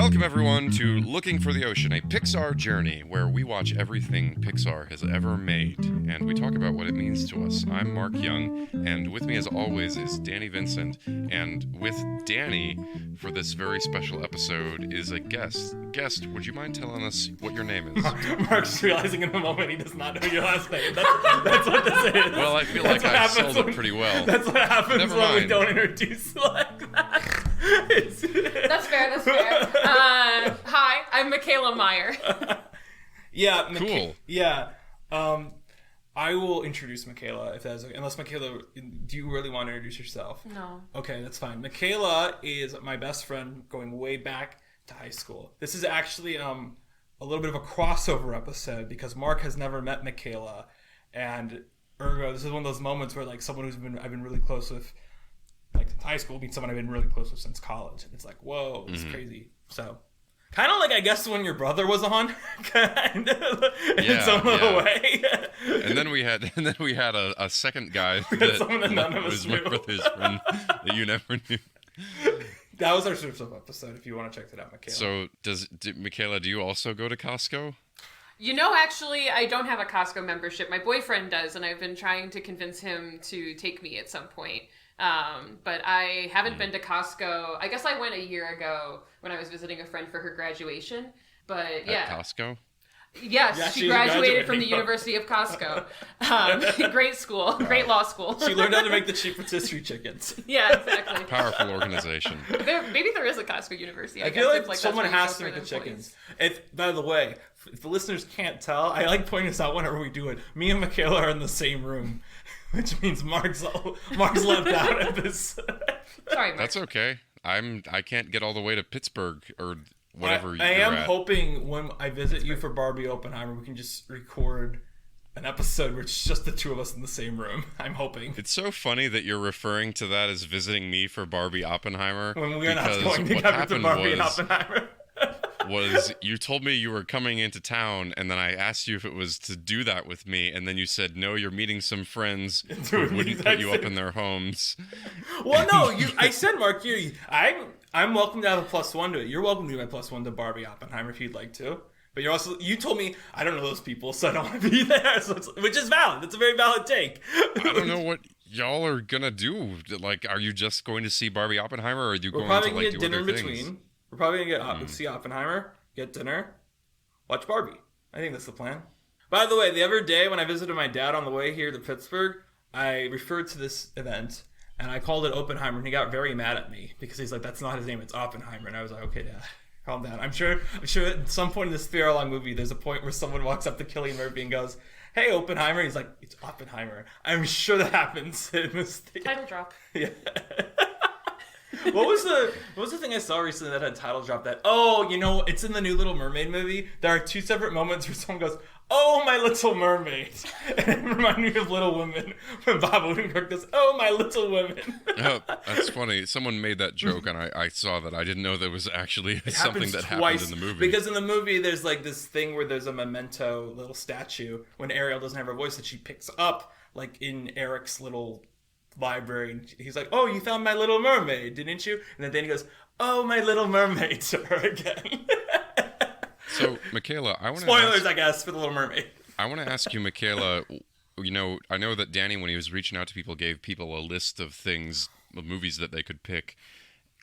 Welcome everyone to Looking for the Ocean, a Pixar journey where we watch everything Pixar has ever made, and we talk about what it means to us. I'm Mark Young, and with me as always is Danny Vincent, and with Danny for this very special episode is a guest. Guest, would you mind telling us what your name is? Mark's realizing in the moment he does not know your last name. That's what this is. Well, I feel like I sold it pretty well. That's what happens Never when mind. we don't introduce like that. That's fair. Hi, I'm Mikaela Meyer. Yeah. Cool. Yeah. I will introduce Mikaela if that's okay. Unless Mikaela, do you really want to introduce yourself? No. Okay, that's fine. Mikaela is my best friend going way back to high school. This is actually a little bit of a crossover episode because Mark has never met Mikaela, and ergo, this is one of those moments where like someone I've been really close with, like since high school, meets someone I've been really close with since college, and it's like, whoa, it's crazy. So, kind of like I guess when your brother was on, kind of in some little way. And then we had a second guy that was my brother's friend that you never knew. That was our surf episode. If you want to check that out, Mikaela. So, Mikaela, do you also go to Costco? You know, actually, I don't have a Costco membership. My boyfriend does, and I've been trying to convince him to take me at some point. But I haven't been to Costco. I guess I went a year ago when I was visiting a friend for her graduation. But yeah. At Costco? Yes, Yeah, she graduated from the University of Costco. Great school, great law school. She learned how to make the cheap rotisserie chickens. Yeah, exactly. Powerful organization. Maybe there is a Costco University. I feel like someone has to make the chickens. By the way, if the listeners can't tell, I like pointing this out whenever we do it. Me and Mikaela are in the same room, which means Mark's left out of this. Sorry, Mark. That's okay. I can't get all the way to Pittsburgh or whatever. I am hoping when I visit you for Barbie Oppenheimer, we can just record an episode where it's just the two of us in the same room. I'm hoping. It's so funny that you're referring to that as visiting me for Barbie Oppenheimer. When we are not going together to Barbie and Oppenheimer. Was you told me you were coming into town, and then I asked you if it was to do that with me, and then you said no, you're meeting some friends who wouldn't put you up in their homes. Well, no, I said, Mark, I'm welcome to have a +1 to it. You're welcome to be my +1 to Barbie Oppenheimer if you'd like to. But you told me I don't know those people, so I don't want to be there, which is valid. That's a very valid take. I don't know what y'all are gonna do. Like, are you just going to see Barbie Oppenheimer, or are you going to probably like get do dinner other in things? between. We're probably gonna get see Oppenheimer, get dinner, watch Barbie. I think that's the plan. By the way, the other day when I visited my dad on the way here to Pittsburgh, I referred to this event and I called it Oppenheimer, and he got very mad at me because he's like, "That's not his name. It's Oppenheimer." And I was like, "Okay, Dad, calm down." I'm sure at some point in this 3-hour-long movie, there's a point where someone walks up to Cillian Murphy and goes, "Hey, Oppenheimer." He's like, "It's Oppenheimer." I'm sure that happens in this thing. Title drop. Yeah. What was the thing I saw recently that had title drop that? Oh, it's in the new Little Mermaid movie. There are two separate moments where someone goes, "Oh, my Little Mermaid." And it reminded me of Little Women when Bob Odenkirk goes, "Oh, my Little Women." Oh, that's funny. Someone made that joke, and I saw that. I didn't know there was actually something that twice, happened in the movie. Because in the movie, there's like this thing where there's a memento little statue when Ariel doesn't have her voice that she picks up, like in Eric's little library, and he's like, "Oh, you found my Little Mermaid, didn't you?" And then Danny goes, "Oh, my Little Mermaid," to her again. So, Mikaela, I want to spoilers, I guess, for the Little Mermaid. I want to ask you, Mikaela. I know that Danny, when he was reaching out to people, gave people a list of movies that they could pick.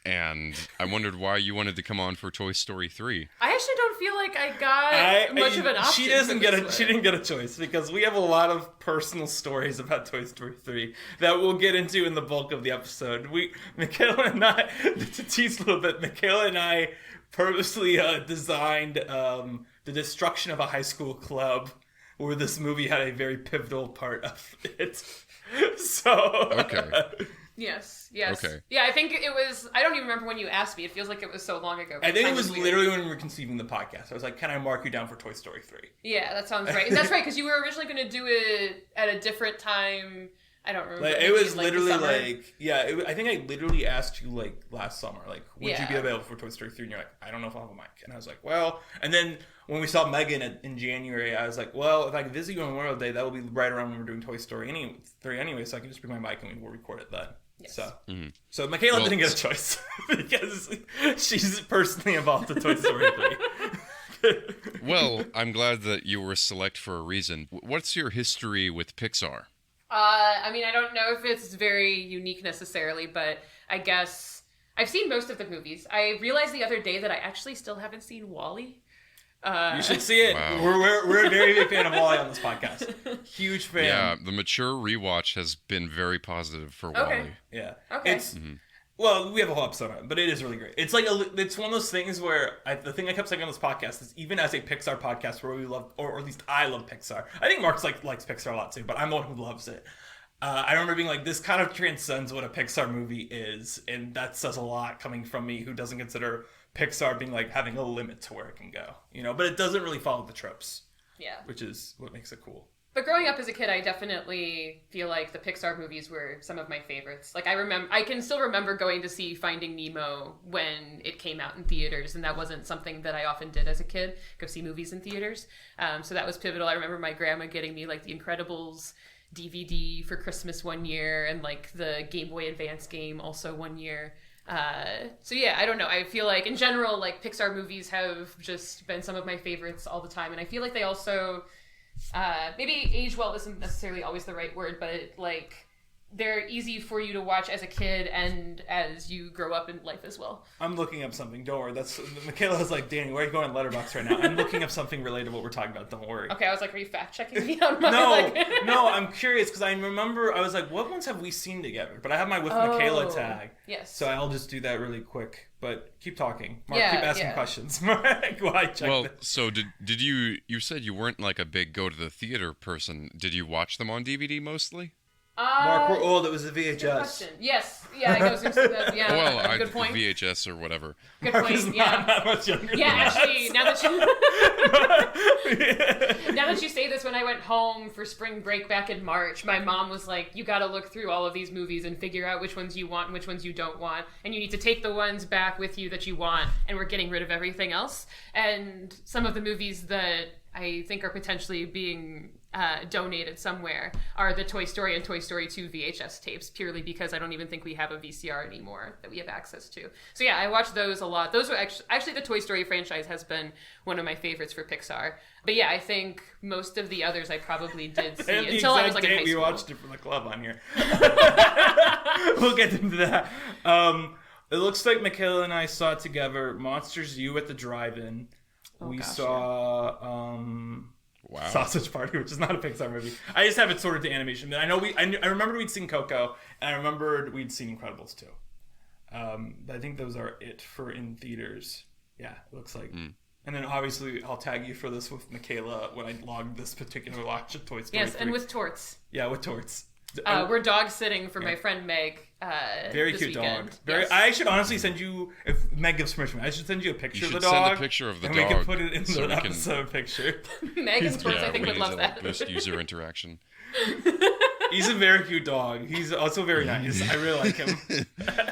And I wondered why you wanted to come on for Toy Story 3. I actually don't feel like I got much of an option. She didn't get a choice because we have a lot of personal stories about Toy Story 3 that we'll get into in the bulk of the episode. Mikaela and I, to tease a little bit, Mikaela and I purposely designed the destruction of a high school club where this movie had a very pivotal part of it. So... Okay. Yes. Okay. Yeah, I think it was, I don't even remember when you asked me. It feels like it was so long ago. I think it was literally when we were conceiving the podcast. I was like, "Can I mark you down for Toy Story 3? Yeah, that sounds right. That's right, because you were originally going to do it at a different time. I don't remember. It was literally I think I literally asked you last summer, would you be available for Toy Story 3? And you're like, "I don't know if I'll have a mic." And I was like, "Well," and then when we saw Megan in January, I was like, "Well, if I can visit you on Memorial Day, that will be right around when we're doing Toy Story 3 anyway, so I can just bring my mic and we'll record it then." Yes. So Mikaela didn't get a choice because she's personally involved in Toy Story 3. Well, I'm glad that you were select for a reason. What's your history with Pixar? I mean, I don't know if it's very unique necessarily, but I guess I've seen most of the movies. I realized the other day that I actually still haven't seen WALL-E. You should see it. Wow. We're a very big fan of WALL-E on this podcast. Huge fan. Yeah, the mature rewatch has been very positive for WALL-E. Yeah. Okay. It's well, we have a whole episode on it, but it is really great. It's like it's one of those things where the thing I kept saying on this podcast is even as a Pixar podcast where we love, or at least I love Pixar. I think Mark's likes Pixar a lot too, but I'm the one who loves it. I remember being like, this kind of transcends what a Pixar movie is, and that says a lot coming from me who doesn't consider Pixar being like having a limit to where it can go, but it doesn't really follow the tropes. Yeah. Which is what makes it cool. But growing up as a kid, I definitely feel like the Pixar movies were some of my favorites. Like I can still remember going to see Finding Nemo when it came out in theaters, and that wasn't something that I often did as a kid, go see movies in theaters. So that was pivotal. I remember my grandma getting me like The Incredibles DVD for Christmas one year, and like the Game Boy Advance game also one year. So yeah, I don't know. I feel like in general, like Pixar movies have just been some of my favorites all the time, and I feel like they also maybe age well isn't necessarily always the right word, but like they're easy for you to watch as a kid and as you grow up in life as well. I'm looking up something. Don't worry. Mikaela's like, Danny, where are you going on Letterboxd right now? I'm looking up something related to what we're talking about. Don't worry. Okay, I was like, are you fact checking me on my No, I'm curious because I remember I was like, what ones have we seen together? But I have my with Mikaela tag. Yes. So I'll just do that really quick. But keep talking. Mark, Yeah, keep asking questions. Why check Well, this? so did you said you weren't like a big go to the theater person. Did you watch them on DVD mostly? Mark, we're old. It was a Good VHS. question. Yes. Yeah, I guess that. Yeah. Well, good point. VHS or whatever. Good Mark point. is Yeah. not that much younger. Yeah, than actually, us. now that you say this, when I went home for spring break back in March, my mom was like, you got to look through all of these movies and figure out which ones you want and which ones you don't want. And you need to take the ones back with you that you want, and we're getting rid of everything else. And some of the movies that I think are potentially being donated somewhere are the Toy Story and Toy Story 2 VHS tapes, purely because I don't even think we have a VCR anymore that we have access to. So yeah, I watched those a lot. Those were actually the Toy Story franchise has been one of my favorites for Pixar. But yeah, I think most of the others I probably did see until I was like in high school. We watched it from the club on here. We'll get into that. It looks like Mikaela and I saw together Monsters U at the drive-in. Saw Wow. Sausage Party, which is not a Pixar movie. I just have it sorted to animation. But I remembered we'd seen Coco, and I remembered we'd seen Incredibles too. But I think those are it for in theaters. Yeah, it looks like. And then obviously I'll tag you for this with Mikaela when I log this particular watch of Toy Story 3. Yes, and with Torts. Yeah, with Torts. We're dog sitting for my friend Meg. Very this cute weekend. dog. Yes. I should honestly send you, if Meg gives permission, I should send you a picture of the dog. You should send a picture of the and dog. we can put it in so the episode picture. Meg and Torts, I think, we would need love to that. boost user interaction. He's a very cute dog. He's also very nice. I really like him.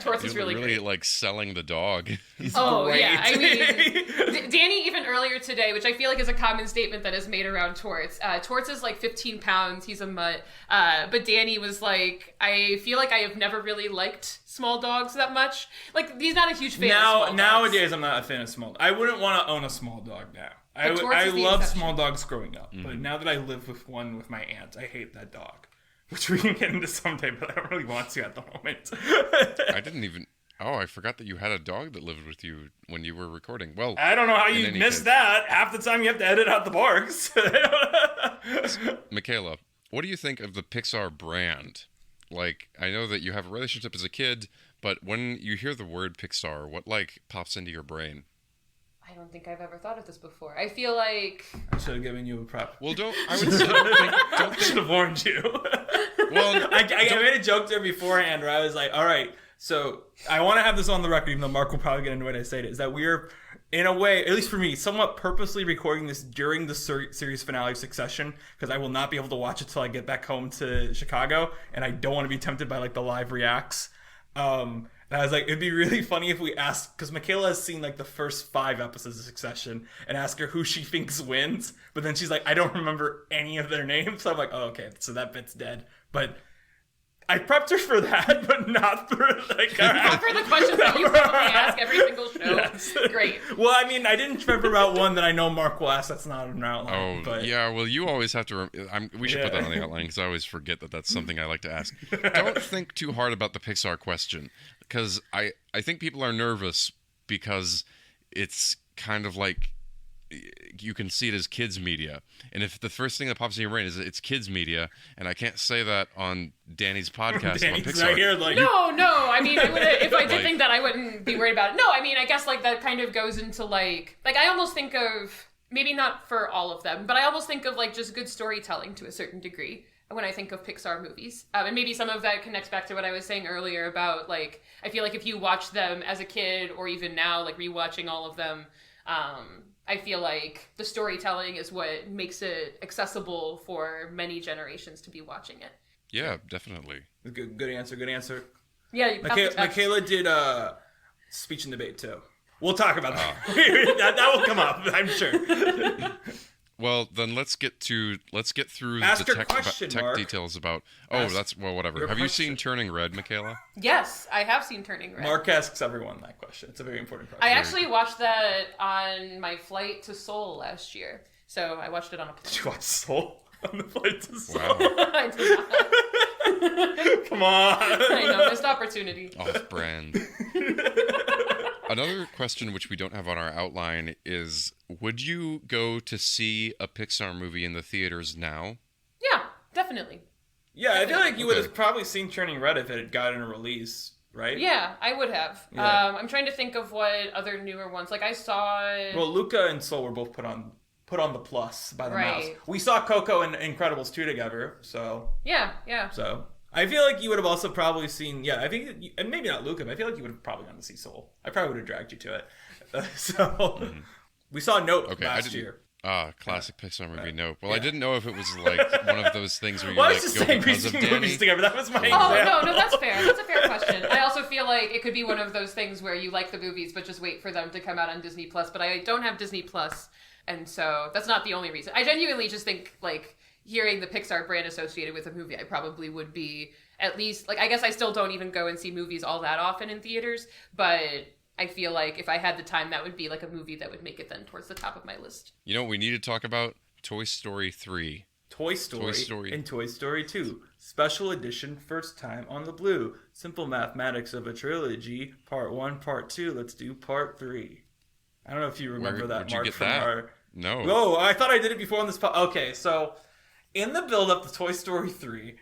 Torts is You're really great. like selling the dog. He's Oh, yeah. I great. mean, Danny, even earlier today, which I feel like is a common statement that is made around Torts. Torts is like 15 pounds. He's a mutt. But Danny was like, I feel like I have never really liked small dogs that much. Like, he's not a huge fan of small dogs. Nowadays, I'm not a fan of small. I wouldn't want to own a small dog now. I loved small dogs growing up, but now that I live with one with my aunt, I hate that dog. Which we can get into someday, but I don't really want to at the moment. I didn't even... Oh, I forgot that you had a dog that lived with you when you were recording. Well, I don't know how you missed that. Half the time you have to edit out the barks. Mikaela, what do you think of the Pixar brand? Like, I know that you have a relationship as a kid, but when you hear the word Pixar, what, like, pops into your brain? I don't think I've ever thought of this before. I feel like... I should have given you a prep. Well, I would say, don't I should have warned you. Well, I made a joke there beforehand where I was like, all right, so I want to have this on the record, even though Mark will probably get annoyed I say it, is that we're, in a way, at least for me, somewhat purposely recording this during the series finale of Succession, because I will not be able to watch it till I get back home to Chicago, and I don't want to be tempted by, like, the live reacts. And I was like, it'd be really funny if we asked, because Mikaela has seen like the first 5 episodes of Succession, and ask her who she thinks wins. But then she's like, I don't remember any of their names. So I'm like, oh, okay, so that bit's dead. But I prepped her for that, but not for like Not for the questions that you probably ask every single show. Yes. Great. Well, I mean, I didn't prep about one that I know Mark will ask. That's not an outline. Oh, but... yeah. Well, you always have to. We should put that on the outline because I always forget that that's something I like to ask. Don't think too hard about the Pixar question because I think people are nervous because it's kind of like you can see it as kids media, and if the first thing that pops in your brain is it's kids media, and I can't say that on Danny's podcast about Pixar. Right here, like, No. I mean, I would if I did think that, I wouldn't be worried about it. No, I mean, I guess like that kind of goes into like I almost think of, maybe not for all of them, but I almost think of like just good storytelling to a certain degree when I think of Pixar movies. And maybe some of that connects back to what I was saying earlier about like, I feel like if you watch them as a kid or even now, like rewatching all of them, I feel like the storytelling is what makes it accessible for many generations to be watching it. Yeah, definitely. Good answer. Yeah, Mikaela did speech and debate too. We'll talk about that. that will come up, I'm sure. Well, then let's get through Ask the your question, tech Mark. details about. Whatever. your Have you question. seen Turning Red, Mikaela? Yes, I have seen Turning Red. Mark asks everyone that question. It's a very important question. I actually watched that on my flight to Seoul last year. So I watched it on a plane. Did you watch Soul on the flight to Seoul? Wow. I did not. Come on. I know, missed opportunity. Off-brand. Another question which we don't have on our outline is, would you go to see a Pixar movie in the theaters now? Yeah, definitely. Yeah, I feel like you would Okay. have probably seen Turning Red if it had gotten a release, right? Yeah, I would have. Yeah. I'm trying to think of what other newer ones. Like I saw. Well, Luca and Soul were both put on the plus by the mouse. Right. We saw Coco and Incredibles 2 together, so Yeah. I feel like you would have also probably seen, I think, and maybe not Luca, but I feel like you would have probably gone to see Soul. I probably would have dragged you to it. We saw Nope last year. Classic Pixar movie, Nope. Well, Yeah. I didn't know if it was like one of those things where you Well, I like was just go saying because we of see Danny. movies together. That was my Oh, example. no, that's fair. That's a fair question. I also feel like it could be one of those things where you like the movies, but just wait for them to come out on Disney Plus. But I don't have Disney Plus, and so that's not the only reason. I genuinely just think, like, hearing the Pixar brand associated with a movie, I probably would be at least, like, I guess I still don't even go and see movies all that often in theaters, but I feel like if I had the time, that would be like a movie that would make it then towards the top of my list. You know what we need to talk about? Toy Story 3. Toy Story and Toy Story 2. Special edition, first time on the blue. Simple mathematics of a trilogy. Part 1, Part 2. Let's do Part 3. I don't know if you remember that, where'd you Mark, get from that? our... No. Oh, I thought I did it before on this Okay, so in the build-up to Toy Story 3,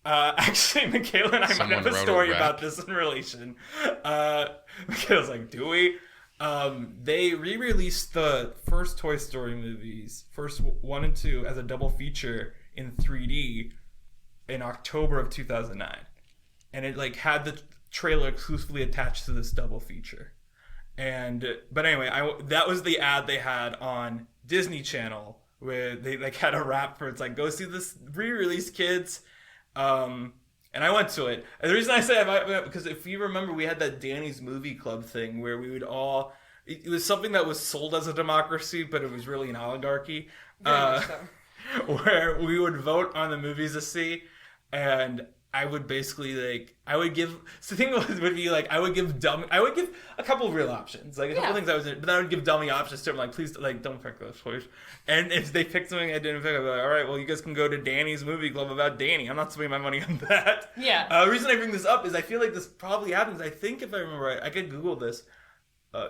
actually, Mikaela and I Someone might have a wrote a story rap. about this in relation. Mikaela's like, do we? They re-released the first Toy Story movies, first 1 and 2, as a double feature in 3D in October of 2009. And it like had the trailer exclusively attached to this double feature. But anyway, that was the ad they had on Disney Channel where they like had a rap for it's like, go see this re-release, kids. And I went to it. And the reason I say because if you remember, we had that Danny's Movie Club thing where we would all. It was something that was sold as a democracy, but it was really an oligarchy. Very much so. Where we would vote on the movies to see, and I would basically I would give. So the thing would be like I would give a couple of real options, like a couple things but then I would give dummy options to them, like please don't pick those please. And if they picked something I didn't pick, I'd be like, all right, well you guys can go to Danny's Movie Club about Danny. I'm not spending my money on that. Yeah. The reason I bring this up is I feel like this probably happens. I think if I remember right, I could Google this.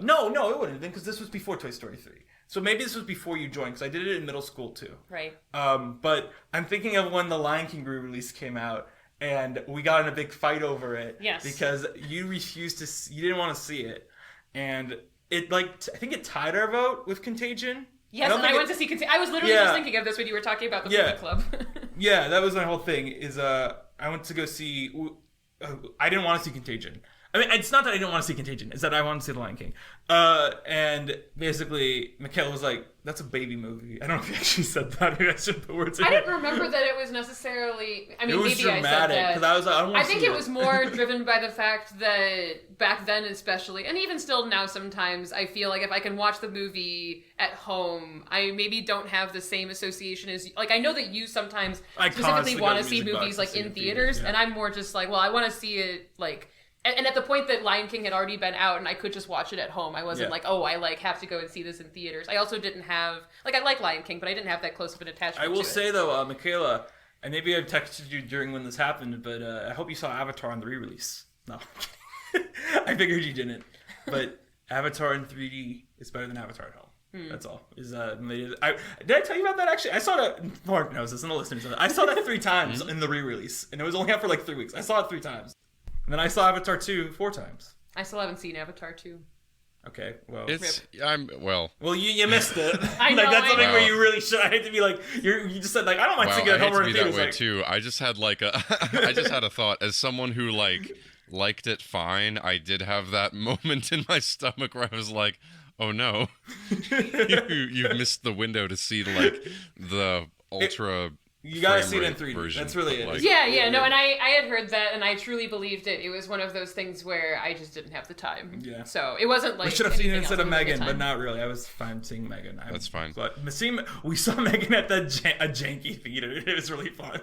No, it wouldn't have been because this was before Toy Story 3. So maybe this was before you joined because I did it in middle school too. Right. But I'm thinking of when the Lion King re-release came out. And we got in a big fight over it. Yes. Because you refused to. You didn't want to see it, and it I think it tied our vote with Contagion. Yes, and I went to see I was literally just thinking of this when you were talking about the movie club. Yeah, that was my whole thing. I went to go see. I didn't want to see Contagion. I mean, it's not that I don't want to see Contagion. It's that I want to see The Lion King. And basically, Mikaela was like, that's a baby movie. I don't know if you actually said that. Maybe I should put words in I didn't remember that it was necessarily... I mean, it was maybe dramatic, I said that. because I was like, I don't want I to think see it was more driven by the fact that back then especially, and even still now sometimes, I feel like if I can watch the movie at home, I maybe don't have the same association as... Like, I know that you sometimes specifically want to see movies like in theaters, and I'm more just like, well, I want to see it like... And at the point that Lion King had already been out and I could just watch it at home, I wasn't like, oh, I like have to go and see this in theaters. I also didn't have, like, I like Lion King, but I didn't have that close of an attachment I will to say, though, Mikaela, and maybe I texted you during when this happened, but I hope you saw Avatar on the re-release. No. I figured you didn't. But Avatar in 3D is better than Avatar at home. That's all. Did I tell you about that, actually? I saw that, Mark knows this, and the listeners know that. I saw that 3 times in the re-release, and it was only out for like 3 weeks. I saw it 3 times. And then I saw Avatar 2 4 times. I still haven't seen Avatar 2. Okay, well... Well, you missed it. I know, that's something know. where you really should. I hate to be like... You just said, like, I don't mind seeing it at home or in theaters. I hate to be that way, too. I just had, like, I just had a thought. As someone who, like, liked it fine, I did have that moment in my stomach where I was like, oh, no. You've missed the window to see, like, the ultra... You gotta see it in 3D. Version, that's really it. Like, No, and I had heard that, and I truly believed it. It was one of those things where I just didn't have the time. Yeah. So it wasn't like... We should have seen it instead of Megan, but not really. I was fine seeing Megan. That's fine. But we saw Megan at a janky theater. It was really fun.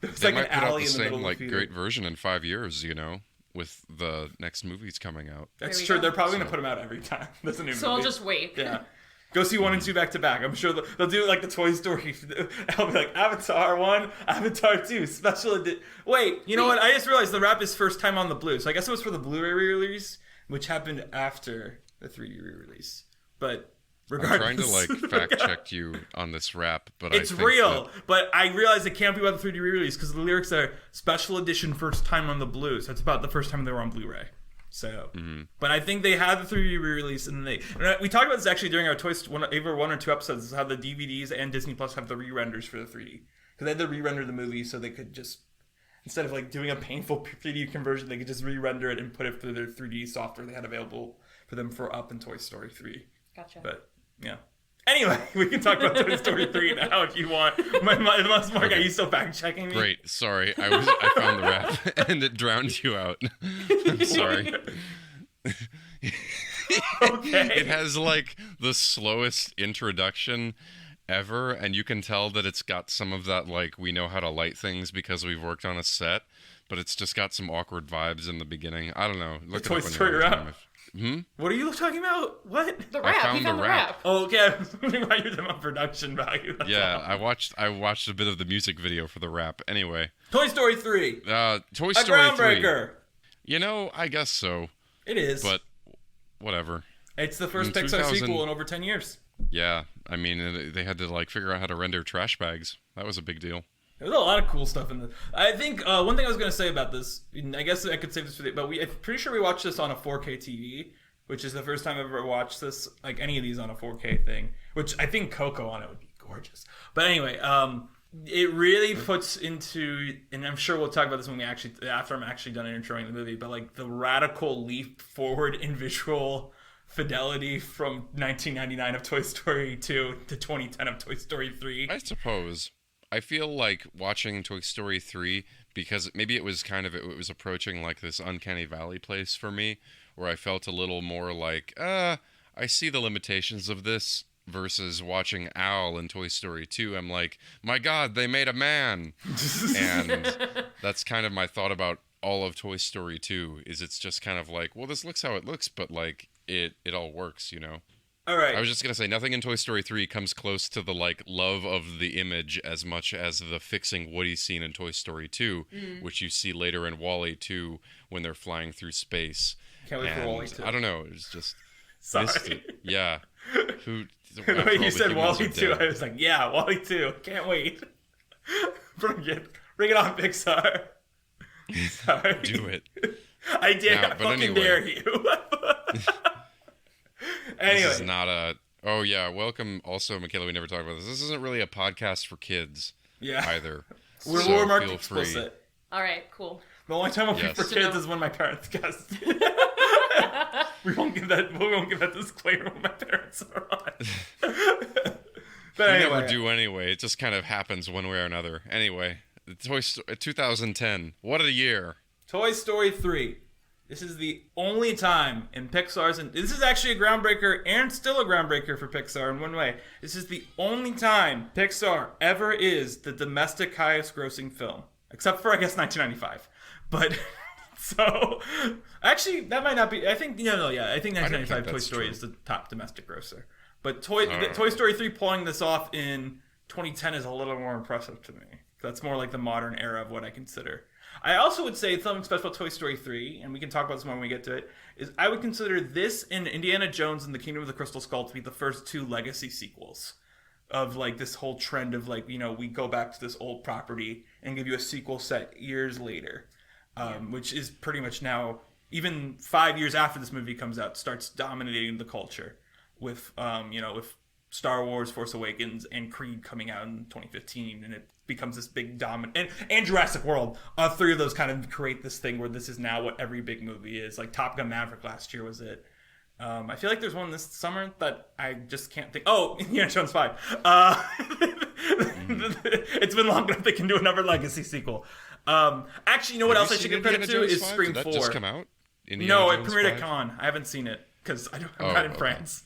It was like an alley in the middle of the theater. Great version in 5 years, you know, with the next movies coming out. That's true. They're probably going to put them out every time. That's a new movie. I'll just wait. Yeah. Go see 1 and 2 back to back. I'm sure they'll do like the Toy Story. I'll be like, Avatar 1, Avatar 2, special edition. Wait, you know what? I just realized the wrap is first time on the Blu. So I guess it was for the Blu-ray re-release, which happened after the 3D re-release. But regardless. I'm trying to like fact check you on this rap, but it's real. But I realized it can't be about the 3D re-release because the lyrics are special edition first time on the Blu. So it's about the first time they were on Blu-ray. So, but I think they had the 3D re-release, and we talked about this actually during our either 1 or 2 episodes. Is how the DVDs and Disney Plus have the re-renders for the 3D because they had to re-render the movie so they could just instead of like doing a painful 3D conversion, they could just re-render it and put it through their 3D software they had available for them for Up and Toy Story 3. Gotcha. But yeah. Anyway, we can talk about Toy Story 3 now if you want. Unless, Mark, are you still fact-checking me? Great. Sorry. I found the rap and it drowned you out. I'm sorry. Okay. It has, like, the slowest introduction ever, and you can tell that it's got some of that, like, we know how to light things because we've worked on a set, but it's just got some awkward vibes in the beginning. I don't know. Look Toy Story rap. Hmm? What are you talking about? What? The rap. We found the rap. Oh, okay. I was wondering why you're talking about production value. That's all. I watched a bit of the music video for the rap. Anyway. Toy Story 3. Toy Story 3. A groundbreaker. You know, I guess so. It is. But whatever. It's the first Pixar sequel in over 10 years. Yeah. I mean, they had to like figure out how to render trash bags. That was a big deal. There's a lot of cool stuff in this. I think one thing I was going to say about this, I guess I could save this for the, but I'm pretty sure we watched this on a 4K TV, which is the first time I've ever watched this, like any of these on a 4K thing, which I think Coco on it would be gorgeous. But anyway, it really puts into, and I'm sure we'll talk about this when after I'm actually done introing the movie, but like the radical leap forward in visual fidelity from 1999 of Toy Story 2 to 2010 of Toy Story 3. I suppose. I feel like watching Toy Story 3, because maybe it was approaching like this uncanny valley place for me, where I felt a little more like, I see the limitations of this, versus watching Al in Toy Story 2. I'm like, my God, they made a man. And that's kind of my thought about all of Toy Story 2, is it's just kind of like, well, this looks how it looks, but like it all works, you know? All right. I was just going to say, nothing in Toy Story 3 comes close to the, like, love of the image as much as the fixing Woody scene in Toy Story 2, which you see later in WALL-E 2 when they're flying through space. Can't wait for WALL-E 2. I don't know. It was just... Sorry. Yeah. The way you said WALL-E 2, I was like, yeah, WALL-E 2. Can't wait. Bring it on, Pixar. Sorry. Do it. I did. I fucking dare you. Anyway. This is not a... Oh, yeah. Welcome. Also, Mikaela, we never talked about this. This isn't really a podcast for kids either. We're more feel explicit. All right, cool. The only time I'll be Yes. for kids is when my parents guest. We won't give that disclaimer when my parents are on. But We anyway, never do anyway. It just kind of happens one way or another. Anyway, 2010. What a year. Toy Story 3. This is the only time in Pixar's, and this is actually a groundbreaker and still a groundbreaker for Pixar in one way. This is the only time Pixar ever is the domestic highest grossing film. Except for, I guess, 1995. But, so, actually, that might not be, I think 1995 Toy Story is the top domestic grosser. But Toy Story 3 pulling this off in 2010 is a little more impressive to me. That's more like the modern era of what I consider. I also would say something special about Toy Story 3, and we can talk about this more when we get to it, is I would consider this and Indiana Jones and the Kingdom of the Crystal Skull to be the first two legacy sequels of, like, this whole trend of, like, we go back to this old property and give you a sequel set years later, which is pretty much now, even 5 years after this movie comes out, starts dominating the culture with, with Star Wars, Force Awakens, and Creed coming out in 2015, and it becomes this big dominant, and Jurassic World. Three of those kind of create this thing where this is now what every big movie is. Like Top Gun Maverick last year was it. I feel like there's one this summer that I just can't think. Oh, Indiana Jones 5. It's been long enough they can do another legacy sequel. Actually, you know what else I should give credit to is Scream 4. Did that just come out? No, it premiered at Cannes. I haven't seen it because I'm not in France.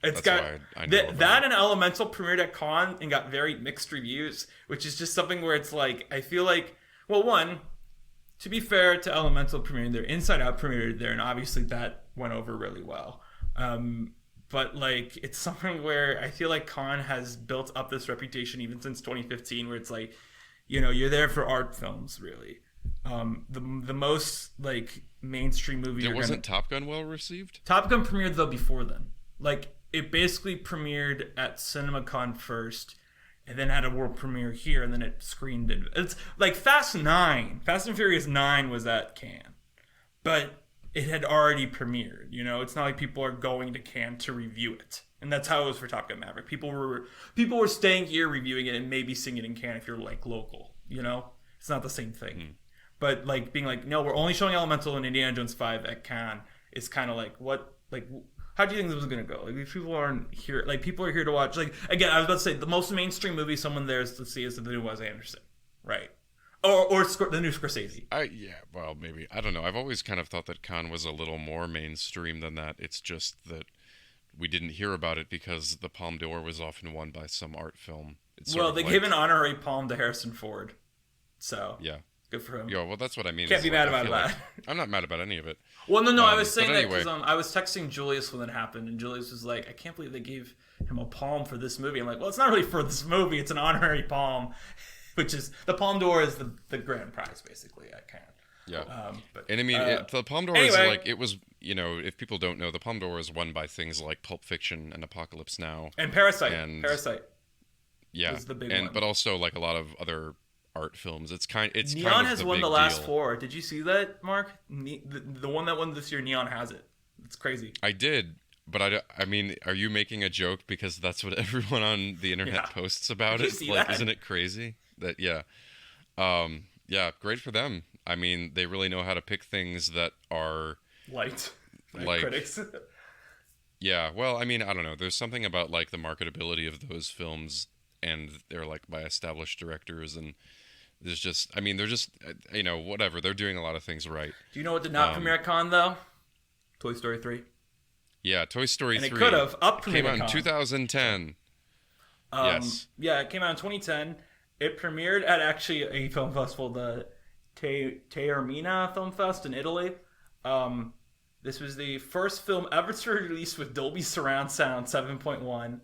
It's That's got why I know that and Elemental premiered at Cannes and got very mixed reviews, which is just something where it's like, I feel like, well, one, to be fair to Elemental premiering there, Inside Out premiered there, and obviously that went over really well. But like, it's something where I feel like Cannes has built up this reputation even since 2015, where it's like, you're there for art films, really. The most like mainstream movie. Wasn't Top Gun well received? Top Gun premiered though before then. Like, it basically premiered at CinemaCon first, and then had a world premiere here, and then it screened it. It's like Fast and Furious 9 was at Cannes, but it had already premiered. It's not like people are going to Cannes to review it, and that's how it was for Top Gun Maverick. People were staying here reviewing it and maybe seeing it in Cannes if you're like local. It's not the same thing. But like being like, no, we're only showing Elemental and Indiana Jones 5 at Cannes. It's kind of like, what, like. How do you think this was going to go? Like, if people aren't here, like, people are here to watch. Like, again, I was about to say, the most mainstream movie someone there is to see is the new Wes Anderson, right? Or the new Scorsese. Well, maybe. I don't know. I've always kind of thought that Cannes was a little more mainstream than that. It's just that we didn't hear about it because the Palme d'Or was often won by some art film. Well, they gave an honorary palm to Harrison Ford. So, yeah. Good for him. Yeah, well, that's what I mean. Can't be mad about that. Like, I'm not mad about any of it. Well, no, I was saying that anyway. because I was texting Julius when it happened, and Julius was like, I can't believe they gave him a palm for this movie. I'm like, well, it's not really for this movie. It's an honorary palm, which is, the Palme d'Or is the grand prize, basically, at Cannes. Yeah. And I mean, the Palme d'Or is like, it was, if people don't know, the Palme d'Or is won by things like Pulp Fiction and Apocalypse Now. And Parasite. Yeah. Was the big one. But also like a lot of other art films. Neon has won the last 4. Did you see that, Mark? The one that won this year, Neon has it. It's crazy. I did, but I mean, are you making a joke because that's what everyone on the internet posts about it? Like, isn't it crazy? That great for them. I mean, they really know how to pick things that are liked by critics. Yeah, well, I mean, I don't know. There's something about like the marketability of those films, and they're like by established directors, and there's just, I mean, they're just, whatever. They're doing a lot of things right. Do you know what did not premiere at Cannes, though? Toy Story 3. Yeah, Toy Story 3. And it could have came out in 2010. Yes. Yeah, it came out in 2010. It premiered at actually a film festival, the Taormina Film Fest in Italy. This was the first film ever to be released with Dolby Surround Sound 7.1.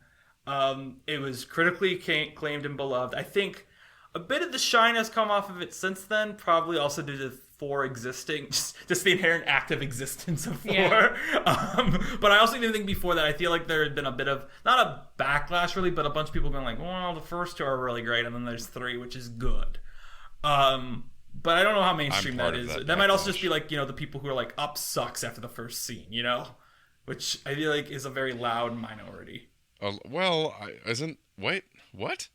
It was critically acclaimed and beloved. I think a bit of the shine has come off of it since then, probably also due to 4 existing, just the inherent act of existence of 4. Yeah. But I also even think before that, I feel like there had been a bit of, not a backlash really, but a bunch of people going like, well, the first 2 are really great, and then there's 3, which is good. But I don't know how mainstream that is. That might also just be like, the people who are like, Up sucks after the first scene, which I feel like is a very loud minority. Well, what?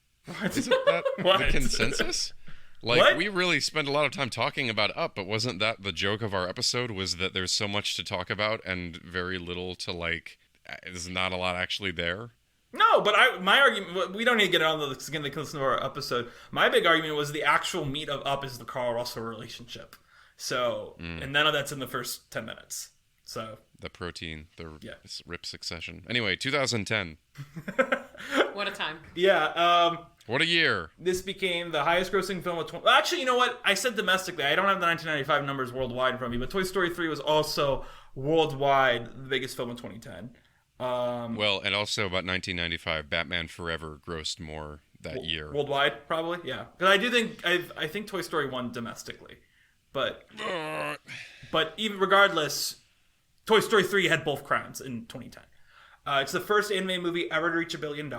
Isn't that the consensus? Like, What? we really spend a lot of time talking about Up, but wasn't that the joke of our episode, was that there's so much to talk about and very little to, like, there's not a lot actually there? No, but my argument, we don't need to get on the skin that listen to our episode. My big argument was the actual meat of Up is the Carl Russell relationship. So, and none of that's in the first 10 minutes. So, The protein, the rip succession. Anyway, 2010. What a time. yeah, What a year. this became the highest grossing film of actually, you know what? I said domestically. I don't have the 1995 numbers worldwide in front of me, but Toy Story 3 was also worldwide the biggest film in 2010. Well, and also about 1995, Batman Forever grossed more that year. Worldwide, probably, yeah. Because I do think I think Toy Story won domestically, but even regardless, Toy Story 3 had both crowns in 2010. It's the first animated movie ever to reach $1 billion.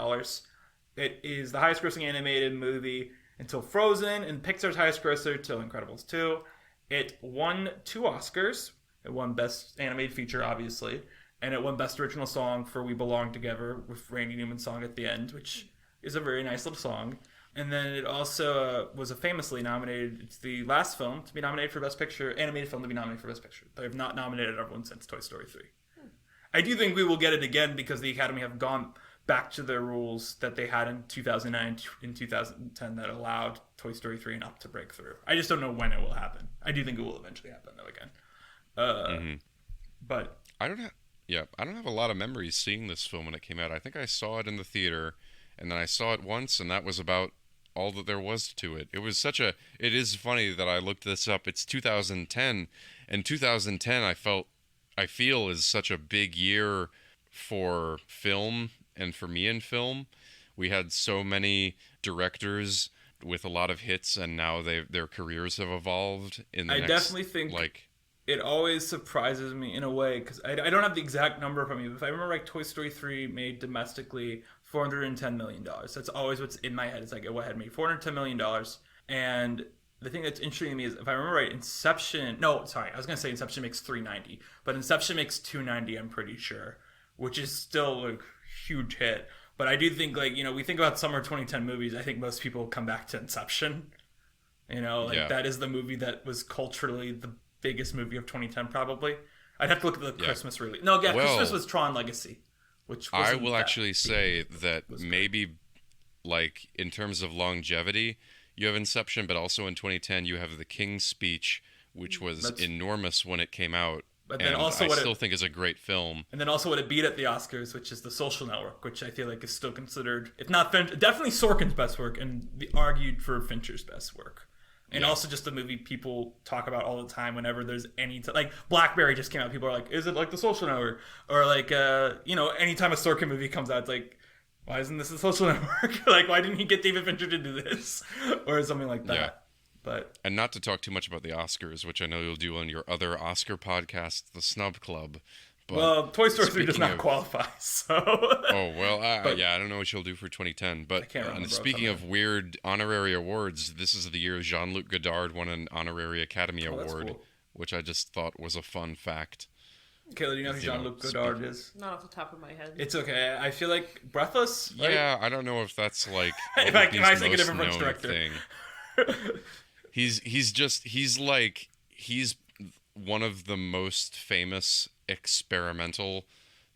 It is the highest grossing animated movie until Frozen, and Pixar's highest grosser till Incredibles 2. It won 2 Oscars. It won Best Animated Feature, obviously, and it won Best Original Song for We Belong Together with Randy Newman's song at the end, which is a very nice little song. And then it also was famously nominated. It's the last film to be nominated for Best Picture, animated film to be nominated for Best Picture. They have not nominated everyone since Toy Story 3. I do think we will get it again because the Academy have gone back to their rules that they had in 2009 and 2010 that allowed Toy Story 3 and Up to break through. I just don't know when it will happen. I do think it will eventually happen though again. But I don't have a lot of memories seeing this film when it came out. I think I saw it in the theater, and then I saw it once, and that was about all that there was to it. It is funny that I looked this up. It's 2010, and 2010 I feel is such a big year for film and for me in film. We had so many directors with a lot of hits, and now their careers have evolved. Definitely think it always surprises me in a way because I don't have the exact number from you. But if I remember, Toy Story 3 made domestically $410 million. That's always what's in my head. It's like, what had made $410 million. And the thing that's interesting to me is, if I remember right, Inception makes $390, but Inception makes $290, I'm pretty sure, which is still a huge hit. But I do think, we think about summer 2010 movies, I think most people come back to Inception. That is the movie that was culturally the biggest movie of 2010, probably. I'd have to look at the Christmas release. No, yeah, Christmas was Tron Legacy, which I will actually say that maybe, in terms of longevity, you have Inception, but also in 2010 you have The King's Speech, which was enormous when it came out. But then I still think is a great film. And then also what it beat at the Oscars, which is The Social Network, which I feel like is still considered, if not definitely Sorkin's best work, and argued for Fincher's best work. And also just a movie people talk about all the time whenever there's any... Blackberry just came out. People are like, is it like The Social Network? Or anytime a Sorkin movie comes out, it's like, why isn't this The Social Network? Why didn't he get David Fincher to do this? Or something like that. Yeah. And not to talk too much about the Oscars, which I know you'll do on your other Oscar podcast, The Snub Club. But Toy Story 3 does not qualify, so... I don't know what you'll do for 2010. But speaking of weird honorary awards, this is the year Jean-Luc Godard won an honorary Academy Award, cool. Which I just thought was a fun fact. Kayla, do you know who Jean-Luc Godard is? Not off the top of my head. It's okay. I feel like Breathless, right? Yeah, I don't know if that's if I think a different French director. Thing. He's one of the most famous experimental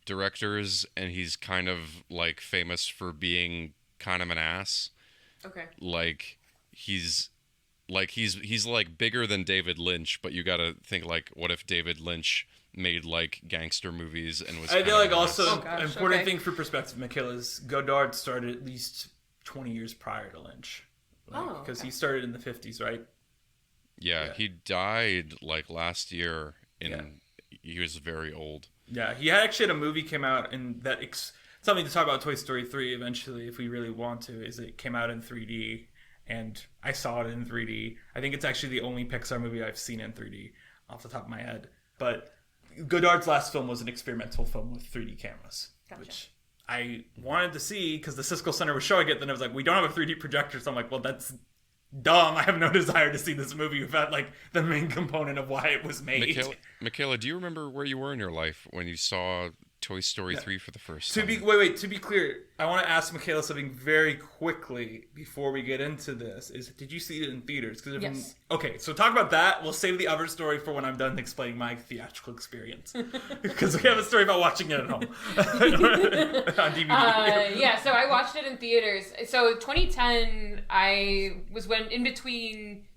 directors, and he's kind of famous for being kind of an ass. Okay. He's bigger than David Lynch, but you gotta think what if David Lynch made gangster movies and was... I feel also an important thing for perspective, Mikaela, is Godard started at least 20 years prior to Lynch. Because he started in the 50s, right? Yeah, he died last year. He was very old. Yeah, he actually had a movie came out, and something to talk about Toy Story 3 eventually, if we really want to, is it came out in 3D, and I saw it in 3D. I think it's actually the only Pixar movie I've seen in 3D, off the top of my head. But Godard's last film was an experimental film with 3D cameras, which I wanted to see because the Siskel Center was showing it. Then I was like, we don't have a 3D projector. So I'm like, well, that's dumb. I have no desire to see this movie without the main component of why it was made. Mikaela, do you remember where you were in your life when you saw Toy Story 3 for the first To time. to be clear, I want to ask Mikaela something very quickly before we get into this. Did you see it in theaters? Yes. Okay, so talk about that. We'll save the other story for when I'm done explaining my theatrical experience. Because we have a story about watching it at home. On DVD. Yeah, so I watched it in theaters. So 2010,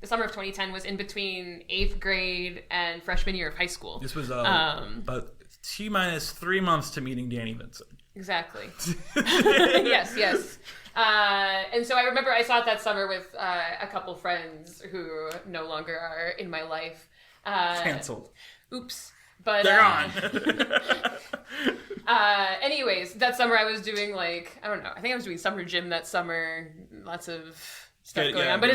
the summer of 2010 was in between 8th grade and freshman year of high school. This was about T-minus 3 months to meeting Danny Vincent. Exactly. Yes. And so I remember I saw it that summer with a couple friends who no longer are in my life. Canceled. Oops. But they're gone. Anyways, that summer I was doing I don't know. I think I was doing summer gym that summer. Lots of stuff going on. But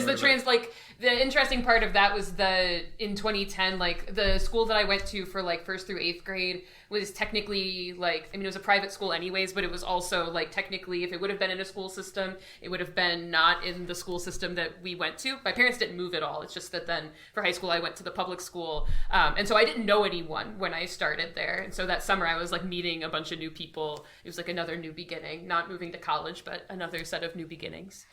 the interesting part of that was that in 2010, the school that I went to for 1st through 8th grade was technically it was a private school anyways, but it was also technically, if it would have been in a school system, it would have been not in the school system that we went to. My parents didn't move at all. It's just that then for high school I went to the public school, and so I didn't know anyone when I started there. And so that summer I was meeting a bunch of new people. It was another new beginning, not moving to college, but another set of new beginnings.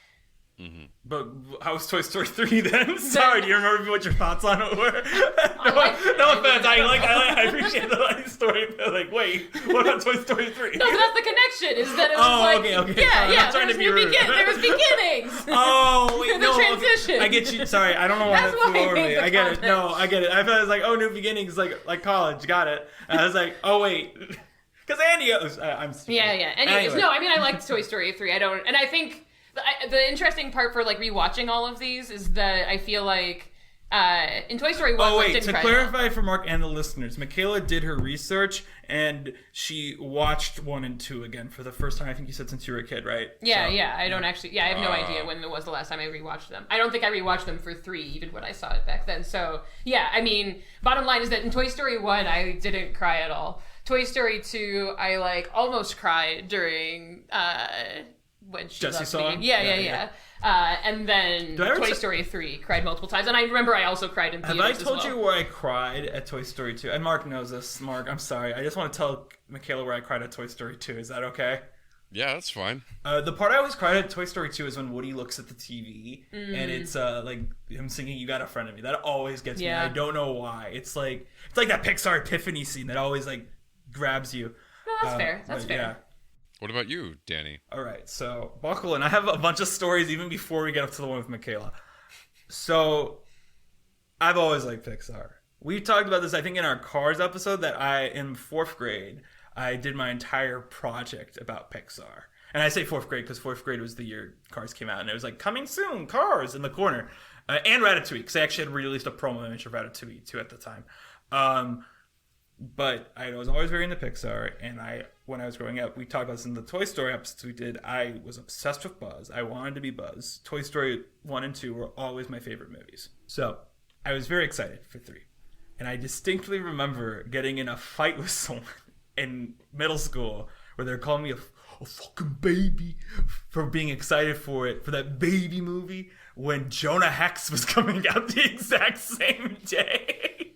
Mm-hmm. But how was Toy Story 3 then? Sorry, do you remember what your thoughts on it were? No offense, I appreciate the story, but wait, what about Toy Story 3? No, that's the connection, is that it was okay. Yeah, there was beginnings. Oh, wait, the transition. Okay. I get you, sorry, I don't know why that flew over me. I get it, no, I get it. I thought it was new beginnings, like college, got it. And I was oh wait, because Andy goes, I'm stupid. Yeah, anyways, no, I liked Toy Story 3, and I think the interesting part for rewatching all of these is that I feel in Toy Story 1... Oh wait, to clarify for Mark and the listeners, Mikaela did her research and she watched 1 and 2 again for the first time. I think you said since you were a kid, right? Yeah, I don't actually... Yeah, I have no idea when it was the last time I rewatched them. I don't think I rewatched them for 3, even when I saw it back then. So, yeah, bottom line is that in Toy Story 1, I didn't cry at all. Toy Story 2, I almost cried during... when she Jesse loved saw me. him? Yeah. And then Toy Story 3, cried multiple times. And I remember I also cried in theaters Have I told you where I cried at Toy Story 2? And Mark knows this. Mark, I'm sorry. I just want to tell Mikaela where I cried at Toy Story 2. Is that okay? Yeah, that's fine. The part I always cried at Toy Story 2 is when Woody looks at the TV and it's him singing "You Got a Friend in Me." That always gets me. I don't know why. It's like that Pixar epiphany scene that always grabs you. No, that's fair. That's fair. Yeah. What about you, Danny? All right, so buckle in. I have a bunch of stories even before we get up to the one with Mikaela. So, I've always liked Pixar. We talked about this, I think, in our Cars episode that in 4th grade, I did my entire project about Pixar. And I say 4th grade because 4th grade was the year Cars came out, and it was coming soon, Cars, in the corner. And Ratatouille, because they actually had released a promo image of Ratatouille, too, at the time. But I was always very into Pixar, and when I was growing up, we talked about this in the Toy Story episodes we did, I was obsessed with Buzz. I wanted to be Buzz. Toy Story 1 and 2 were always my favorite movies. So, I was very excited for 3. And I distinctly remember getting in a fight with someone in middle school where they're calling me a fucking baby for being excited for that baby movie when Jonah Hex was coming out the exact same day.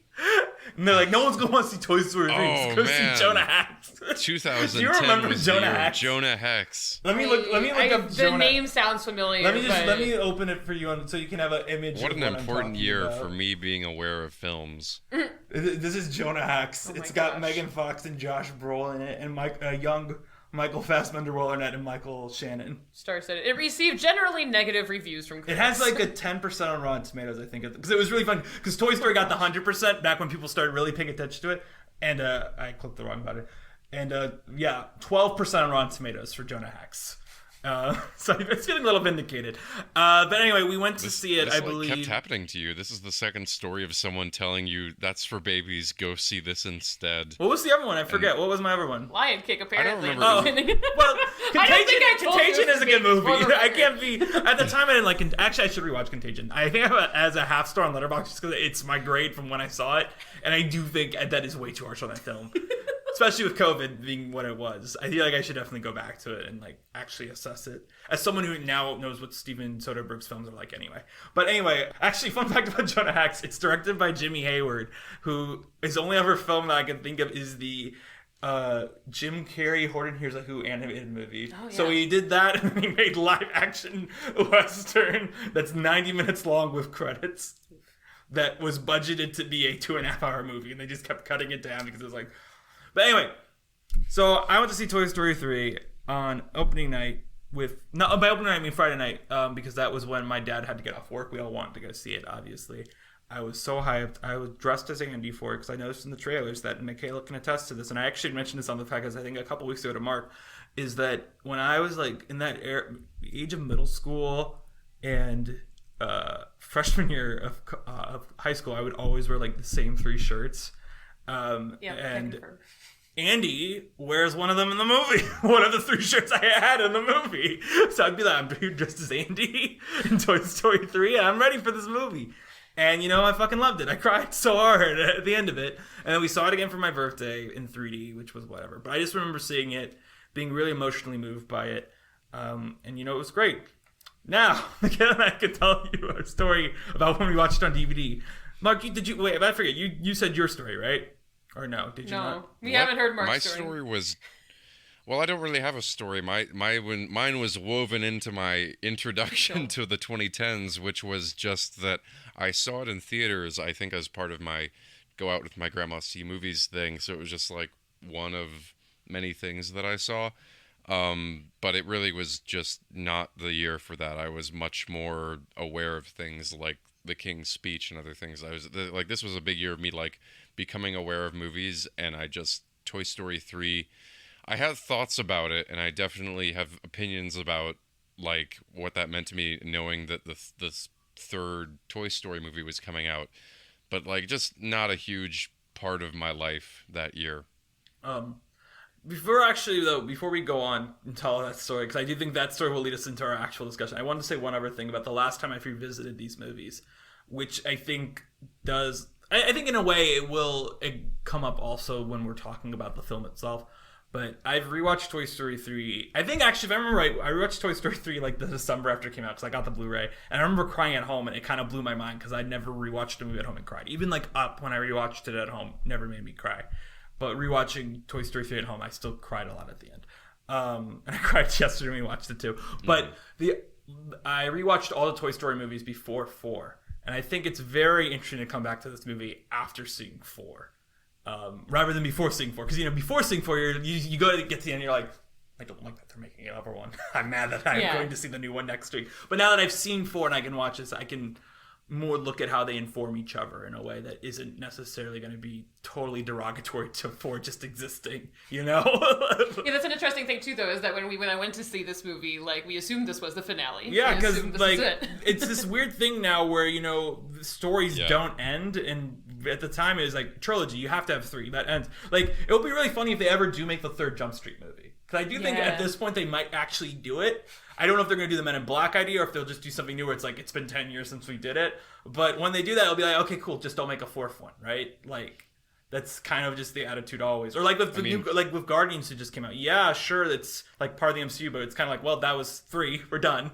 And they're no one's gonna want to see Toy Story 3. Just go see Jonah Hex. 2010 Do you remember was Jonah the year Hex? Jonah Hex. Let me look up Jonah. The name sounds familiar. Let me open it for you so you can have an image. What of an important year about. for me being aware of films. This is Jonah Hex. It's got gosh. Megan Fox and Josh Brolin in it, and young Michael Fassbender, Will Arnett, and Michael Shannon. Star-studded. It received generally negative reviews from critics. It has a 10% on Rotten Tomatoes, I think, because it was really fun. Because Toy Story got the 100% back when people started really paying attention to it, and I clicked the wrong button. And 12% on Rotten Tomatoes for Jonah Hex. So it's feeling a little vindicated. But anyway, we went to see it, I believe. This kept happening to you. This is the second story of someone telling you, that's for babies, go see this instead. What was the other one? I forget. What was my other one? Lion King, apparently. I don't remember. Well, Contagion is a good movie. I can't. can't be... At the time, I didn't like... Actually, I should rewatch Contagion. I think I have it as a half star on Letterboxd just because it's my grade from when I saw it. And I do think that is way too harsh on that film. Especially with COVID being what it was. I feel like I should definitely go back to it and actually assess it. As someone who now knows what Steven Soderbergh's films are like anyway. But anyway, actually, fun fact about Jonah Hex, it's directed by Jimmy Hayward, who his only other film that I can think of is the Jim Carrey, Horton Hears a Who animated movie. Oh, yeah. So he did that, and he made live action Western that's 90 minutes long with credits. That was budgeted to be a 2.5-hour movie, and they just kept cutting it down because it was like. But anyway, so I went to see Toy Story 3 on opening night by opening night I mean Friday night, because that was when my dad had to get off work. We all wanted to go see it, obviously. I was so hyped. I was dressed as Andy for it because I noticed in the trailers that Mikaela can attest to this, and I actually mentioned this on the podcast I think a couple weeks ago to Mark, is that when I was like in that age of middle school and freshman year of high school, I would always wear like the same 3 shirts. And Andy wears one of them in the movie. One of the 3 shirts I had in the movie. So I'd be like, I'm dressed as Andy in Toy Story 3, and I'm ready for this movie. And, I fucking loved it. I cried so hard at the end of it. And then we saw it again for my birthday in 3D, which was whatever. But I just remember seeing it, being really emotionally moved by it. And, it was great. Now, Mikaela and I could tell you a story about when we watched it on DVD. Mark, wait, I forget. You said your story, right? Or no? Did you not? No, we haven't heard Mark's story. My story was... Well, I don't really have a story. Mine was woven into my introduction to the 2010s, which was just that I saw it in theaters, I think as part of my go out with my grandma see movies thing. So it was just like one of many things that I saw. But it really was just not the year for that. I was much more aware of things like the King's Speech and other things. This was a big year of me like becoming aware of movies, and Toy Story 3... I have thoughts about it, and I definitely have opinions about like what that meant to me, knowing that the third Toy Story movie was coming out, but like just not a huge part of my life that year. Before we go on and tell that story, because I do think that story will lead us into our actual discussion, I wanted to say one other thing about the last time I revisited these movies, which I think does. I think in a way it will come up also when we're talking about the film itself. But I've rewatched Toy Story 3. I think, actually, if I remember right, I rewatched Toy Story 3 like the December after it came out because I got the Blu-ray. And I remember crying at home, and it kind of blew my mind because I'd never rewatched a movie at home and cried. Even like Up, when I rewatched it at home, never made me cry. But rewatching Toy Story 3 at home, I still cried a lot at the end. And I cried yesterday when we watched it too. But I rewatched all the Toy Story movies before 4. And I think it's very interesting to come back to this movie after seeing 4. Rather than before seeing 4, because before seeing 4, you go to get to the end, you're like, I don't like that they're making another one. I'm mad that I'm going to see the new one next week. But now that I've seen 4 and I can watch this, I can more look at how they inform each other in a way that isn't necessarily going to be totally derogatory to 4 just existing. Yeah, that's an interesting thing too, though, is that when I went to see this movie, like we assumed this was the finale. Yeah, because like it's this weird thing now where the stories don't end, and at the time it was like trilogy. You have to have 3 that ends. Like it'll be really funny if they ever do make the 3rd Jump Street movie, because I do think at this point they might actually do it. I don't know if they're going to do the Men in Black idea or if they'll just do something new where it's like, it's been 10 years since we did it. But when they do that, it'll be like, okay, cool, just don't make a 4th one, right? Like, that's kind of just the attitude always. Or like with with Guardians who just came out. Yeah, sure, it's like part of the MCU, but it's kind of like, well, that was 3, we're done,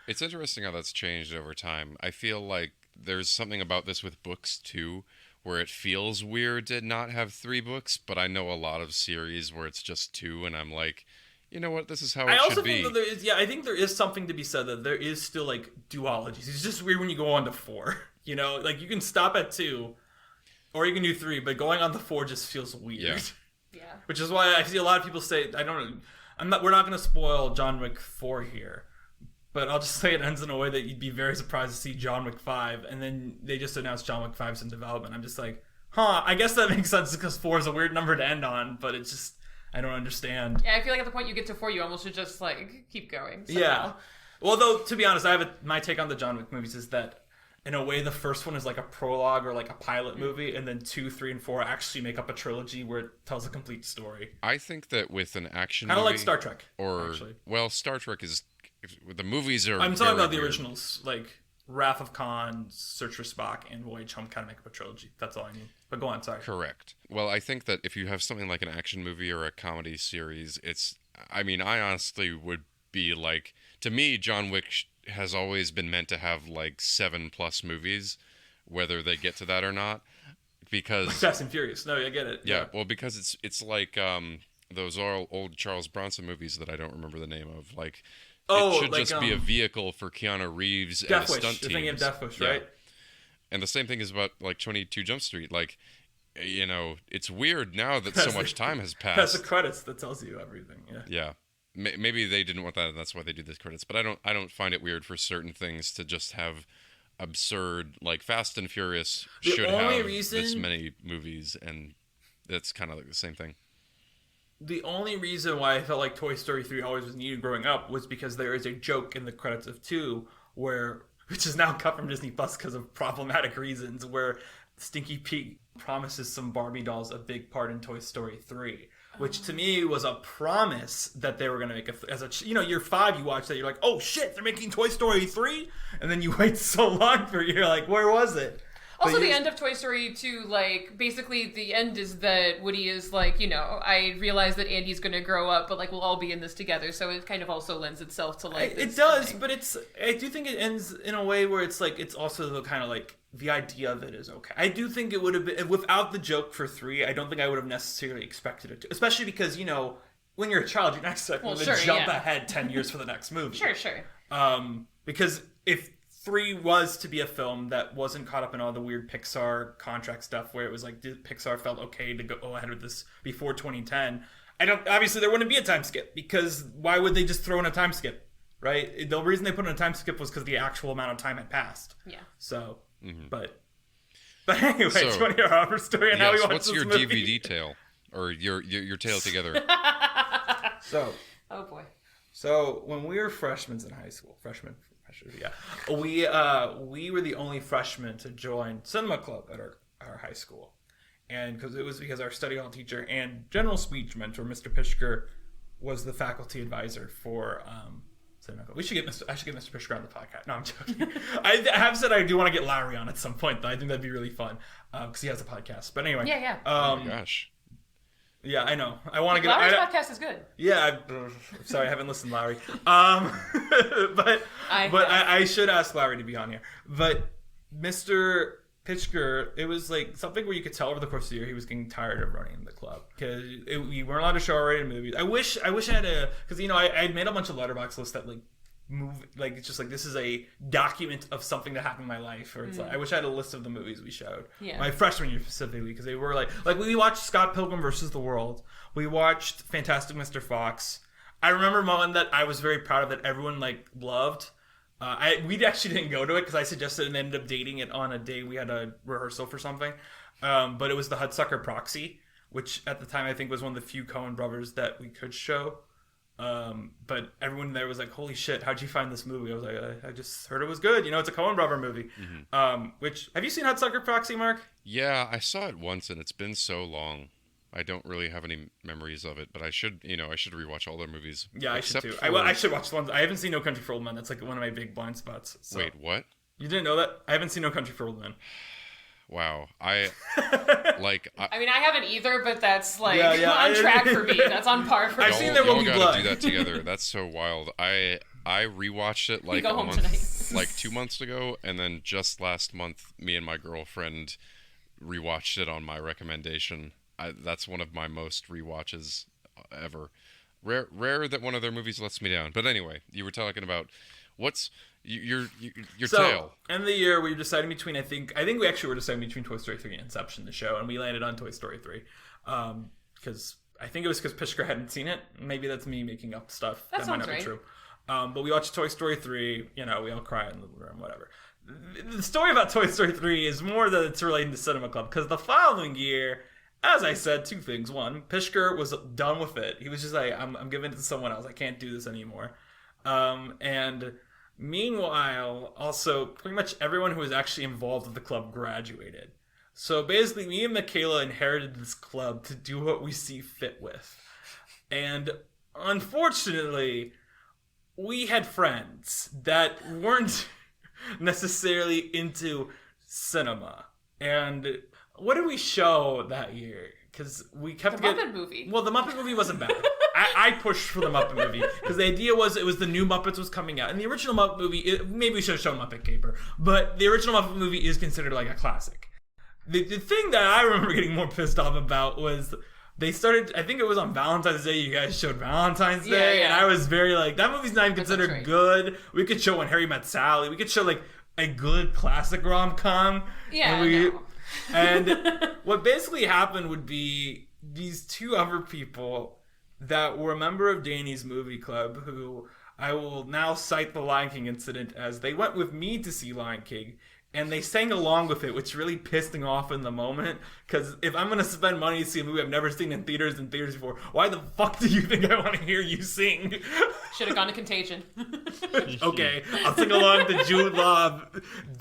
It's interesting how that's changed over time. I feel like there's something about this with books too, where it feels weird to not have 3 books, but I know a lot of series where it's just 2, and I'm like, you know what? This is how it should be. I also think that there is, I think there is something to be said that there is still like duologies. It's just weird when you go on to 4. Like you can stop at 2, or you can do 3, but going on to 4 just feels weird. Yeah. Which is why I see a lot of people say, we're not going to spoil John Wick 4 here, but I'll just say it ends in a way that you'd be very surprised to see John Wick 5, and then they just announced John Wick 5's in development. I'm just like, I guess that makes sense because 4 is a weird number to end on, but it's just. I don't understand. Yeah, I feel like at the point you get to 4, you almost should just like keep going. Somehow. Yeah. Well, though, to be honest, my take on the John Wick movies is that in a way the first one is like a prologue or like a pilot movie, and then 2, 3, and 4 actually make up a trilogy where it tells a complete story. I think that with an action kind of movie, like Star Trek, actually. Well, Star Trek is the movies are. I'm talking about the originals, like Wrath of Khan, Search for Spock, and Voyage Home kind of make up a trilogy. That's all I mean. But go on, sorry. Correct. Well, I think that if you have something like an action movie or a comedy series, I honestly would be like, to me, John Wick has always been meant to have like 7+ movies, whether they get to that or not. because Fast and Furious. No, I get it. yeah, well, because it's like those old Charles Bronson movies that I don't remember the name of. Like, it should just be a vehicle for Keanu Reeves and the stunt teams. You're thinking of Death Wish, right? And the same thing is about like 22 Jump Street. Like, you know, it's weird now that so much time has passed. That's the credits that tells you everything. Yeah. Yeah. Maybe they didn't want that, and that's why they do the credits. But I don't find it weird for certain things to just have absurd, like Fast and Furious should have this many movies, and that's kind of like the same thing. The only reason why I felt like Toy Story 3 always was needed growing up was because there is a joke in the credits of 2 which is now cut from Disney Plus because of problematic reasons, where Stinky Pete promises some Barbie dolls a big part in Toy Story 3. Which to me was a promise that they were going to make year 5 you watch that, you're like, oh shit, they're making Toy Story 3? And then you wait so long for you're like, where was it? Also, the end of Toy Story 2, like, basically the end is that Woody is like, you know, I realize that Andy's going to grow up, but, like, we'll all be in this together. So it kind of also lends itself to, like, this it does, thing. but I do think it ends in a way where it's, like, it's also the kind of, like, the idea of it is okay. I do think it would have been, without the joke for 3, I don't think I would have necessarily expected it to. Especially because, you know, when you're a child, you're not expecting to jump ahead 10 years for the next movie. Sure. Because if 3 was to be a film that wasn't caught up in all the weird Pixar contract stuff where it was like Pixar felt okay to go ahead with this before 2010, obviously there wouldn't be a time skip, because why would they just throw in a time skip, right? The reason they put in a time skip was because the actual amount of time had passed. Yeah. So, but anyway, so, do you want to hear our story and how we watched what's this your movie? DVD tale, or your tale together? Oh boy. So when we were freshmen in high school, we were the only freshmen to join cinema club at our high school, and because our study hall teacher and general speech mentor, Mr. Pishker, was the faculty advisor for cinema club. I should get Mr. Pishker on the podcast. No, I'm joking. I have said I do want to get Lowry on at some point, though. I think that'd be really fun because he has a podcast. But anyway, yeah. Oh my gosh. Yeah, I know. I want to get. Lowry's podcast is good. Yeah, sorry, I haven't listened, Lowry. But I should ask Lowry to be on here. But Mr. Pitchker, it was like something where you could tell over the course of the year he was getting tired of running the club because we weren't allowed to show R-rated movies. I wish I had because I made a bunch of letterbox lists that it's just like this is a document of something that happened in my life, or it's like I wish I had a list of the movies we showed. Yeah. My freshman year specifically, because they were like we watched Scott Pilgrim versus the World, we watched Fantastic Mr. Fox. I remember one that I was very proud of that everyone loved. We actually didn't go to it because I suggested and ended up dating it on a day we had a rehearsal for something. But it was the Hudsucker Proxy, which at the time I think was one of the few Coen brothers that we could show. But everyone there was like, holy shit, how'd you find this movie? I was like, I just heard it was good. You know, it's a Coen brother movie. Mm-hmm. Which, have you seen Hudsucker Proxy, Mark? Yeah, I saw it once and it's been so long. I don't really have any memories of it, but I should rewatch all their movies. Yeah, I should too. I should watch the ones. I haven't seen No Country for Old Men. That's like one of my big blind spots. So. Wait, what? You didn't know that? I haven't seen No Country for Old Men. Wow, I mean, I haven't either, but that's on track for me. That's on par for me. I've seen There Will Be Blood. Y'all gotta do that together. That's so wild. I rewatched it like a month, like 2 months ago, and then just last month, me and my girlfriend rewatched it on my recommendation. That's one of my most rewatches ever. Rare that one of their movies lets me down. But anyway, you were talking about what's your tale. End of the year, we were deciding between. I think we actually were deciding between Toy Story 3 and Inception, the show, and we landed on Toy Story 3 because I think it was because Pishker hadn't seen it. Maybe that's me making up stuff that might not be true. But we watched Toy Story 3. You know, we all cry in the room, whatever. The story about Toy Story 3 is more that it's relating to Cinema Club because the following year. As I said, two things. One, Pishker was done with it. He was just like, I'm giving it to someone else. I can't do this anymore. And meanwhile, also, pretty much everyone who was actually involved with the club graduated. So basically, me and Mikaela inherited this club to do what we see fit with. And unfortunately, we had friends that weren't necessarily into cinema. And what did we show that year? Because we kept the Muppet movie. Well, the Muppet movie wasn't bad. I pushed for the Muppet movie because the idea was it was the new Muppets was coming out, and the original Muppet movie. Maybe we should have shown Muppet Caper, but the original Muppet movie is considered like a classic. The thing that I remember getting more pissed off about was they started, I think it was on Valentine's Day, you guys showed Valentine's Day, and I was very like, that movie's not even considered good. We could show When Harry Met Sally. We could show like a good classic rom-com. Yeah, and what basically happened would be these two other people that were a member of Danny's movie club, who I will now cite the Lion King incident as they went with me to see Lion King, and they sang along with it, which really pissed me off in the moment. Because if I'm going to spend money to see a movie I've never seen in theaters before, why the fuck do you think I want to hear you sing? Should have gone to Contagion. Okay, I'll sing along to Jude Law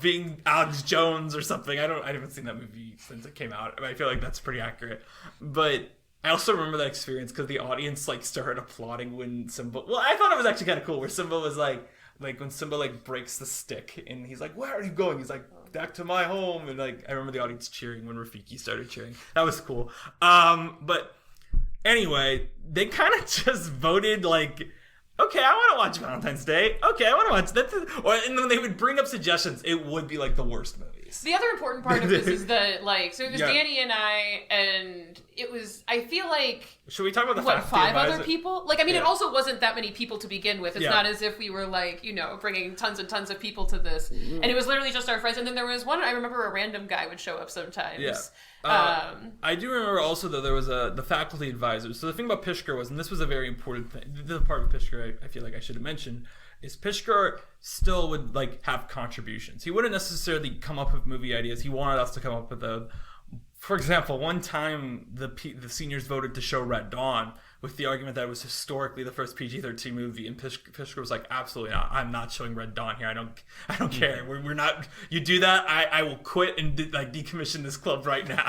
being Alex Jones or something. I haven't seen that movie since it came out. I feel like that's pretty accurate. But I also remember that experience because the audience like started applauding when Simba. Well, I thought it was actually kind of cool where Simba was like when Simba like breaks the stick and he's like, "Where are you going?" He's like, "Back to my home." And like I remember the audience cheering when Rafiki started cheering. That was cool. But anyway, they kind of just voted like, okay, I want to watch Valentine's Day. Okay, I want to watch that. And then they would bring up suggestions. It would be like the worst movies. The other important part of this is that, like, so it was Danny and I, and it was, I feel like... Should we talk about the fact five other people? Like, I mean, it also wasn't that many people to begin with. It's not as if we were, like, you know, bringing tons and tons of people to this. And it was literally just our friends. And then there was one, I remember a random guy would show up sometimes. Yeah. I do remember also, though, there was the faculty advisor. So the thing about Pishker was, and this was a very important thing, the part of Pishker I feel like I should have mentioned, is Pishker still would like have contributions. He wouldn't necessarily come up with movie ideas. He wanted us to come up with for example, one time the seniors voted to show Red Dawn with the argument that it was historically the first PG-13 movie, and Pishker was like, absolutely not. I'm not showing Red Dawn here. I don't care. We're not. You do that, I will quit and decommission this club right now.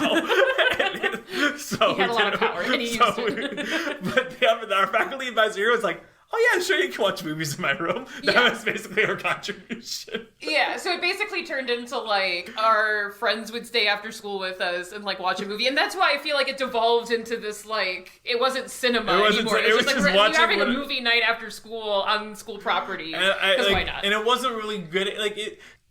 So he had a lot of power, and he used it. But our faculty advisor here was like, oh yeah, sure, you can watch movies in my room. That was basically her contribution. Yeah, so it basically turned into like our friends would stay after school with us and like watch a movie, and that's why I feel like it devolved into this like it wasn't cinema anymore. It was just like you're having a movie night after school on school property. Because why not? And it wasn't really good. Like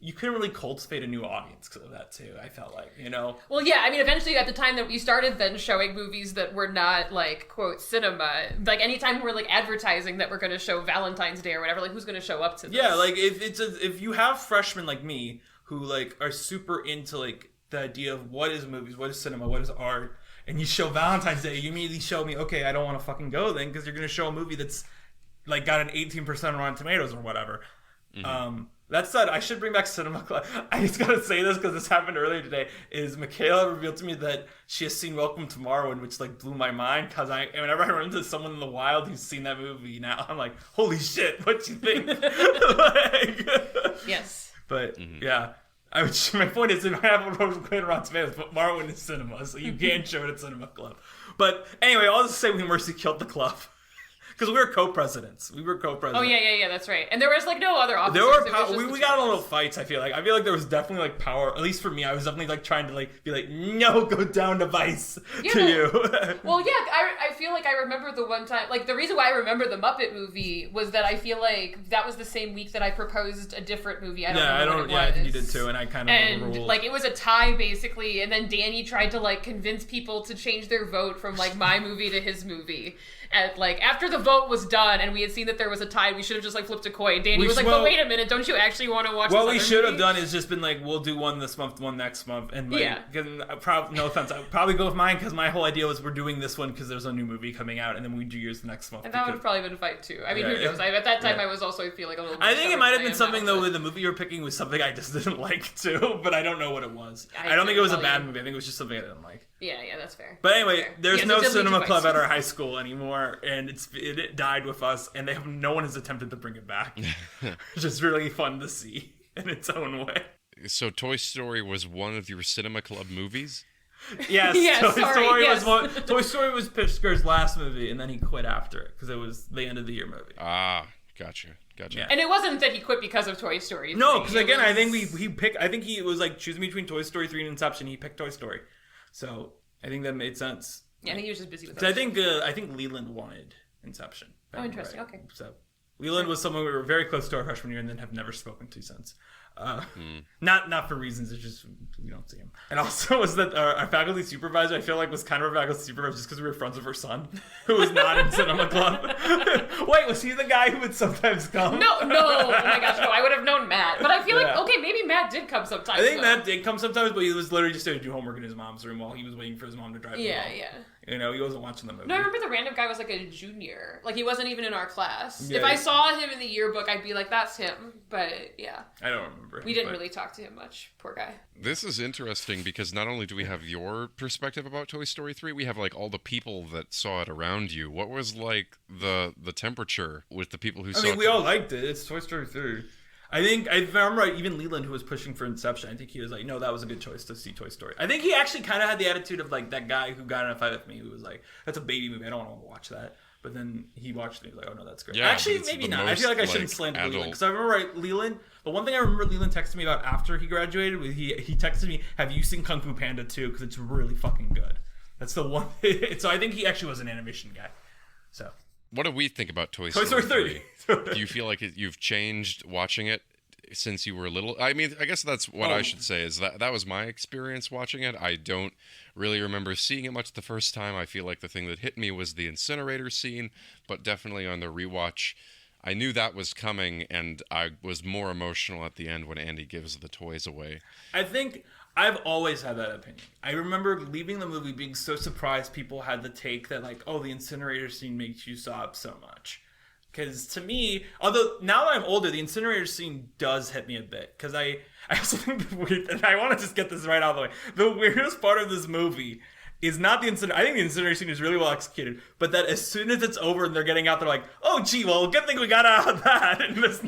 you couldn't really cultivate a new audience because of that too. I felt like, you know. Well, yeah. I mean, eventually, at the time that we started, then showing movies that were not like quote cinema. Like anytime we're like advertising that we're going to show Valentine's Day or whatever, like who's going to show up to this? Yeah, like if you have freshmen like me who like are super into like the idea of what is movies, what is cinema, what is art, and you show Valentine's Day, you immediately show me, okay, I don't want to fucking go then because you're going to show a movie that's like got an 18% Rotten Tomatoes or whatever. Mm-hmm. That said, I should bring back Cinema Club. I just gotta say this because this happened earlier today. Is Mikaela revealed to me that she has seen Welcome to Tomorrow, which like blew my mind because whenever I run into someone in the wild who's seen that movie now, I'm like, holy shit, what you think? Yes. But yeah, my point is, if I have a Rotten Tomatoes, but Marwin is cinema, so you can show it at Cinema Club. But anyway, I'll just say we mercy killed the club. Because we were co-presidents. Oh, yeah, that's right. And there was, like, no other officers. We got in little fights, I feel like. I feel like there was definitely, like, power. At least for me, I was definitely, like, trying to, like, be like, no, go down to Vice to you. Well, yeah, I feel like I remember the one time. Like, the reason why I remember the Muppet movie was that I feel like that was the same week that I proposed a different movie. I think you did, too, and I kind of overruled. Like, it was a tie, basically, and then Danny tried to, like, convince people to change their vote from, like, my movie to his movie. And, like, after the vote was done and we had seen that there was a tie, we should have just, like, flipped a coin. Danny was like, but wait a minute, don't you actually want to watch this other movie? What we should have done is just been like, we'll do one this month, one next month. And, like, no offense, I would probably go with mine because my whole idea was we're doing this one because there's a new movie coming out and then we do yours the next month. And that would have probably been a fight, too. I mean, who knows? At that time, I was also, I feel like, a little bit I think it might have been something, though, with the movie you were picking was something I just didn't like, too. But I don't know what it was. I don't think it was a bad movie. I think it was just something I didn't like. Yeah, that's fair. But anyway, there's no cinema club at our high school anymore, and it died with us, and no one has attempted to bring it back. Which is really fun to see in its own way. So Toy Story was one of your cinema club movies? Yes, Toy Story was Pishker's last movie, and then he quit after it because it was the end of the year movie. Ah, gotcha. Yeah. And it wasn't that he quit because of Toy Story 3. No, because again, I think he picked. I think he was like choosing between Toy Story 3 and Inception. He picked Toy Story, so I think that made sense. Yeah, I think he was just busy with that. I think Leland wanted Inception. Oh, interesting. Right. Okay. So Leland was someone we were very close to our freshman year and then have never spoken to since. Not for reasons, it's just we don't see him. And also was that our faculty supervisor, I feel like, was kind of our faculty supervisor just because we were friends with her son, who was not in cinema club. Wait, was he the guy who would sometimes come? No, oh my gosh, no, I would have known Matt. But I feel like, okay, maybe Matt did come sometimes. I think Matt did come sometimes, but he was literally just there to do homework in his mom's room while he was waiting for his mom to drive him home. Yeah. You know, he wasn't watching the movie. No, I remember the random guy was like a junior. Like, he wasn't even in our class. Yeah, if I saw him in the yearbook, I'd be like, that's him. But, yeah. I don't remember him. We didn't really talk to him much. Poor guy. This is interesting because not only do we have your perspective about Toy Story 3, we have, like, all the people that saw it around you. What was, like, the temperature with the people who saw it? I mean, we all liked it. It's Toy Story 3. I remember even Leland, who was pushing for Inception, I think he was like, no, that was a good choice to see Toy Story. I think he actually kind of had the attitude of like that guy who got in a fight with me who was like, that's a baby movie, I don't want to watch that. But then he watched it and he was like, oh no, that's great. Yeah, actually, maybe not. I feel like I shouldn't slander Leland. Because I remember Leland, the one thing I remember Leland texted me about after he graduated, was he texted me, have you seen Kung Fu Panda 2? Because it's really fucking good. That's the one. So I think he actually was an animation guy. So. What do we think about Toy Story 3? Do you feel like you've changed watching it since you were little? I mean, I guess that's what I should say, is that was my experience watching it. I don't really remember seeing it much the first time. I feel like the thing that hit me was the incinerator scene, but definitely on the rewatch, I knew that was coming, and I was more emotional at the end when Andy gives the toys away. I think I've always had that opinion. I remember leaving the movie being so surprised people had the take that, like, oh, the incinerator scene makes you sob so much. Because to me, although now that I'm older, the incinerator scene does hit me a bit. Because I also think the weird, and I want to just get this right out of the way. The weirdest part of this movie is not the incinerator. I think the incinerator scene is really well executed. But that as soon as it's over and they're getting out, they're like, oh, gee, well, good thing we got out of that. And there's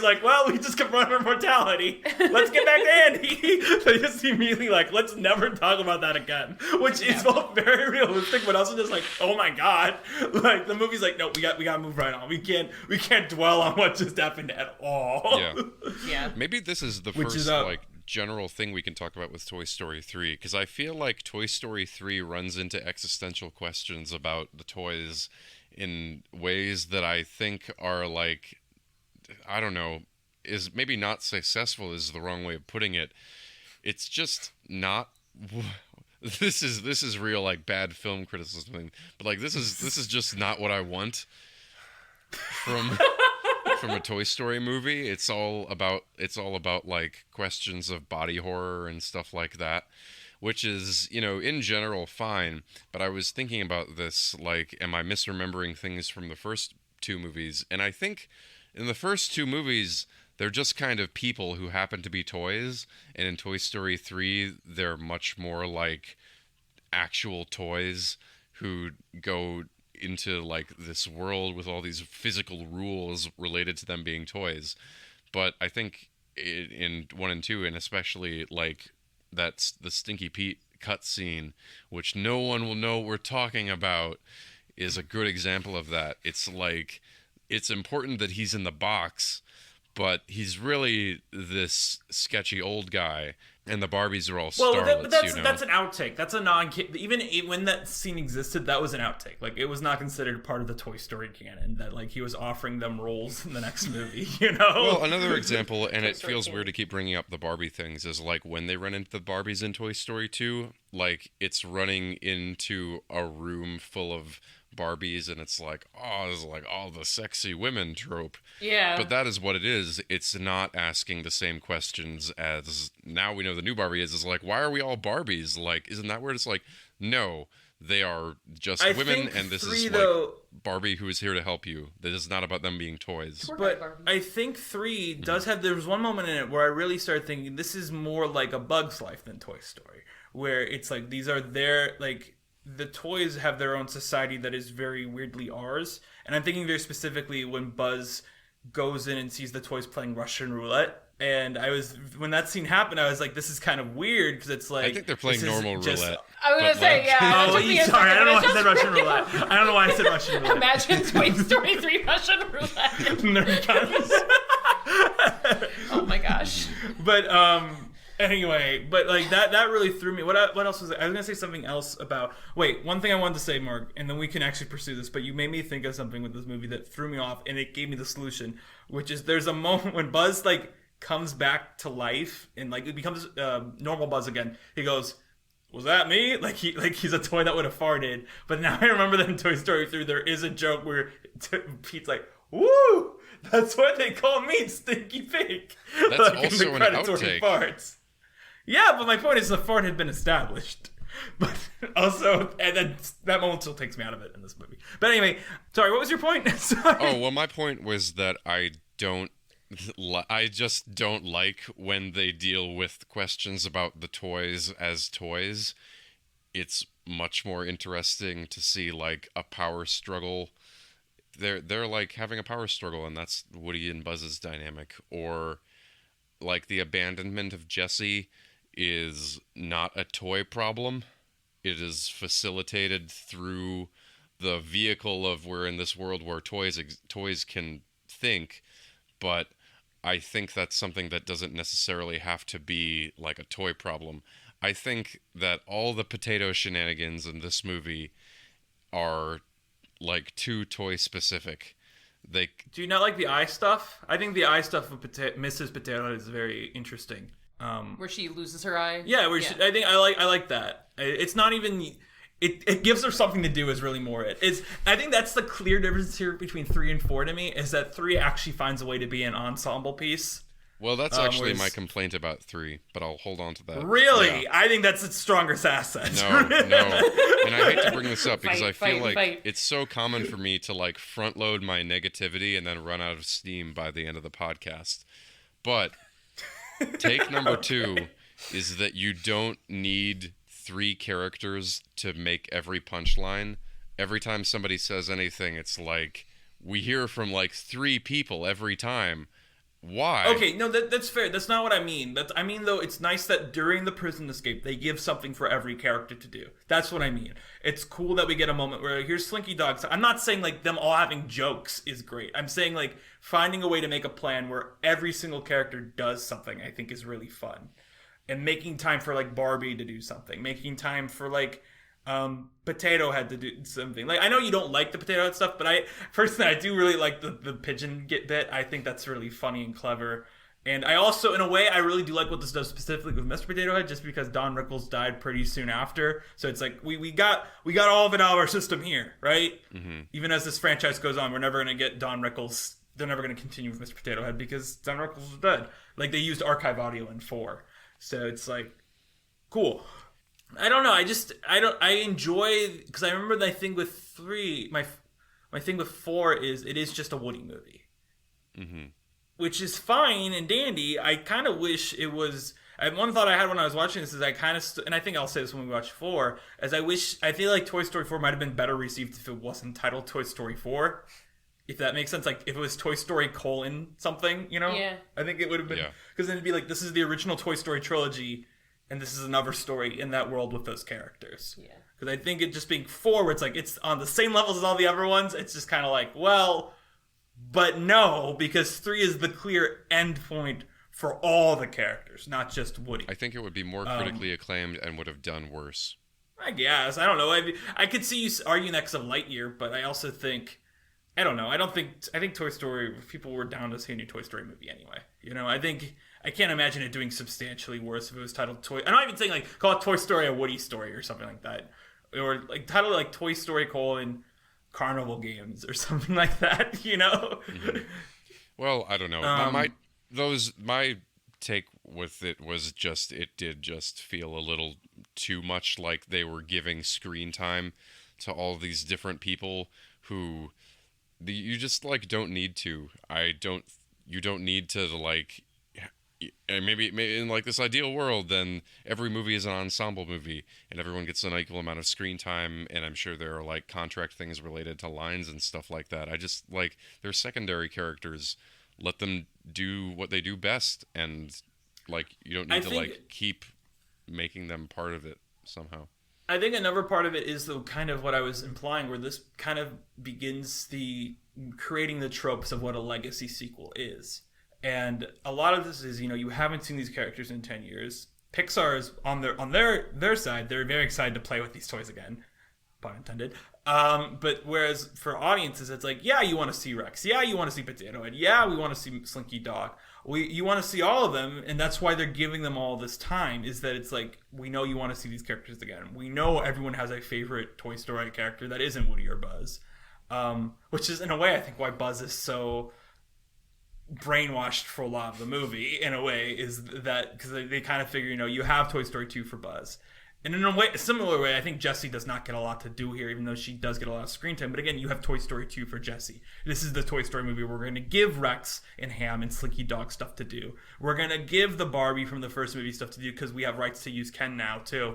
like, well, we just confronted our mortality. Let's get back to Andy. They just immediately like, let's never talk about that again. Which is both very realistic, but also just like, oh my God. Like, the movie's like, no, we got to move right on. We can't dwell on what just happened at all. Yeah. Maybe this is the first, general thing we can talk about with Toy Story 3, because I feel like Toy Story 3 runs into existential questions about the toys in ways that I think are like, I don't know, is maybe not successful is the wrong way of putting it. It's just not. This is real like bad film criticism, but like this is just not what I want from a Toy Story movie. It's all about like questions of body horror and stuff like that, which is, you know, in general fine, but I was thinking about this, like, am I misremembering things from the first two movies? And I think in the first two movies they're just kind of people who happen to be toys, and in Toy Story 3 they're much more like actual toys who go into like this world with all these physical rules related to them being toys. But I think in 1 and 2, and especially like that's the Stinky Pete cutscene, which no one will know what we're talking about, is a good example of that. It's like, it's important that he's in the box, but he's really this sketchy old guy, and the Barbies are all starlets, that's an outtake. That's a even when that scene existed, that was an outtake. Like, it was not considered part of the Toy Story canon that like he was offering them roles in the next movie, you know? Well, another example, and it feels weird to keep bringing up the Barbie things, is like when they run into the Barbies in Toy Story 2, like it's running into a room full of Barbies, and it's like, oh, it's like all the sexy women trope. Yeah. But that is what it is. It's not asking the same questions as now we know the new Barbie is. It's like, why are we all Barbies? Like, isn't that where it's like, no, they are just women, and this is like Barbie who is here to help you. That is not about them being toys. But I think 3 does have, there was one moment in it where I really started thinking this is more like A Bug's Life than Toy Story, where it's like these are their, like, the toys have their own society that is very weirdly ours. And I'm thinking very specifically when Buzz goes in and sees the toys playing Russian roulette. And when that scene happened, I was like, this is kind of weird, because it's like, I think they're playing normal roulette. I was going to say, yeah. Sorry, I don't know why I said Russian roulette. I don't know why I said Russian roulette. Imagine Toy Story 3 Russian roulette. Nerd guns. Oh my gosh. But, Anyway, but like that really threw me. What else was it? I was gonna say something else about. Wait, one thing I wanted to say, Mark, and then we can actually pursue this. But you made me think of something with this movie that threw me off, and it gave me the solution, which is there's a moment when Buzz like comes back to life and like it becomes normal Buzz again. He goes, "Was that me?" Like he's a toy that would have farted. But now I remember that in Toy Story 3 there is a joke where Pete's like, "Woo! That's what they call me, Stinky Pig." That's like, also in the an credits where outtake. he farts. Yeah, but my point is the fart had been established. But also, and then that moment still takes me out of it in this movie. But anyway, sorry, what was your point? Sorry. Oh, well, my point was that I just don't like when they deal with questions about the toys as toys. It's much more interesting to see like a power struggle. They're like having a power struggle, and that's Woody and Buzz's dynamic. Or like the abandonment of Jessie is not a toy problem. It is facilitated through the vehicle of we're in this world where toys can think, but I think that's something that doesn't necessarily have to be like a toy problem. I think that all the potato shenanigans in this movie are like too toy specific. Do you not like the eye stuff? I think the eye stuff of Mrs. Potato Head is very interesting. Where she loses her eye. Yeah, I think I like that. It's not even. It gives her something to do is really more it. I think that's the clear difference here between 3 and 4 to me, is that 3 actually finds a way to be an ensemble piece. Well, that's actually my complaint about 3, but I'll hold on to that. Really? Yeah. I think that's its strongest asset. No. And I hate to bring this up because I feel like fight. it's so common for me to like front load my negativity and then run out of steam by the end of the podcast. But take number 2 is that you don't need 3 characters to make every punchline. Every time somebody says anything, it's like we hear from like 3 people every time. Why? Okay, no, that's fair. That's not what I mean. I mean, though, it's nice that during the prison escape, they give something for every character to do. That's what I mean. It's cool that we get a moment where here's Slinky Dog. I'm not saying like them all having jokes is great. I'm saying like finding a way to make a plan where every single character does something, I think is really fun. And making time for like Barbie to do something. Making time for like Potato Head to do something. Like, I know you don't like the Potato Head stuff, but personally I do really like the pigeon bit. I think that's really funny and clever. And I also, in a way, I really do like what this does specifically with Mr. Potato Head, just because Don Rickles died pretty soon after. So it's like we got all of it out of our system here, right? Mm-hmm. Even as this franchise goes on, we're never gonna get Don Rickles. They're never gonna continue with Mr. Potato Head because Don Rickles is dead. Like, they used archive audio in 4, so it's like cool. I don't know. I enjoy, because I remember my thing with 3. My thing with 4 is it is just a Woody movie, mm-hmm. which is fine and dandy. I kind of wish it was. One thought I had when I was watching this is I kind of, and I think I'll say this when we watch 4, is I feel like Toy Story 4 might have been better received if it wasn't titled Toy Story 4. If that makes sense, like if it was Toy Story : something, you know? Yeah. I think it would have been, because then it'd be like, this is the original Toy Story trilogy. And this is another story in that world with those characters. Yeah. Because I think it just being 4, where it's like, it's on the same levels as all the other ones, it's just kind of like, well, but no, because 3 is the clear end point for all the characters, not just Woody. I think it would be more critically acclaimed and would have done worse. I guess. I don't know. I could see you arguing that because of Lightyear, but I also think, I don't know. I think Toy Story, people were down to see a new Toy Story movie anyway. You know, I can't imagine it doing substantially worse if it was titled Toy. I'm not even saying like call it Toy Story: A Woody Story or something like that, or like title it like Toy Story: Carnival Games or something like that. You know. Mm-hmm. Well, I don't know. My take with it was just it did just feel a little too much like they were giving screen time to all these different people who you just like don't need to. You don't need to like. And maybe in like this ideal world, then every movie is an ensemble movie and everyone gets an equal amount of screen time, and I'm sure there are like contract things related to lines and stuff like that. I just like they're secondary characters. Let them do what they do best, and like you don't need to like keep making them part of it somehow. I think another part of it is the kind of what I was implying, where this kind of begins creating the tropes of what a legacy sequel is. And a lot of this is, you know, you haven't seen these characters in 10 years. Pixar is on their side, they're very excited to play with these toys again, pun intended. But whereas for audiences, it's like, yeah, you want to see Rex, yeah, you want to see Potato Head, yeah, we want to see Slinky Dog. You want to see all of them, and that's why they're giving them all this time, is that it's like, we know you want to see these characters again. We know everyone has a favorite Toy Story character that isn't Woody or Buzz. Which is, in a way, I think why Buzz is so brainwashed for a lot of the movie, in a way, is that, because they kind of figure, you have Toy Story 2 for Buzz. And in a similar way, I think Jessie does not get a lot to do here, even though she does get a lot of screen time. But again, you have Toy Story 2 for Jessie. This is the Toy Story movie where we're going to give Rex and Ham and Slinky Dog stuff to do. We're going to give the Barbie from the first movie stuff to do because we have rights to use Ken now, too.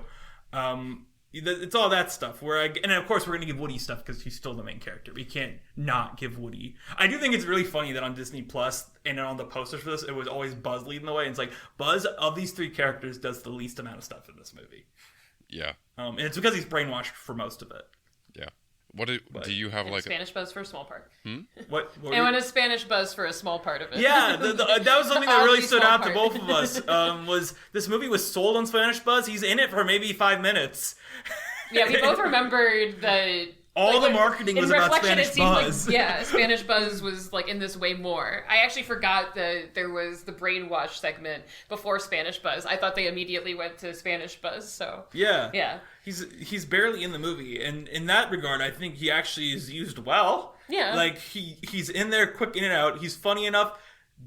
It's all that stuff. And of course, we're going to give Woody stuff because he's still the main character. We can't not give Woody. I do think it's really funny that on Disney Plus and on the posters for this, it was always Buzz leading the way. And it's like, Buzz, of these three characters, does the least amount of stuff in this movie. Yeah. And it's because he's brainwashed for most of it. Yeah. Do you have like Spanish Buzz for a small part? What and when a Spanish Buzz for a small part of it. Yeah, that was something that really stood out to both of us. Was this movie was sold on Spanish Buzz? He's in it for maybe 5 minutes. Yeah, we both remembered the all the marketing was about Spanish Buzz. Like, Spanish Buzz was like in this way more. I actually forgot that there was the brainwash segment before Spanish Buzz. I thought they immediately went to Spanish Buzz. So yeah. He's barely in the movie, and in that regard, I think he actually is used well. Yeah, like he's in there, quick in and out. He's funny enough,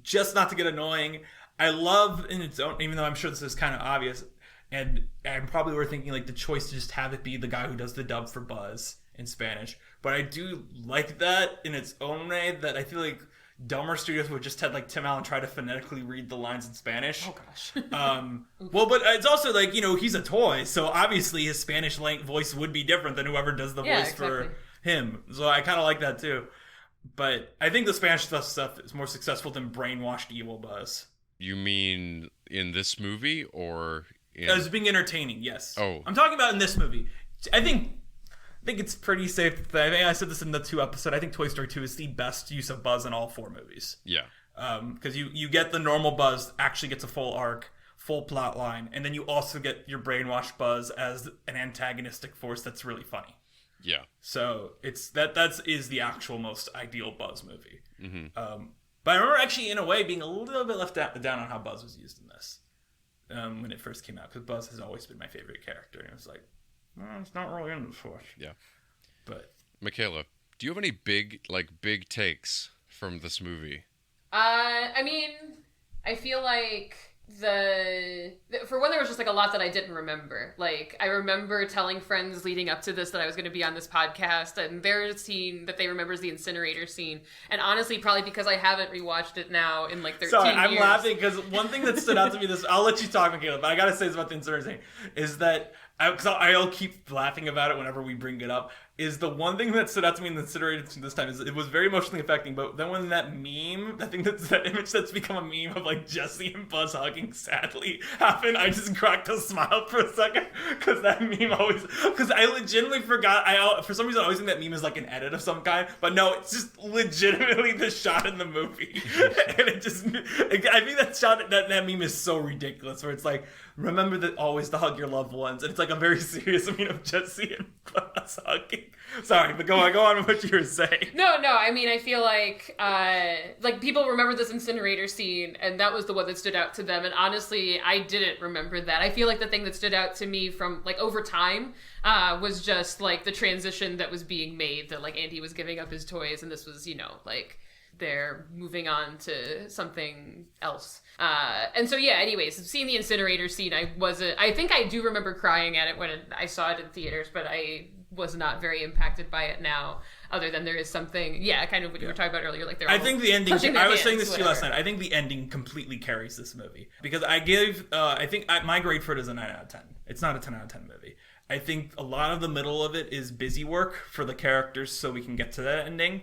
just not to get annoying. I love in its own, even though I'm sure this is kind of obvious, and probably we're thinking like the choice to just have it be the guy who does the dub for Buzz in Spanish, but I do like that in its own way, that I feel like dumber studios would just have like Tim Allen try to phonetically read the lines in Spanish. Oh gosh. Well, but it's also like, he's a toy, so obviously his Spanish voice would be different than whoever does the voice for him. So I kind of like that too. But I think the Spanish stuff is more successful than brainwashed evil Buzz. You mean in this movie or as being entertaining? Yes. Oh, I'm talking about in this movie. I think it's pretty safe to say. I think I said this in the 2 episode. I think Toy Story 2 is the best use of Buzz in all 4 movies. Yeah. Because you get the normal Buzz actually gets a full arc, full plot line, and then you also get your brainwashed Buzz as an antagonistic force that's really funny. Yeah. So it's that is the actual most ideal Buzz movie. Mm-hmm. But I remember actually in a way being a little bit left down on how Buzz was used in this when it first came out, because Buzz has always been my favorite character, and it was like, it's not really in the force. Yeah. But Mikaela, do you have any big takes from this movie? I mean, I feel like for one, there was just like a lot that I didn't remember. Like, I remember telling friends leading up to this that I was going to be on this podcast, and their scene that they remember is the incinerator scene. And honestly, probably because I haven't rewatched it now in like 13 Sorry, years. I'm laughing because one thing that stood out to me I'll let you talk, Mikaela, but I gotta say this about the incinerator scene, is that because I'll keep laughing about it whenever we bring it up, is the one thing that stood out to me in the incinerator this time is it was very emotionally affecting, but then when that meme, that image that's become a meme of like Jessie and Buzz hugging sadly happened, I just cracked a smile for a second, because that meme because I legitimately forgot, for some reason I always think that meme is like an edit of some kind, but no, it's just legitimately the shot in the movie. And I think that meme is so ridiculous, where it's like, remember that always to hug your loved ones, and it's like a very serious meme of Jessie and Buzz hugging. Sorry, but go on with what you were saying. No, I mean, I feel like people remember this incinerator scene, and that was the one that stood out to them, and honestly, I didn't remember that. I feel like the thing that stood out to me from, like, over time, was just, like, the transition that was being made, that, like, Andy was giving up his toys, and this was, like, they're moving on to something else. And so, yeah, anyways, seeing the incinerator scene, I think I do remember crying at it when I saw it in theaters, but I was not very impacted by it now, other than there is something, kind of what you were talking about earlier, like I think the ending, I was saying this to you last night, I think the ending completely carries this movie, because I give, my grade for it is a 9 out of 10. It's not a 10 out of 10 movie. I think a lot of the middle of it is busy work for the characters so we can get to that ending.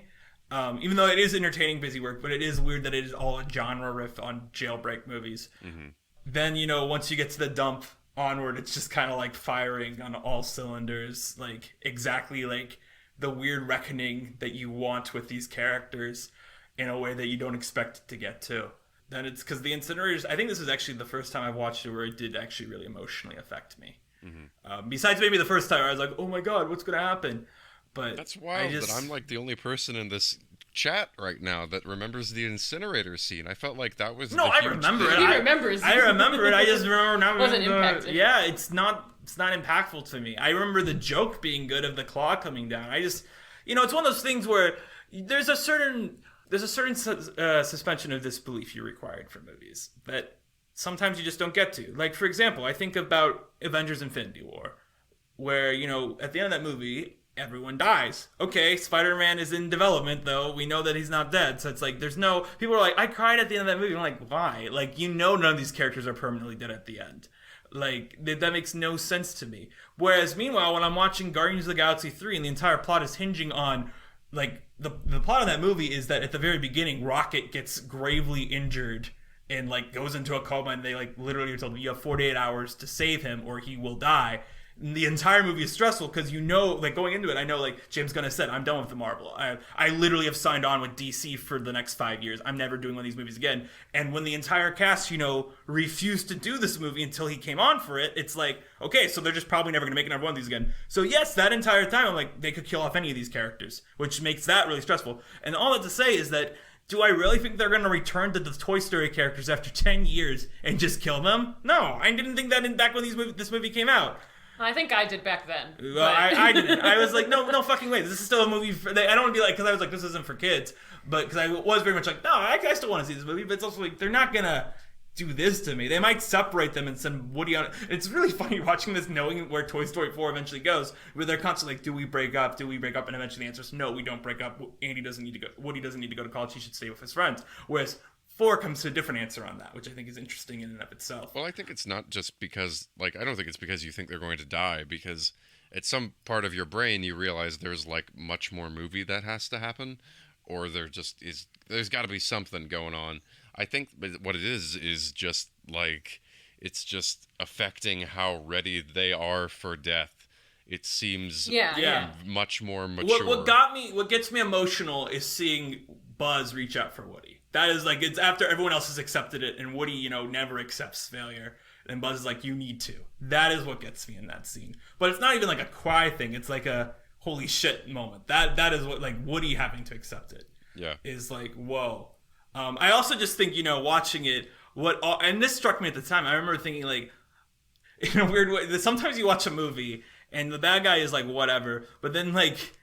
Even though it is entertaining busy work, but it is weird that it is all a genre riff on jailbreak movies. Mm-hmm. Then, once you get to the dump onward, it's just kind of like firing on all cylinders, like exactly like the weird reckoning that you want with these characters in a way that you don't expect it to get to. then it's because the incinerators. I think this is actually the first time I've watched it where it did actually really emotionally affect me. Besides maybe the first time where I was like, oh my god, what's gonna happen? But that's wild that I'm like the only person in this chat right now that remembers the incinerator scene. I felt like that was I remember it. He remembers. I remember it. I just remember now. Wasn't impacted. Yeah, it's not impactful to me. I remember the joke being good of the claw coming down. I just, it's one of those things where there's a certain suspension of disbelief you're required for movies that sometimes you just don't get to. Like, for example, I think about Avengers Infinity War, where, at the end of that movie, everyone dies. Okay, Spider-Man is in development, though. We know that he's not dead. So it's like, people are like, I cried at the end of that movie. I'm like, why? Like, none of these characters are permanently dead at the end. Like, that makes no sense to me. Whereas, meanwhile, when I'm watching Guardians of the Galaxy 3 and the entire plot is hinging on, like, the plot of that movie is that at the very beginning, Rocket gets gravely injured and, like, goes into a coma, and they, like, literally are told, you have 48 hours to save him or he will die. And the entire movie is stressful because like, going into it, I know, like, James Gunn has said, I'm done with the Marvel. I literally have signed on with DC for the next 5 years. I'm never doing one of these movies again. And when the entire cast, refused to do this movie until he came on for it, it's like, okay, so they're just probably never going to make another one of these again. So yes, that entire time, I'm like, they could kill off any of these characters, which makes that really stressful. And all that to say is that, do I really think they're going to return to the Toy Story characters after 10 years and just kill them? No, I didn't think that back when this movie came out. I think I did back then. Well, I didn't. I was like, no fucking way. This is still a movie. I don't want to be like, because I was like, this isn't for kids. But because I was very much like, no, I still want to see this movie. But it's also like, they're not going to do this to me. They might separate them and send Woody on it. It's really funny watching this, knowing where Toy Story 4 eventually goes, where they're constantly like, do we break up? Do we break up? And eventually the answer is no, we don't break up. Woody doesn't need to go to college. He should stay with his friends. Whereas 4 comes to a different answer on that, which I think is interesting in and of itself. Well, I think it's not just because, like, I don't think it's because you think they're going to die, because at some part of your brain you realize there's, like, much more movie that has to happen, or there's got to be something going on. I think what it is just, like, it's just affecting how ready they are for death. It seems much more mature. What gets me emotional is seeing Buzz reach out for Woody. That is, like, it's after everyone else has accepted it, and Woody, never accepts failure. And Buzz is like, you need to. That is what gets me in that scene. But it's not even like a cry thing. It's like a holy shit moment. That is what, like, Woody having to accept it. Yeah. Is like, whoa. I also just think, watching it, and this struck me at the time. I remember thinking, like, in a weird way, that sometimes you watch a movie and the bad guy is like, whatever. But then, like,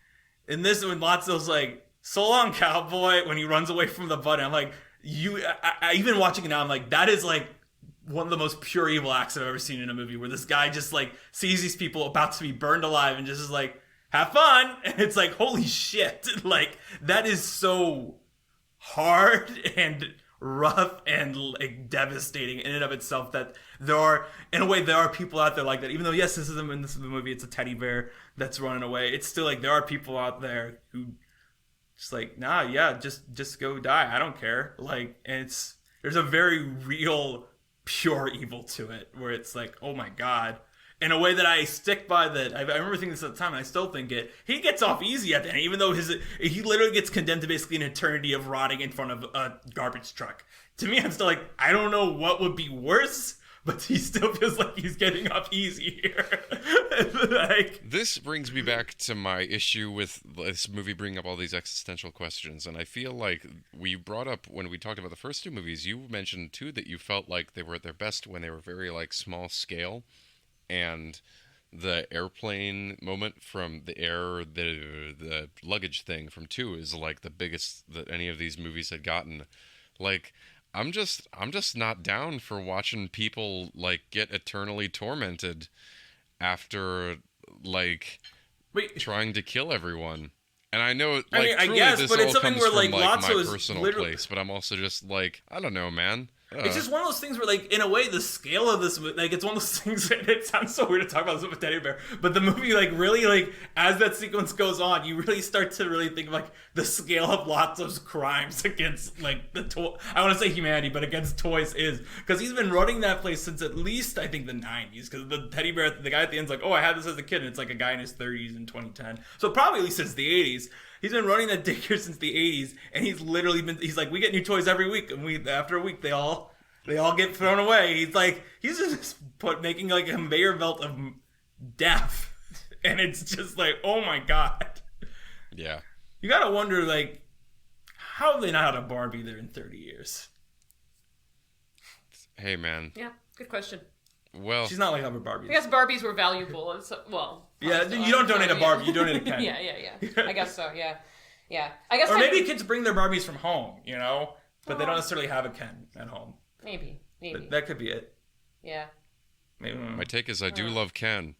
in this one, Lotso's like, so long, cowboy, when he runs away from the button. I'm like, I even watching it now, I'm like, that is, like, one of the most pure evil acts I've ever seen in a movie, where this guy just, like, sees these people about to be burned alive and just is like, have fun. And it's like, holy shit. Like, that is so hard and rough and, like, devastating in and of itself, that there are people out there like that. Even though, yes, this is a movie, it's a teddy bear that's running away. It's still like, there are people out there who just like, nah, yeah, just go die. I don't care. Like, and there's a very real, pure evil to it, where it's like, oh my god. In a way that I stick by that. I remember thinking this at the time, and I still think it. He gets off easy at the end, even though he literally gets condemned to basically an eternity of rotting in front of a garbage truck. To me, I'm still like, I don't know what would be worse, but he still feels like he's getting off easy here. Like, this brings me back to my issue with this movie bringing up all these existential questions, and I feel like we brought up, when we talked about the first 2 movies, you mentioned too that you felt like they were at their best when they were very, like, small scale, and the airplane moment from the luggage thing from 2 is, like, the biggest that any of these movies had gotten. Like, I'm just not down for watching people, like, get eternally tormented after, like, trying to kill everyone. And I know, like, I guess, this but all it's something comes where, from, like, my Lotso is personal place, but I'm also just like, I don't know, man. It's just one of those things where, like, in a way, the scale of this, like, it's one of those things, and it sounds so weird to talk about this with a teddy bear, but the movie, like, really, like, as that sequence goes on, you really start to really think of, like, the scale of Lotso's crimes against, like, I want to say humanity, but against toys is, because he's been running that place since at least, I think, the 90s, because the teddy bear, the guy at the end's like, oh, I had this as a kid, and it's, like, a guy in his 30s in 2010, so probably at least since the 80s, He's been running that daycare since the 80s, and he's literally been. He's like, we get new toys every week, and after a week they all get thrown away. He's just making like a conveyor belt of death, and it's just like, oh my god. Yeah. You gotta wonder, like, how have they not had a Barbie there in 30 years? Hey, man. Yeah, good question. Well, She's not like other Barbies. I guess Barbies were valuable. Yeah, you don't donate a Barbie, you donate a Ken. yeah. I guess so, yeah. Yeah. I guess or maybe kids bring their Barbies from home, you know? But they don't necessarily have a Ken at home. Maybe. But that could be it. Yeah. Maybe. my take is I do love Ken.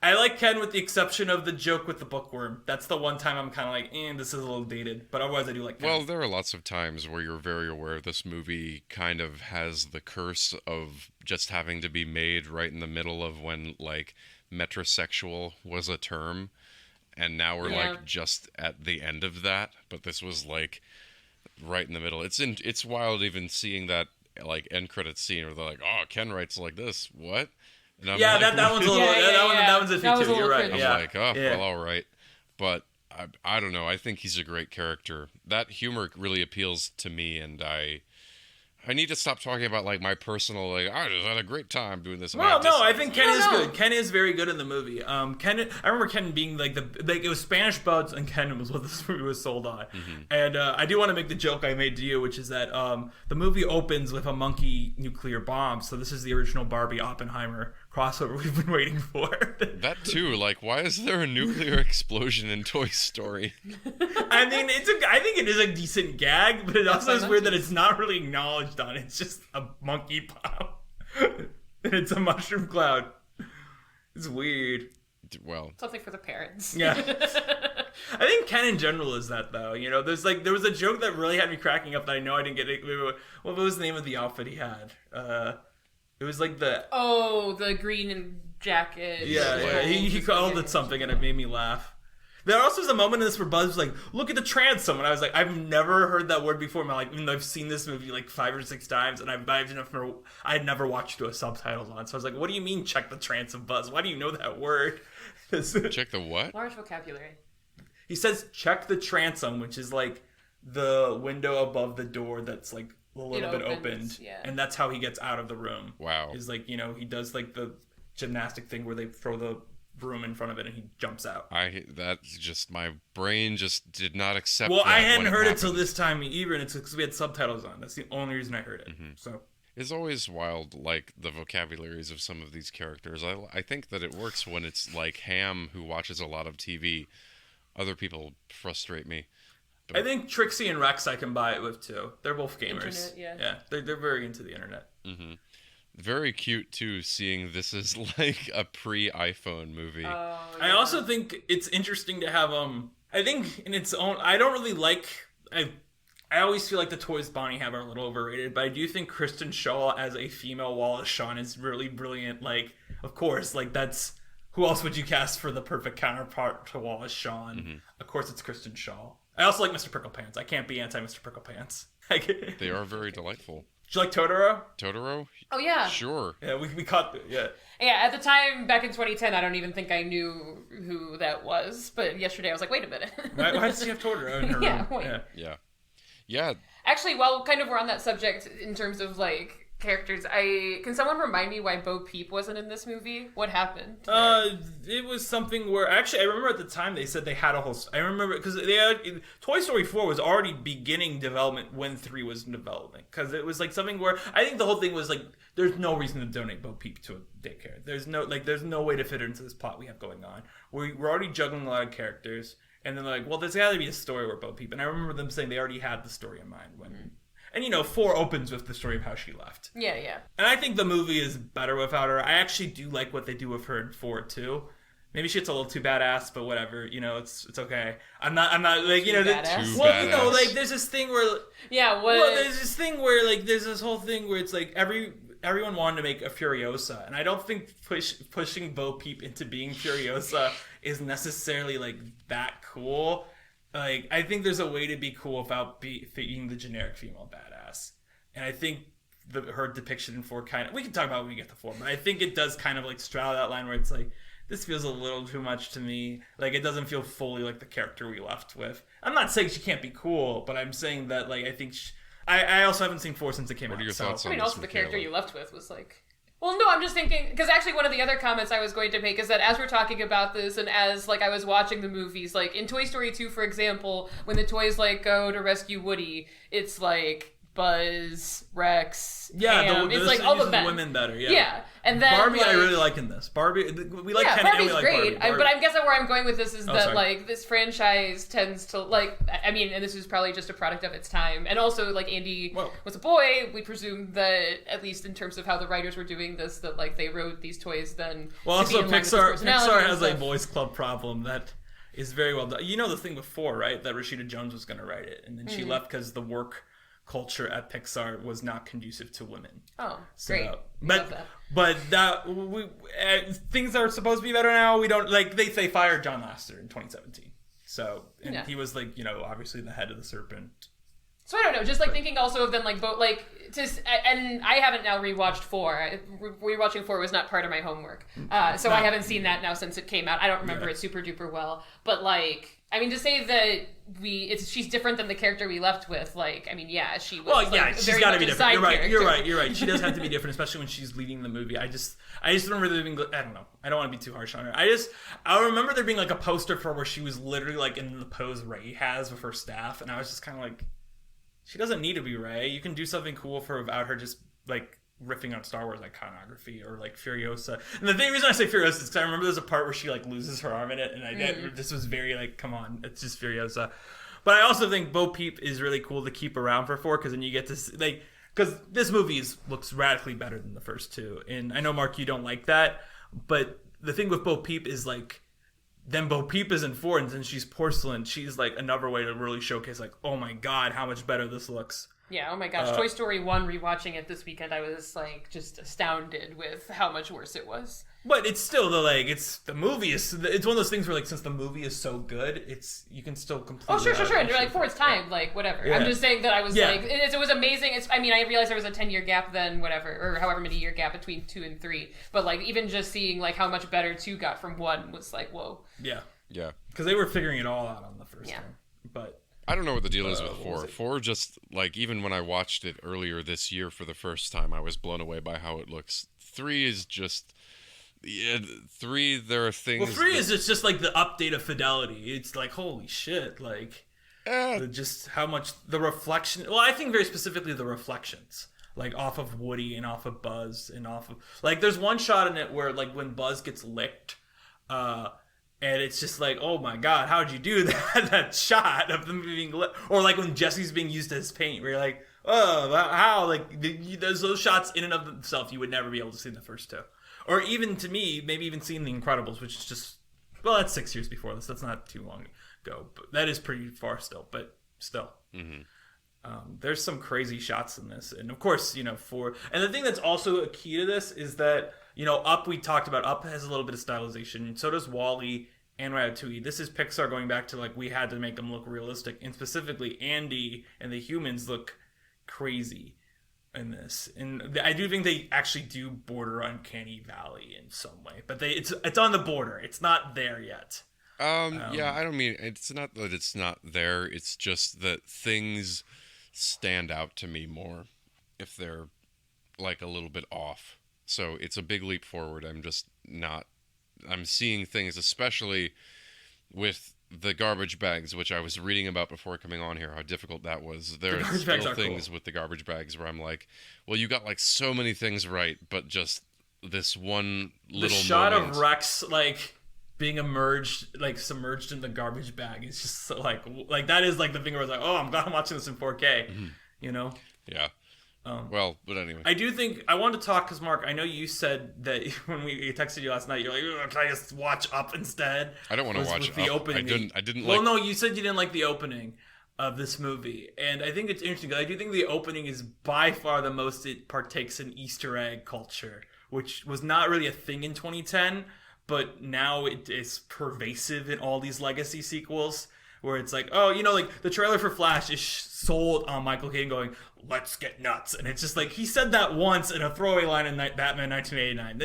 I like Ken with the exception of the joke with the bookworm. That's the one time I'm kind of like, this is a little dated. But otherwise, I do like Ken. Well, there are lots of times where you're very aware this movie kind of has the curse of just having to be made right in the middle of when, like, metrosexual was a term. And now we're, like, just at the end of that. But this was, like, right in the middle. It's wild even seeing that, like, end credits scene where they're like, oh, Ken writes like this. What? And I'm like, that one's a little. That one's iffy too. You're right. I'm like, well, all right. But I don't know. I think he's a great character. That humor really appeals to me, and I need to stop talking about, like, my personal, like, I just had a great time doing this. Well, no, I think Ken is good. Ken is very good in the movie. I remember Ken being like it was Spanish Buds, and Ken was what this movie was sold on. Mm-hmm. And I do want to make the joke I made to you, which is that the movie opens with a monkey nuclear bomb. So this is the original Barbie Oppenheimer crossover we've been waiting for. That too, like, why is there a nuclear explosion in Toy Story? I mean, I think it is a decent gag, but it also is weird that it's not really acknowledged on. It's just a monkey bomb, and it's a mushroom cloud. It's weird. Well, something for the parents. Yeah. I think Ken in general is that, though. You know, there was a joke that really had me cracking up that I know I didn't get it. What was the name of the outfit he had? It was like the green jacket. Yeah. He called it something, and it made me laugh. There also was a moment in this where Buzz was like, look at the transom. And I was like, I've never heard that word before in my life, even though I've seen this movie like 5 or 6 times, and I had never watched it with subtitles on. So I was like, what do you mean check the transom, Buzz? Why do you know that word? Check the what? Large vocabulary. He says check the transom, which is like the window above the door that's like a little bit opened. Yeah. And that's how he gets out of the room. Wow. Is like, you know, he does like the gymnastic thing where they throw the broom in front of it and he jumps out. That's just, my brain just did not accept. Well, that I hadn't heard it till this time either, and it's because we had subtitles on. That's the only reason I heard it. Mm-hmm. So it's always wild, like, the vocabularies of some of these characters. I think that it works when it's like Ham, who watches a lot of TV. Other people frustrate me. But I think Trixie and Rex I can buy it with too. They're both gamers. Internet, yeah. They're very into the internet. Mm-hmm. Very cute too, seeing this is like a pre-iPhone movie. Yeah. I also think it's interesting to have I think in its own, I don't really like, I always feel like the toys Bonnie have are a little overrated, but I do think Kristen Shaw as a female Wallace Shawn is really brilliant. Like, of course, like that's, who else would you cast for the perfect counterpart to Wallace Shawn? Mm-hmm. Of course it's Kristen Shaw. I also like Mr. Pricklepants. I can't be anti Mr. Pricklepants. They are very delightful. Do you like Totoro? Totoro? Oh, yeah. Sure. Yeah, we caught it, yeah. Yeah, at the time, back in 2010, I don't even think I knew who that was. But yesterday, I was like, wait a minute. Why does she have Totoro in her room? Yeah. Actually, while kind of we're on that subject in terms of, like, characters, can someone remind me why Bo Peep wasn't in this movie? What happened? It was something where, actually, I remember at the time they said they had a whole, I remember, because they had, Toy Story 4 was already beginning development when 3 was in development, because it was like something where, I think the whole thing was like, there's no reason to donate Bo Peep to a daycare. There's no way to fit it into this plot we have going on. We're already juggling a lot of characters, and then like, well, there's got to be a story where Bo Peep, and I remember them saying they already had the story in mind when... And, you know, 4 opens with the story of how she left. Yeah. And I think the movie is better without her. I actually do like what they do with her in 4, too. Maybe she gets a little too badass, but whatever. You know, it's okay. I'm not like, you know... Well, you know, like, there's this thing where... Yeah, what... Well, there's this thing where, like, there's this whole thing where it's like everyone wanted to make a Furiosa. And I don't think pushing Bo Peep into being Furiosa is necessarily, like, that cool. Like, I think there's a way to be cool without being the generic female badass. And I think her depiction in 4 kind of... We can talk about it when we get to 4, but I think it does kind of, like, straddle that line where it's like, this feels a little too much to me. Like, it doesn't feel fully like the character we left with. I'm not saying she can't be cool, but I'm saying that, like, I think I also haven't seen 4 since it came out. What are your thoughts on I mean, this, also the character Mikaela? you left with was like... Well, no, I'm just thinking... Because actually one of the other comments I was going to make is that as we're talking about this and as, like, I was watching the movies, like, in Toy Story 2, for example, when the toys, like, go to rescue Woody, it's, like, Buzz, Rex, Ham. It's, like, all of them. Women better, yeah. Yeah, and then, Barbie, like, I really like in this. Barbie, we like Ken and we Barbie's like great. Barbie. But I guess where I'm going with this is that, sorry. like, this franchise tends to, like, I mean, and this is probably just a product of its time. And also, like, Andy was a boy. We presume that, at least in terms of how the writers were doing this, that, like, they wrote these toys then. Well, also, Pixar has a stuff. boys club problem that is very well done. You know the thing before, right? That Rashida Jones was going to write it. And then she left because the work culture at Pixar was not conducive to women. Oh, great. But things are supposed to be better now. We don't, like, they fired John Lasseter in 2017. So, and he was, like, you know, obviously the head of the Serpent. So I don't know, just like thinking also of them like both like and I haven't now rewatched 4. Rewatching 4 was not part of my homework, so I haven't seen that now since it came out. I don't remember it super duper well, but like I mean to say that she's different than the character we left with. Like I mean she was. Well, like, she's got to be different. You're character. right. She does have to be different, especially when she's leading the movie. I just remember there being. I don't know. I don't want to be too harsh on her. I remember there being like a poster for her where she was literally like in the pose Rey has with her staff, and I was just kind of like. She doesn't need to be Rey. You can do something cool for about her just, like, riffing on Star Wars iconography or, like, Furiosa. And the reason I say Furiosa is because I remember there's a part where she, like, loses her arm in it, and this was very, like, come on, it's just Furiosa. But I also think Bo Peep is really cool to keep around for 4, because then you get to, like, because this movie looks radically better than the first 2. And I know, Mark, you don't like that, but the thing with Bo Peep is, like, then Bo Peep is in 4, and then she's porcelain. She's like another way to really showcase, like, oh my god, how much better this looks. Yeah, oh my gosh. Toy Story 1, rewatching it this weekend, I was like just astounded with how much worse it was. But it's still it's one of those things where like since the movie is so good, you can still completely. Oh sure. And you're like for its time, like whatever. Yeah. I'm just saying that I was like it was amazing. I realized there was a 10-year gap then whatever or however many year gap between 2 and 3. But like even just seeing like how much better 2 got from 1 was like whoa. Yeah. Yeah. Because they were figuring it all out on the first one, but. I don't know what the deal is with 4. 4 just, like, even when I watched it earlier this year for the first time, I was blown away by how it looks. 3 is just... Yeah, 3, there are things... Well, 3 is just like the update of fidelity. It's like, holy shit, like... just how much... The reflection... Well, I think very specifically the reflections. Like, off of Woody and off of Buzz and off of... Like, there's one shot in it where, like, when Buzz gets licked... and it's just like, oh my god, how'd you do that? That shot of them being lit. Or like when Jesse's being used as paint, where you're like, oh, how? Like, those shots in and of themselves you would never be able to see in the first 2. Or even to me, maybe even seeing The Incredibles, which is just, well, that's 6 years before this. That's not too long ago. But that is pretty far still, but still. Mm-hmm. There's some crazy shots in this. And of course, and the thing that's also a key to this is that, Up, we talked about, Up has a little bit of stylization, and so does WALL-E and Ratatouille. This is Pixar going back to, like, we had to make them look realistic, and specifically Andy and the humans look crazy in this. And I do think they actually do border Uncanny Valley in some way, but it's on the border. It's not there yet. Yeah, I don't mean, it's not that it's not there, it's just that things stand out to me more if they're, like, a little bit off. So it's a big leap forward. I'm seeing things, especially with the garbage bags, which I was reading about before coming on here, how difficult that was. There are still things with the garbage bags where I'm like, well, you got, like, so many things right, but just this one little the shot moment. Of Rex, like, being submerged in the garbage bag is just so, like that is, like, the thing where I was like, oh, I'm glad I'm watching this in 4K, Yeah. Well, but anyway. I do think, I wanted to talk, because Mark, I know you said that when we texted you last night, you're like, can I just watch Up instead? I don't want to watch the Up. Opening. I didn't Well, no, you said you didn't like the opening of this movie. And I think it's interesting, because I do think the opening is by far the most it partakes in Easter egg culture, which was not really a thing in 2010, but now it is pervasive in all these legacy sequels. where it's like, oh, like the trailer for Flash is sold on Michael Caine going, let's get nuts. And it's just like, he said that once in a throwaway line in Batman 1989.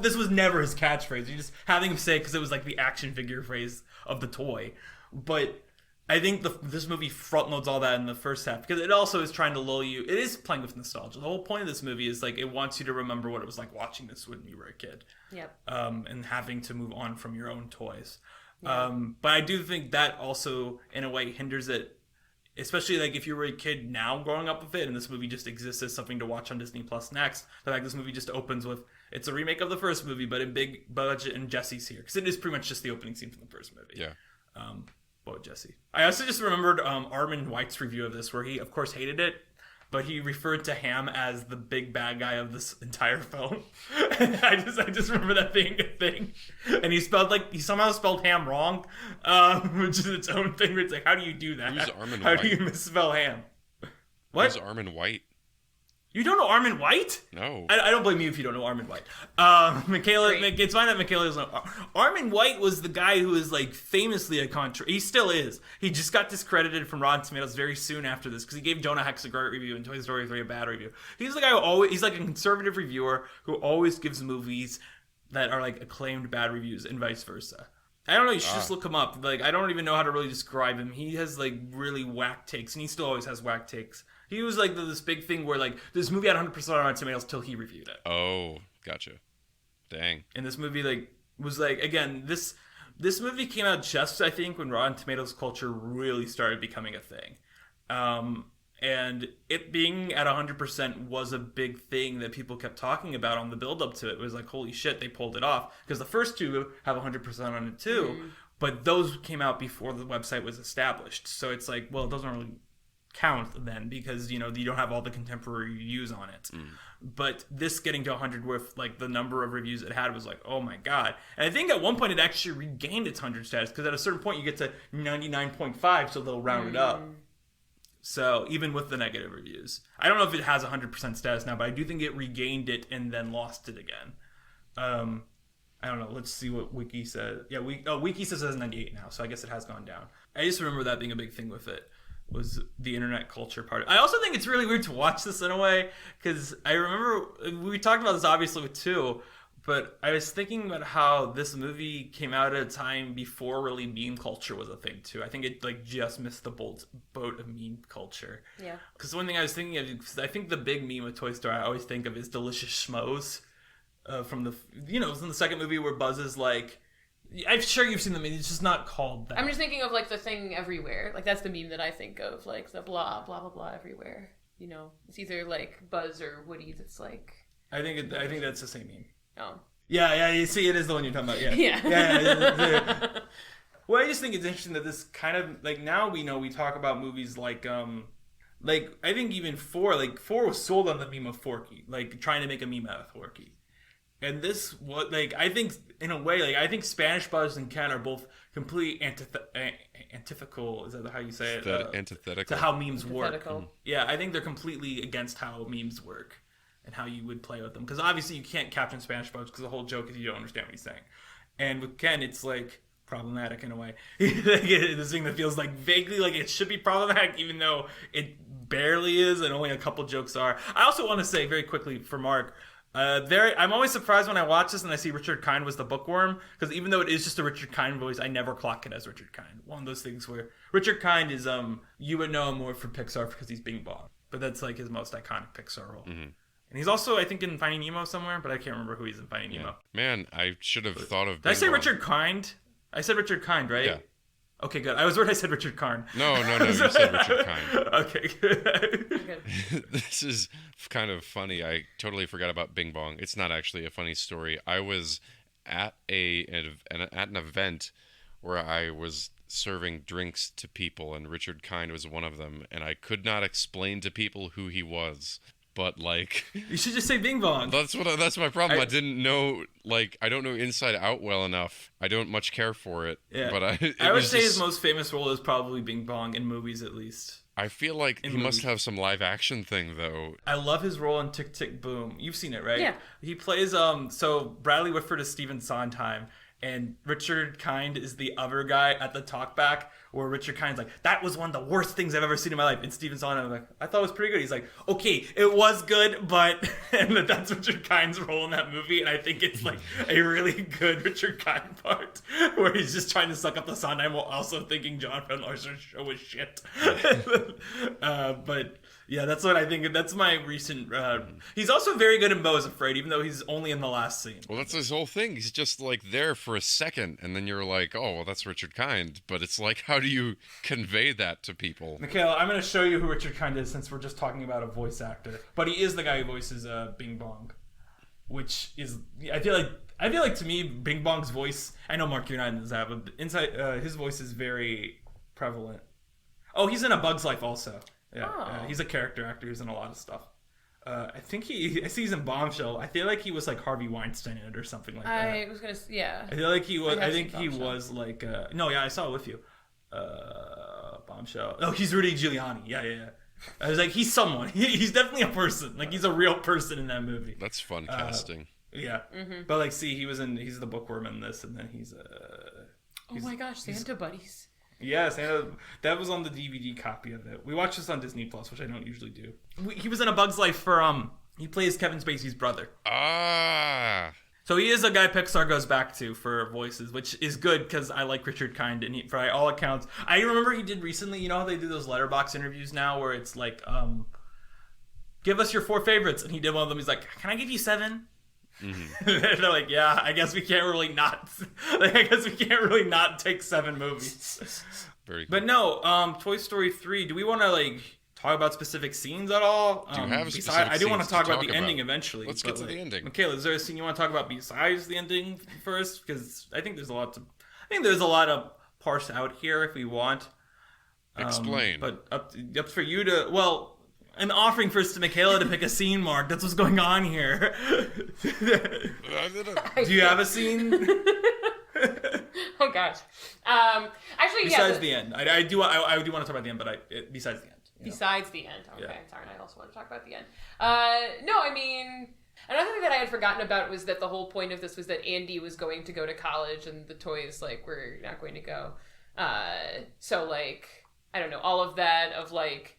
This was never his catchphrase. You're just having him say it because it was like the action figure phrase of the toy. But I think this movie front loads all that in the first half because it also is trying to lull you. It is playing with nostalgia. The whole point of this movie is like it wants you to remember what it was like watching this when you were a kid. Yep. And having to move on from your own toys. Yeah. But I do think that also in a way hinders it, especially like if you were a kid now growing up with it and this movie just exists as something to watch on Disney Plus next. The fact this movie just opens with it's a remake of the first movie but in big budget and Jesse's here because it is pretty much just the opening scene from the first movie. Yeah. Jesse. I also just remembered Armin White's review of this, where he, of course, hated it, but he referred to Ham as the big bad guy of this entire film. I just remember that being a thing. And he somehow spelled Ham wrong, which is its own thing. Where it's like, how do you do that? Who's Armin How White? do you misspell Ham? What? Who's Armin White? You don't know Armin White? No. I don't blame you if you don't know Armin White. It's fine that Michaela's not. Armin White was the guy who is like famously a he still is. He just got discredited from Rotten Tomatoes very soon after this because he gave Jonah Hex a great review and Toy Story 3 a bad review. He's the guy he's like a conservative reviewer who always gives movies that are like acclaimed bad reviews and vice versa. I don't know, you should just look him up. Like, I don't even know how to really describe him. He has like really whack takes and he still always has whack takes. He was like this big thing where like this movie had 100% on Rotten Tomatoes till he reviewed it. Oh, gotcha. Dang. And this movie like was like, again, this movie came out just I think when Rotten Tomatoes culture really started becoming a thing. And it being at 100% was a big thing that people kept talking about on the build up to it. It was like, holy shit, they pulled it off because the first two have 100% on it too. But those came out before the website was established. So it's like, well, it doesn't really count then because you don't have all the contemporary reviews on it. But this getting to 100 with like the number of reviews it had was like, oh my god. And I think at one point it actually regained its 100 status because at a certain point you get to 99.5, so they'll round it up. So even with the negative reviews, I don't know if it has 100% status now, but I do think it regained it and then lost it again. I don't know. Let's see what Wiki says. Yeah, Wiki says it has 98 now, so I guess it has gone down. I just remember that being a big thing with it. Was the internet culture part. I also think it's really weird to watch this in a way because I remember we talked about this obviously with 2, but I was thinking about how this movie came out at a time before really meme culture was a thing too. I think it like just missed the boat of meme culture. Yeah. Because one thing I was thinking of, because I think the big meme with Toy Story I always think of is Delicious Schmoes from the it was in the second movie where Buzz is like. I'm sure you've seen the meme. It's just not called that. I'm just thinking of like the thing everywhere. Like that's the meme that I think of. Like the blah blah blah blah everywhere. It's either like Buzz or Woody. That's like. I think that's the same meme. Oh. Yeah. You see, it is the one you're talking about. Yeah. Yeah. Well, I just think it's interesting that this kind of like now we talk about movies like I think even 4 was sold on the meme of Forky, like trying to make a meme out of Forky. And this, I think, in a way, I think Spanish Buzz and Ken are both completely antithetical. Is that how you say it? Antithetical. To how memes work. Yeah, I think they're completely against how memes work and how you would play with them. Because obviously you can't caption Spanish Buzz because the whole joke is you don't understand what he's saying. And with Ken, it's problematic in a way. This thing that feels vaguely like it should be problematic, even though it barely is, and only a couple jokes are. I also want to say very quickly for Mark. I'm always surprised when I watch this and I see Richard Kind was the bookworm, because even though it is just a Richard Kind voice, I never clock it as Richard Kind. One of those things where Richard Kind is you would know him more from Pixar because he's Bing Bong, but that's his most iconic Pixar role. Mm-hmm. And he's also, I think, in Finding Nemo somewhere, but I can't remember who he's in Finding Nemo. Man, I should have thought of. Did I say Richard Kind? I said Richard Kind, right? Yeah. Okay, good. I was worried I said Richard Karn. No, you said Richard Kind. Okay, good. This is kind of funny. I totally forgot about Bing Bong. It's not actually a funny story. I was at an event where I was serving drinks to people, and Richard Kind was one of them, and I could not explain to people who he was. But you should just say Bing Bong. That's my problem. I didn't know, I don't know Inside Out well enough. I don't much care for it. Yeah. But I would say his most famous role is probably Bing Bong in movies, at least. I feel like he must have some live action thing though. I love his role in Tick Tick Boom. You've seen it, right? Yeah. He plays so Bradley Whitford is Stephen Sondheim, and Richard Kind is the other guy at the talkback, where Richard Kind's like, that was one of the worst things I've ever seen in my life. And Steven Sondheim like, I thought it was pretty good. He's like, okay, it was good, but and that's Richard Kind's role in that movie. And I think it's like a really good Richard Kind part where he's just trying to suck up the Sondheim while also thinking Jonathan Larson's show was shit. But yeah, that's what I think. That's my recent. He's also very good in Beau is Afraid, even though he's only in the last scene. Well, that's his whole thing. He's just like there for a second, and then you're like, oh, well, that's Richard Kind. But it's like, how do you convey that to people? Mikaela, I'm going to show you who Richard Kind is since we're just talking about a voice actor. But he is the guy who voices Bing Bong, which is I feel like to me Bing Bong's voice. I know Mark, you're not in that, but inside his voice is very prevalent. Oh, he's in A Bug's Life also. Yeah, he's a character actor. He's in a lot of stuff. I think I see he's in Bombshell. I feel like he was like Harvey Weinstein in it or something like that. I was gonna, yeah. I feel like he was. I think he was like. No, yeah, I saw it with you. Bombshell. Oh, he's Rudy Giuliani. Yeah. I was like, he's someone. He's definitely a person. Like he's a real person in that movie. That's fun casting. Yeah, but like, see, he's the bookworm in this, and then he's oh my gosh, Santa Buddies. Yes, that was on the DVD copy of it. We watched this on Disney Plus, which I don't usually do. He was in A Bug's Life for he plays Kevin Spacey's brother. So he is a guy Pixar goes back to for voices, which is good because I like Richard Kind, and for all accounts, I remember he did recently. You know how they do those Letterboxd interviews now, where it's like, give us your 4 favorites, and he did one of them. He's like, can I give you 7? Mm-hmm. They're like, yeah, I guess we can't really not. Take 7 movies. Very cool. But no, Toy Story 3. Do we want to like talk about specific scenes at all? Do you have a specific I do want to talk about the about. ending eventually. Let's get to the ending. Mikaela, is there a scene you want to talk about besides the ending first? Because I think there's a lot of parse out here if we want. Explain. But up for you to. Well, I'm offering first to Mikaela to pick a scene, Mark. That's what's going on here. Do you have a scene? Oh gosh. Actually, besides the end, I do want to talk about the end, but besides the end. Besides the end, okay. Yeah. Sorry, I also want to talk about the end. No, I mean, another thing that I had forgotten about was that the whole point of this was that Andy was going to go to college, and the toys like were not going to go. So like, I don't know, all of that of like.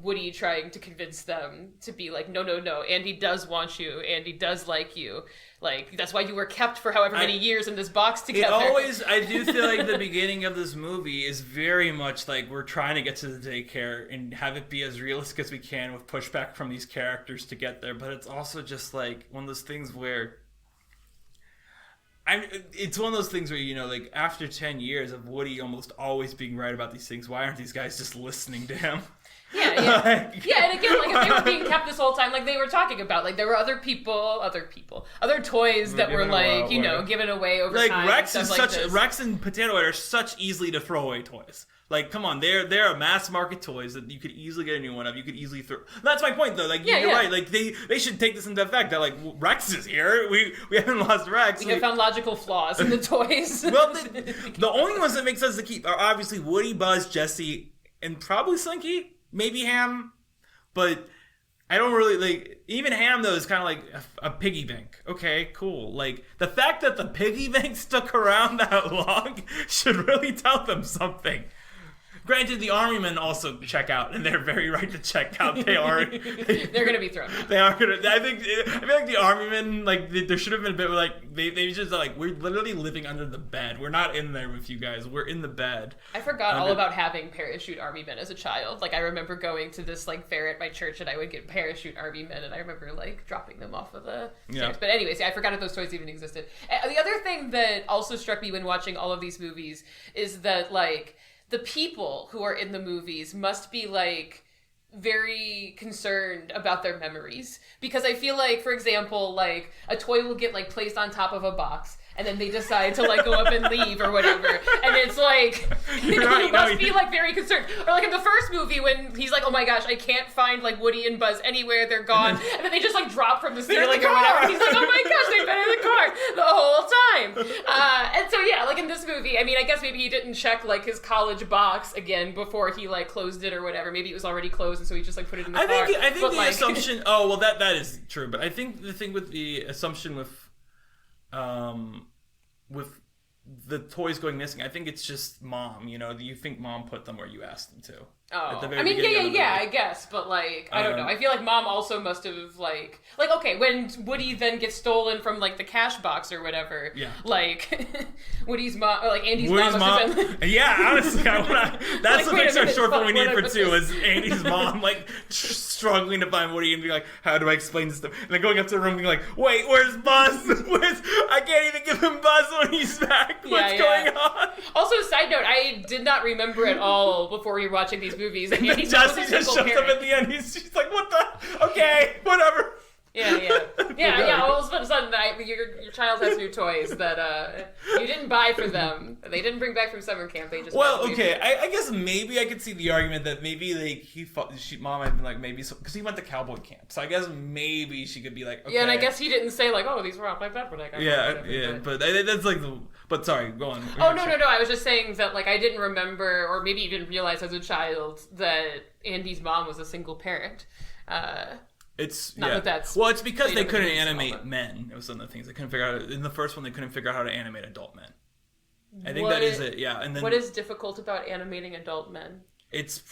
Woody trying to convince them to be like, no, Andy does want you. Andy does like you. Like, that's why you were kept for however many years in this box together. I do feel like the beginning of this movie is very much like we're trying to get to the daycare and have it be as realistic as we can with pushback from these characters to get there. But it's also just like one of those things where it's one of those things where, you know, like after 10 years of Woody almost always being right about these things, why aren't these guys just listening to him? Yeah. Yeah, and again, like, if they were being kept this whole time, like, they were talking about, like, there were other toys that were, like, given away over time. Like, Rex and Potato Head are such easily to throw away toys. Like, come on, they're mass market toys that you could easily get a new one of. You could easily throw. That's my point, though. Like, you're right. Like, they should take this into effect. They're like, Rex is here. We haven't lost Rex. We have found logical flaws in the toys. Well, the only ones that make sense to keep are obviously Woody, Buzz, Jesse, and probably Slinky. Maybe Ham, but I don't really, like, even Ham, though, is kind of like a piggy bank. Okay, cool. Like, the fact that the piggy bank stuck around that long should really tell them something. Granted, the army men also check out, and they're very right to check out. They are. They're going to be thrown out. They are going to. I feel like the army men, like, there should have been a bit like, they just like, we're literally living under the bed. We're not in there with you guys. We're in the bed. I forgot all about having parachute army men as a child. Like, I remember going to this, like, fair at my church, and I would get parachute army men, and I remember, like, dropping them off of the stairs. But anyways, I forgot if those toys even existed. The other thing that also struck me when watching all of these movies is that, like, the people who are in the movies must be, like, very concerned about their memories. Because I feel like, for example, like, a toy will get, like, placed on top of a box, and then they decide to, like, go up and leave or whatever. And it's like, he must be, like, very concerned. Or, like, in the first movie when he's like, oh my gosh, I can't find, like, Woody and Buzz anywhere, they're gone. And then they just, like, drop from the ceiling or whatever. And he's like, oh my gosh, they've been in the car the whole time. And so, yeah, like, in this movie, I mean, I guess maybe he didn't check, like, his college box again before he, like, closed it or whatever. Maybe it was already closed, and so he just, like, put it in the car. I think but, the like, assumption, oh, well, that is true. But I think the thing with the assumption with the toys going missing. I think it's just mom. You know, you think mom put them where you asked them to. Oh, At the very I mean, beginning of the movie. I guess, but like, I don't know. I feel like mom also must have like, okay, when Woody then gets stolen from like the cash box or whatever, like Woody's mom, or like Andy's mom must have been. Yeah, honestly, that's like, the Pixar short film we need for what's 2 this? is Andy's mom like struggling to find Woody and being like, how do I explain this stuff? And then going up to the room being like, wait, where's Buzz? I can't even give him Buzz when he's back. What's going on? Also, side note, I did not remember at all before we were watching these movies that Andy's mom was a Jesse single just shows parent. up at the end. She's like, what the? Okay, whatever. Yeah. All of a sudden, your child has new toys that you didn't buy for them. They didn't bring back from summer camp. They just okay. I guess maybe I could see the argument that maybe like mom had been like maybe because he went to cowboy camp. So I guess maybe she could be like, okay. Yeah, and I guess he didn't say like, oh, these were off like that when I got home, but that's like the. But sorry, go on. Oh no! I was just saying that like I didn't remember or maybe even realize as a child that Andy's mom was a single parent. It's not that's well, it's because they couldn't animate men. It was one of the things they couldn't figure out. In the first one, they couldn't figure out how to animate adult men. I think that is it. Yeah, and then what is difficult about animating adult men? It's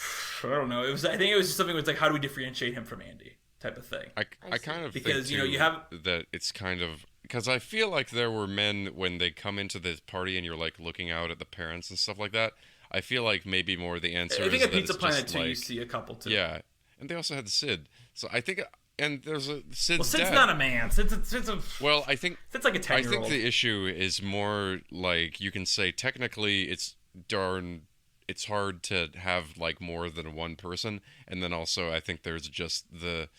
I don't know. I think it was just something where it's like how do we differentiate him from Andy type of thing. I kind of because think too, you have that it's kind of because I feel like there were men when they come into this party and you're like looking out at the parents and stuff like that. I feel like maybe more the answer. I think is at that Pizza it's Planet just 2 like, you see a couple too. Yeah, and they also had Sid. So I think, and there's a Sid's Sid's dad. not a man. Sid's a. Well, I think Sid's like a 10-year-old. I think the issue is more like you can say technically it's hard to have like more than one person, and then also I think there's just the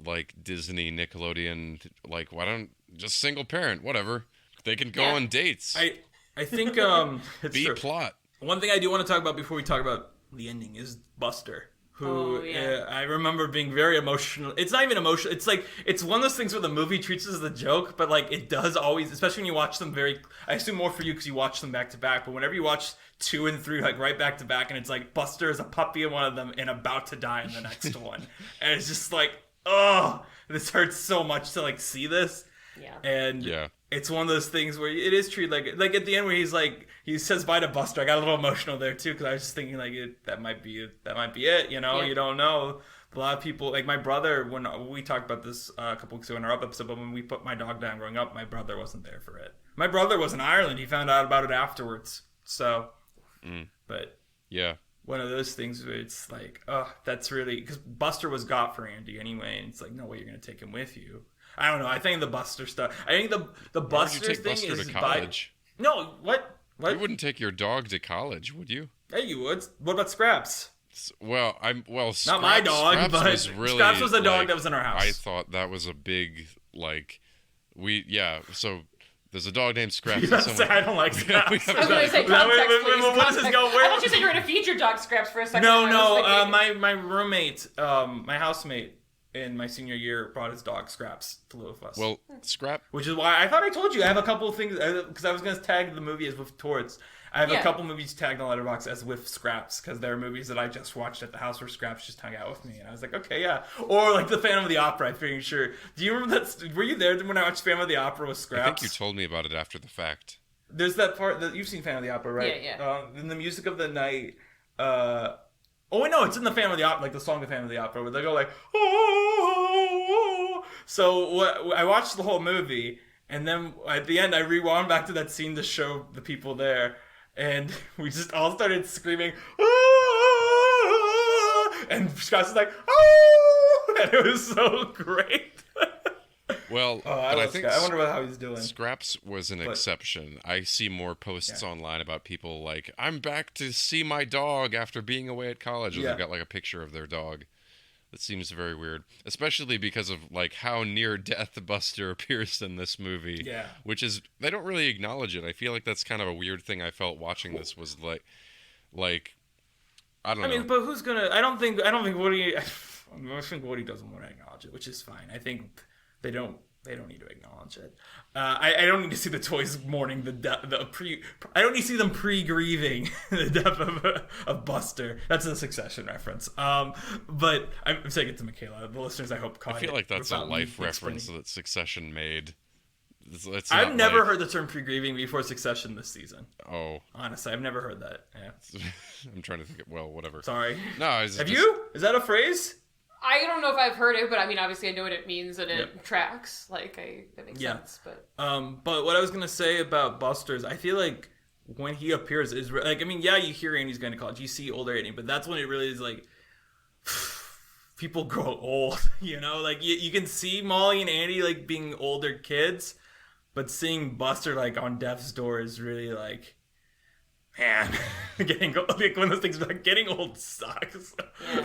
like Disney Nickelodeon like why don't just single parent whatever they can go on dates. I think it's B true. plot. One thing I do want to talk about before we talk about the ending is Buster. Who I remember being very emotional. It's not even emotional. It's like it's one of those things where the movie treats it as a joke, but like it does always, especially when you watch them I assume more for you because you watch them back to back. But whenever you watch 2 and 3 like right back to back, and it's like Buster is a puppy in one of them and about to die in the next one, and it's just like, oh, this hurts so much to like see this. Yeah. And it's one of those things where it is treated like at the end where he says bye to Buster. I got a little emotional there too because I was just thinking like that might be it. You know, you don't know. A lot of people like my brother when we talked about this a couple weeks ago in our up episode, but when we put my dog down growing up, my brother wasn't there for it. My brother was in Ireland. He found out about it afterwards. So, but one of those things where it's like, oh, that's really because Buster was got for Andy anyway, and it's like no way you're gonna take him with you. I don't know. I think the Buster stuff. I think the Buster thing Buster is to college? No, what? You wouldn't take your dog to college, would you? Yeah, you would. What about Scraps? Well, Scraps, not my dog, Scraps but was really, Scraps was the dog like, that was in our house. I thought that was a big So there's a dog named Scraps. I don't like Scraps. I was going to say context, please. What does this go? I thought you said you were going to feed your dog Scraps for a second. No. My roommate, my housemate in my senior year brought his dog Scraps to live with us. Well, Scrap. Which is why I thought I told you I have a couple of things because I was going to tag the movie as with Torts. I have a couple movies tagged on Letterboxd as with Scraps because there are movies that I just watched at the house where Scraps just hung out with me, and I was like, okay, yeah. Or like the Phantom of the Opera. I'm pretty sure. Do you remember that? Were you there when I watched Phantom of the Opera with Scraps? I think you told me about it after the fact. There's that part that you've seen Phantom of the Opera, right? Yeah. In the music of the night. Oh wait, no, it's in the Phantom of the Opera, like the song of Phantom of the Opera, where they go like, oh. So I watched the whole movie, and then at the end I rewound back to that scene to show the people there. And we just all started screaming, and Scott was like, oh, and it was so great. Well, I think I wonder how he's doing. Scraps was an exception. I see more posts online about people like, I'm back to see my dog after being away at college. And they've got like a picture of their dog. That seems very weird, especially because of like how near death Buster appears in this movie. Yeah, which is they don't really acknowledge it. I feel like that's kind of a weird thing I felt watching this was like I don't know. I mean, but who's gonna? I don't think Woody. I think Woody doesn't want to acknowledge it, which is fine. I think they don't need to acknowledge it. I don't need to see the toys mourning I don't need to see them pre-grieving the death of Buster. That's a Succession reference. But I'm saying it to Mikaela. The listeners, I hope caught it. I feel like that's a life reference that Succession made. It's I've not never like, heard the term pre-grieving before Succession this season. Oh, Honestly, I've never heard that. Yeah. I'm trying to think. Well, whatever. Sorry. No, Have you? Is that a phrase? I don't know if I've heard it, but I mean, obviously, I know what it means, and it tracks. Like, that makes sense. But what I was gonna say about Buster's, I feel like when he appears is like, I mean, yeah, you hear Andy's going to college, you see older Andy, but that's when it really is like people grow old. You know, like you can see Molly and Andy like being older kids, but seeing Buster like on death's door is really like, man, getting like one of those things like getting old sucks.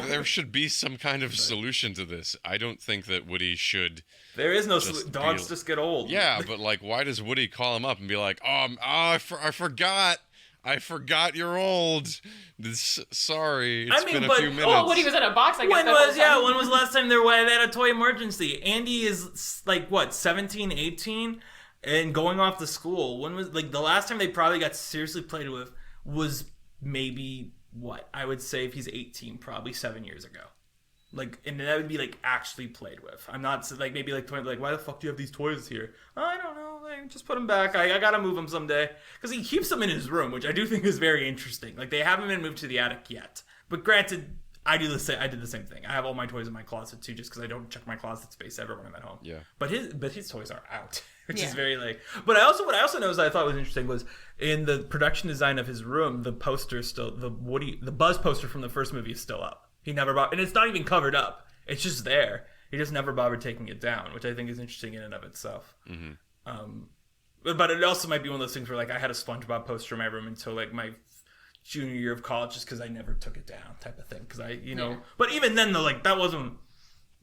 There should be some kind of solution to this. I don't think that Woody should. There is no dogs just get old. Yeah, but like, why does Woody call him up and be like, I forgot. I forgot you're old. Sorry, it's been a few minutes. Oh, Woody was in a box. I guess. When was the last time they had a toy emergency? Andy is like what, 17, 18, and going off to school. When was like the last time they probably got seriously played with was maybe what I would say if he's 18, probably 7 years ago. Like, and that would be like actually played with. I'm not like maybe like why the fuck do you have these toys here? I don't know. Like, just put them back. I gotta move them someday because he keeps them in his room, which I do think is very interesting. Like they haven't been moved to the attic yet. But granted, I did the same thing. I have all my toys in my closet too, just because I don't check my closet space ever when I'm at home. Yeah. But his toys are out, which is very like. But what I also noticed I thought was interesting was in the production design of his room, the poster still the Buzz poster from the first movie is still up. He never bought, and it's not even covered up. It's just there. He just never bothered taking it down, which I think is interesting in and of itself. Mm-hmm. But it also might be one of those things where like I had a SpongeBob poster in my room until like my junior year of college, just because I never took it down, type of thing. Because but even then though, like that wasn't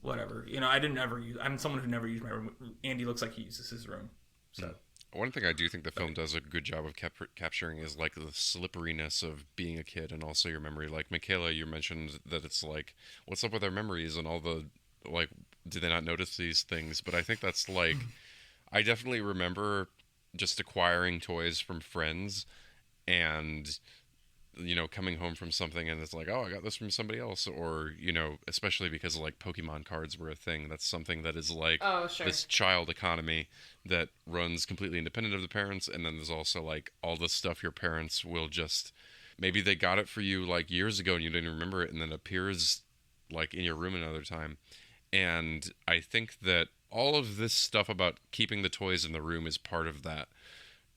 whatever. You know, I didn't ever use. I'm someone who never used my room. Andy looks like he uses his room. So. One thing I do think the film does a good job of capturing is like the slipperiness of being a kid and also your memory. Like Mikaela, you mentioned that it's like, what's up with their memories and all the, like, do they not notice these things? But I think that's like, I definitely remember just acquiring toys from friends and, you know, coming home from something and it's like, oh, I got this from somebody else. Or, you know, especially because like Pokemon cards were a thing. That's something that is like this child economy that runs completely independent of the parents. And then there's also like all the stuff your parents will just, maybe they got it for you like years ago and you didn't remember it and then it appears like in your room another time. And I think that all of this stuff about keeping the toys in the room is part of that.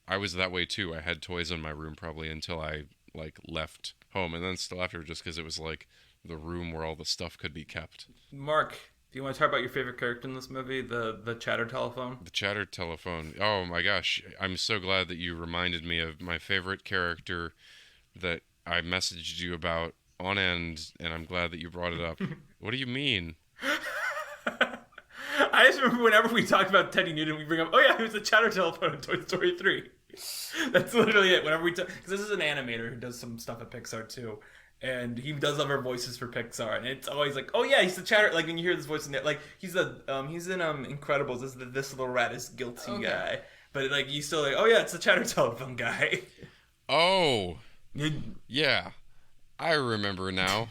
I was that way too. I had toys in my room probably until I like left home and then still after, just because it was like the room where all the stuff could be kept. Mark, do you want to talk about your favorite character in this movie, the chatter telephone? The chatter telephone. Oh my gosh, I'm so glad that you reminded me of my favorite character that I messaged you about on end, and I'm glad that you brought it up. What do you mean? I just remember whenever we talk about Teddy Newton, we bring up, oh yeah, he was the chatter telephone in Toy Story 3. That's literally it. Whenever we talk, because this is an animator who does some stuff at Pixar too, and he does other voices for Pixar, and it's always like, oh yeah, he's the chatter. Like when you hear this voice in it, like he's in Incredibles. This little rat is guilty guy, but like you still like, oh yeah, it's the chatter telephone guy. Oh, yeah, I remember now.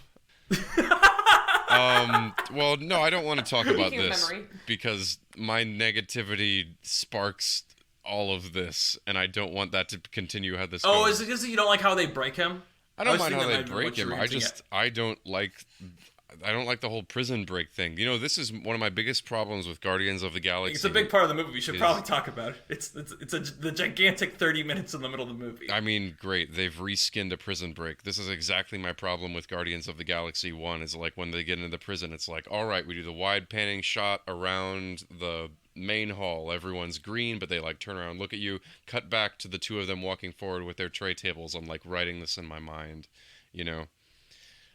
Well, no, I don't want to talk about this because my negativity sparks all of this, and I don't want that to continue how this goes. Oh, is it because you don't like how they break him? I don't mind how they break him. I don't like the whole prison break thing. You know, this is one of my biggest problems with Guardians of the Galaxy. It's a big part of the movie. We should probably talk about it. It's the gigantic 30 minutes in the middle of the movie. I mean, great. They've reskinned a prison break. This is exactly my problem with Guardians of the Galaxy 1 is like when they get into the prison, it's like, all right, we do the wide panning shot around the main hall. Everyone's green, but they like turn around and look at you. Cut back to the two of them walking forward with their tray tables. I'm like writing this in my mind, you know.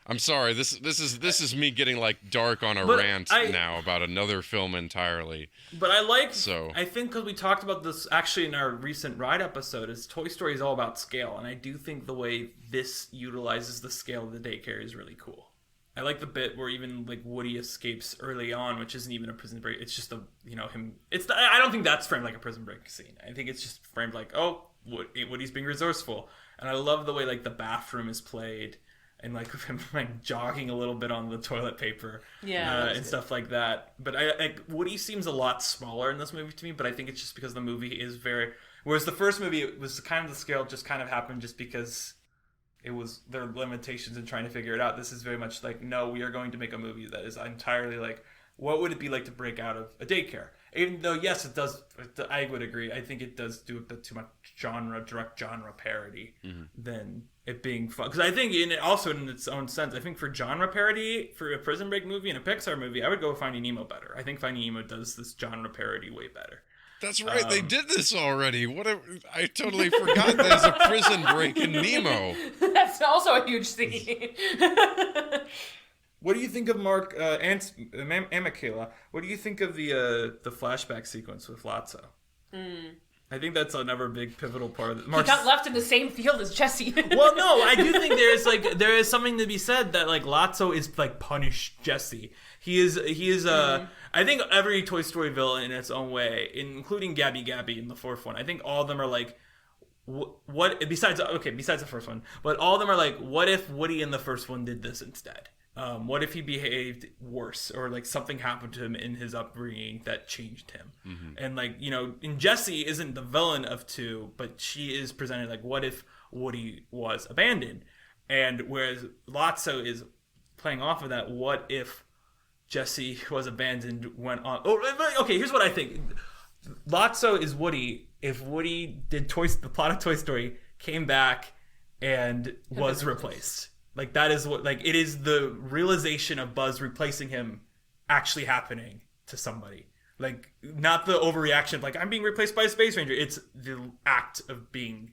I'm sorry. This is me getting like dark on a rant now about another film entirely. But I think because we talked about this actually in our recent Ride episode, is Toy Story is all about scale, and I do think the way this utilizes the scale of the daycare is really cool. I like the bit where even like Woody escapes early on, which isn't even a prison break. It's just him. I don't think that's framed like a prison break scene. I think it's just framed like, oh, Woody's being resourceful, and I love the way like the bathroom is played. and like him like jogging a little bit on the toilet paper, and stuff like that. But Woody seems a lot smaller in this movie to me. But I think it's just because the movie is very. Whereas the first movie, it was kind of the scale just kind of happened just because it was their limitations in trying to figure it out. This is very much like, no, we are going to make a movie that is entirely like, what would it be like to break out of a daycare? Even though, yes, it does, I would agree. I think it does do a bit too much direct genre parody than it being fun. Because I think also in its own sense, I think for genre parody, for a Prison Break movie and a Pixar movie, I would go with Finding Nemo better. I think Finding Nemo does this genre parody way better. That's right. They did this already. I totally forgot there's a Prison Break in Nemo. That's also a huge theme. What do you think of Mark and Mikaela? What do you think of the flashback sequence with Lotso? I think that's another big pivotal part of it. He got left in the same field as Jesse. Well, no, I do think there is something to be said that like Lotso is like punished Jesse. He is I think every Toy Story villain in its own way, including Gabby in the fourth one, I think all of them are like, what besides the first one, but all of them are like, what if Woody in the first one did this instead? What if he behaved worse, or like something happened to him in his upbringing that changed him? And like, and Jessie isn't the villain of 2, but she is presented like, what if Woody was abandoned? And whereas Lotso is playing off of that, what if Jessie was abandoned, went on. Oh, okay, here's what I think. Lotso is Woody. If Woody did the plot of Toy Story, came back, and was replaced. Like, that is what, like, it is the realization of Buzz replacing him actually happening to somebody. Like, not the overreaction of, like, I'm being replaced by a Space Ranger. It's the act of being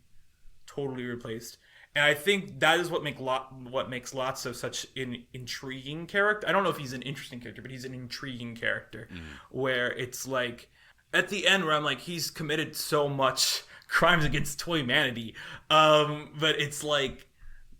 totally replaced. And I think that is what makes Lotso such an intriguing character. I don't know if he's an interesting character, but he's an intriguing character. Where it's like, at the end where I'm like, he's committed so much crimes against humanity. But it's like,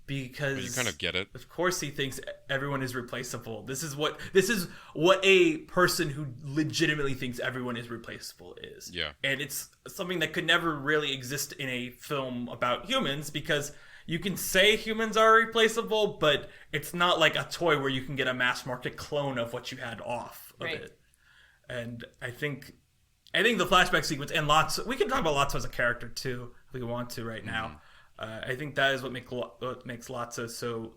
because you kind of get it. Of course he thinks everyone is replaceable. This is what a person who legitimately thinks everyone is replaceable is. Yeah. And it's something that could never really exist in a film about humans, because you can say humans are replaceable, but it's not like a toy where you can get a mass market clone of what you had off of it. And I think the flashback sequence and Lotso, we can talk about Lotso as a character too, if we want to right now. I think that is what makes Lotso so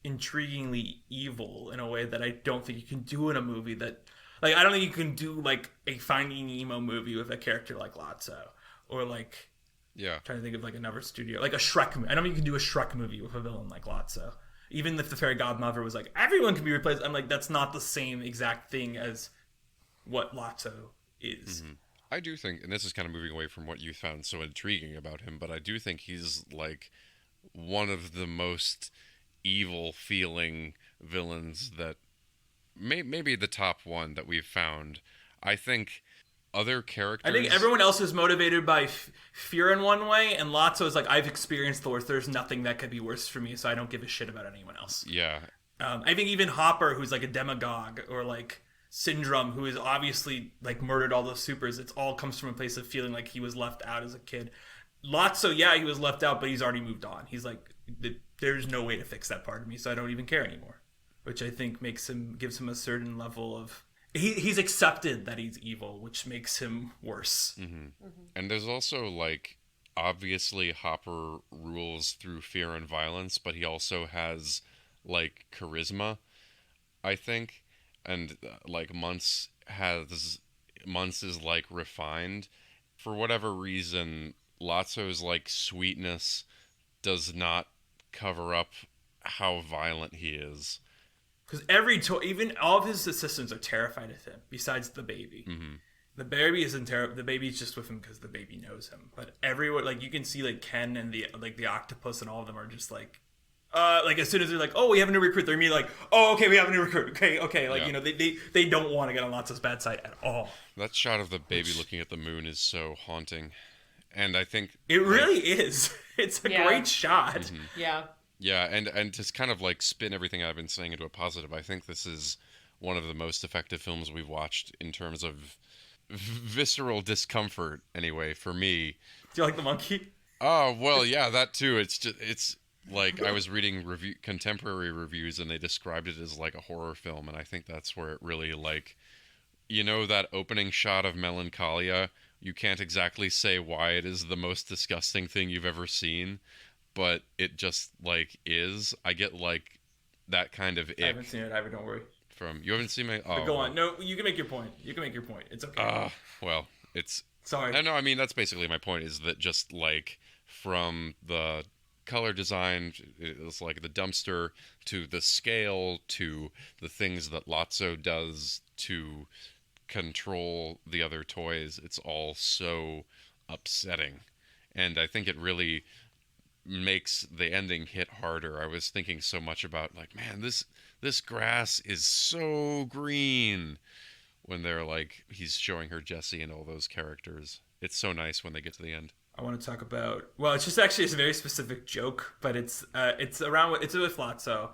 intriguingly evil in a way that I don't think you can do in a movie that, like, I don't think you can do like a Finding Nemo movie with a character like Lotso, or like, I'm trying to think of like another studio, like a Shrek movie. I don't think you can do a Shrek movie with a villain like Lotso. Even if the fairy godmother was like, everyone can be replaced, I'm like, that's not the same exact thing as what Lotso is. I do think, and this is kind of moving away from what you found so intriguing about him, but I do think he's like one of the most evil feeling villains that maybe the top one that we've found. I think other characters, I think everyone else is motivated by fear in one way, and Lotso is like, I've experienced the worst, there's nothing that could be worse for me, so I don't give a shit about anyone else. I think even Hopper, who's like a demagogue, or like Syndrome, who is obviously like murdered all those supers, it all comes from a place of feeling like he was left out as a kid. Lotso, he was left out, but he's already moved on. He's like, there's no way to fix that part of me, so I don't even care anymore. Which I think gives him a certain level of, he's accepted that he's evil, which makes him worse. And there's also like, obviously Hopper rules through fear and violence, but he also has like charisma, I think. And like Muntz is like refined. For whatever reason, Lotso's like sweetness does not cover up how violent he is. Because even all of his assistants are terrified of him, besides the baby. The baby isn't terrible. The baby's just with him because the baby knows him. But everyone, like, you can see like Ken and the octopus and all of them are just like as soon as they're like, oh, we have a new recruit, they're immediately like, oh, okay, we have a new recruit. Okay. Like, they don't want to get on Lotso's bad side at all. That shot of the baby looking at the moon is so haunting. And I think it really is. It's a great shot. Yeah, and to kind of like spin everything I've been saying into a positive, I think this is one of the most effective films we've watched in terms of visceral discomfort, anyway, for me. Do you like the monkey? Oh, well, yeah, that too. It's like I was reading contemporary reviews, and they described it as like a horror film, and I think that's where it really like, that opening shot of Melancholia. You can't exactly say why it is the most disgusting thing you've ever seen, but it just like is. I get like that kind of ick. I haven't seen it either. Don't worry. You haven't seen my. Oh, go on. No, you can make your point. It's okay. Well, it's. Sorry. I mean, that's basically my point. Is that just like from the color design, it's like the dumpster, to the scale, to the things that Lotso does to control the other toys. It's all so upsetting, and I think it really makes the ending hit harder. I was thinking so much about like, man, this grass is so green, when they're like, he's showing her Jessie and all those characters. It's so nice when they get to the end. I want to talk about, well, it's just actually a very specific joke, but it's with Lotso,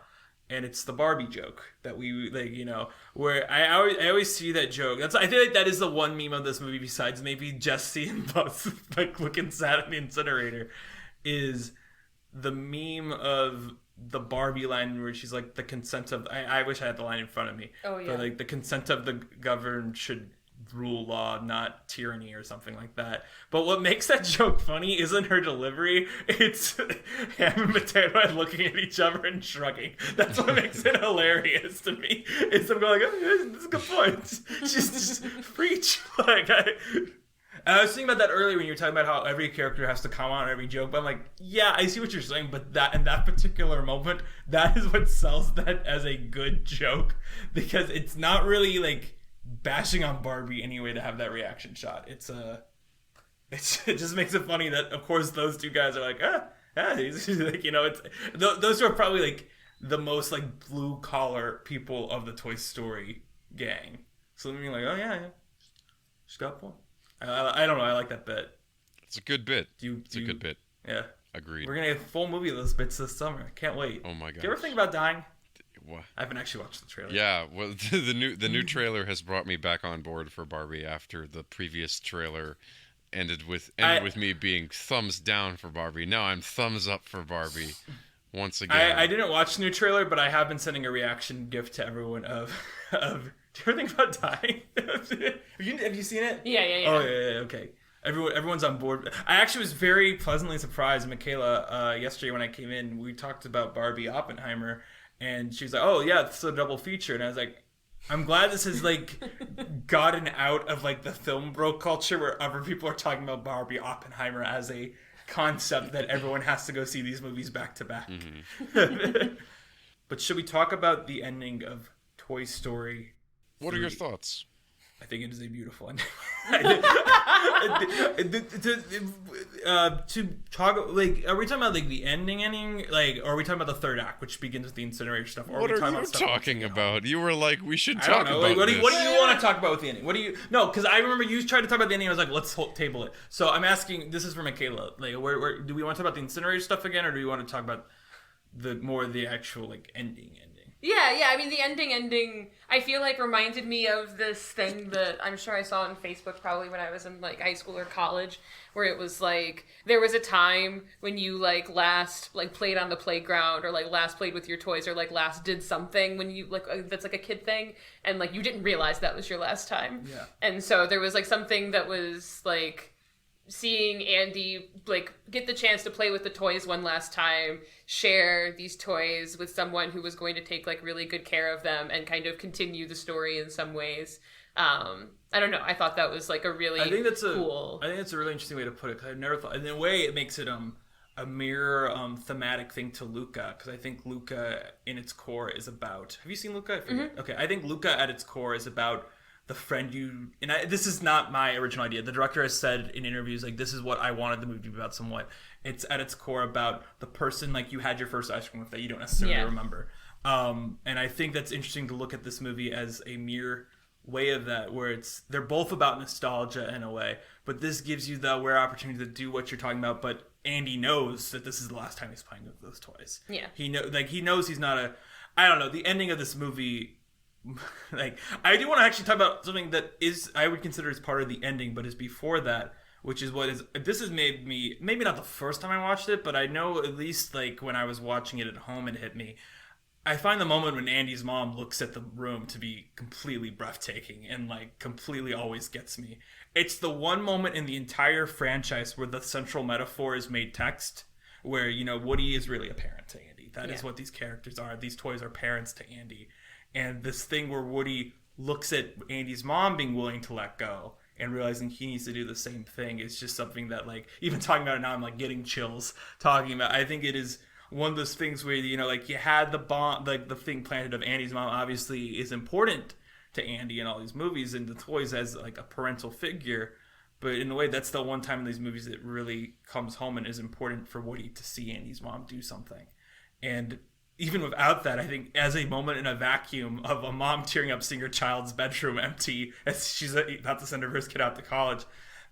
and it's the Barbie joke that we like, where I always see that joke. I feel like that is the one meme of this movie, besides maybe Jessie and Buzz like looking sad at the incinerator, is the meme of the Barbie line where she's like, the consent of, I wish I had the line in front of me. Oh yeah. But like, the consent of the governed should rule law, not tyranny, or something like that. But what makes that joke funny isn't her delivery. It's him and Mateo looking at each other and shrugging. That's what makes it hilarious to me. It's them going like, oh, this is a good point. Just preach. Like, I was thinking about that earlier when you were talking about how every character has to comment on every joke, but I'm like, yeah, I see what you're saying, but that in that particular moment, that is what sells that as a good joke, because it's not really like bashing on Barbie anyway to have that reaction shot. It just makes it funny that, of course, those two guys are like, he's like, it's those are probably like the most like blue collar people of the Toy Story gang. So I'm like, oh yeah, she's got a point. I don't know. I like that bit. It's a good bit. It's a good bit. Yeah. Agreed. We're going to get a full movie of those bits this summer. I can't wait. Oh my god. Do you ever think about dying? What? I haven't actually watched the trailer. Yeah. Well, the new trailer has brought me back on board for Barbie after the previous trailer ended with me being thumbs down for Barbie. Now I'm thumbs up for Barbie. Once again. I didn't watch the new trailer, but I have been sending a reaction gift to everyone of do you ever think about dying? Have you seen it? Yeah. Oh, yeah, okay. Everyone's on board. I actually was very pleasantly surprised. Mikaela, yesterday when I came in, we talked about Barbie Oppenheimer, and she was like, oh, yeah, it's a double feature. And I was like, I'm glad this has, like, gotten out of, like, the film bro culture where other people are talking about Barbie Oppenheimer as a concept that everyone has to go see these movies back to back. Mm-hmm. But should we talk about the ending of Toy Story? What are your thoughts? I think it is a beautiful ending. To talk, like, are we talking about like the ending, like, or are we talking about the third act, which begins with the incinerator stuff? Or what are you talking about? You were like, we should talk about this. What do you want to talk about with the ending? No, because I remember you tried to talk about the ending. I was like, let's table it. So I'm asking. This is for Mikaela. Like, where do we want to talk about the incinerator stuff again, or do we want to talk about the actual like ending? Yeah. I mean, the ending, I feel like reminded me of this thing that I'm sure I saw on Facebook probably when I was in like high school or college, where it was like, there was a time when you like last like played on the playground, or like last played with your toys, or like last did something when you like, that's like a kid thing. And like, you didn't realize that was your last time. Yeah. And so there was like something that was like, seeing Andy like get the chance to play with the toys one last time, share these toys with someone who was going to take like really good care of them and kind of continue the story in some ways. I don't know. I thought that was like a really cool. I think that's a really interesting way to put it, because I've never thought. In a way, it makes it a mirror thematic thing to Luca, because I think Luca in its core is about. Have you seen Luca? I forget. Mm-hmm. Okay, I think Luca at its core is about the friend you, and this is not my original idea. The director has said in interviews, like, this is what I wanted the movie to be about somewhat. It's at its core about the person, like, you had your first ice cream with that you don't necessarily remember. And I think that's interesting to look at this movie as a mere way of that, where they're both about nostalgia in a way, but this gives you the rare opportunity to do what you're talking about, but Andy knows that this is the last time he's playing with those toys. Yeah. He knows he's not I don't know, the ending of this movie, like, I do want to actually talk about something that I would consider as part of the ending, but is before that, which is this has made me, maybe not the first time I watched it, but I know at least like when I was watching it at home, it hit me. I find the moment when Andy's mom looks at the room to be completely breathtaking and like completely always gets me. It's the one moment in the entire franchise where the central metaphor is made text, where, you know, Woody is really a parent to Andy. That is what these characters are. These toys are parents to Andy. And this thing where Woody looks at Andy's mom being willing to let go and realizing he needs to do the same thing is just something that, like, even talking about it now, I'm like getting chills talking about. I think it is one of those things where, you know, like, you had the bond, like the thing planted of Andy's mom obviously is important to Andy in all these movies, and the toys as like a parental figure, but in a way that's the one time in these movies that really comes home and is important for Woody to see Andy's mom do something. And even without that, I think as a moment in a vacuum of a mom tearing up seeing her child's bedroom empty as she's about to send her first kid out to college,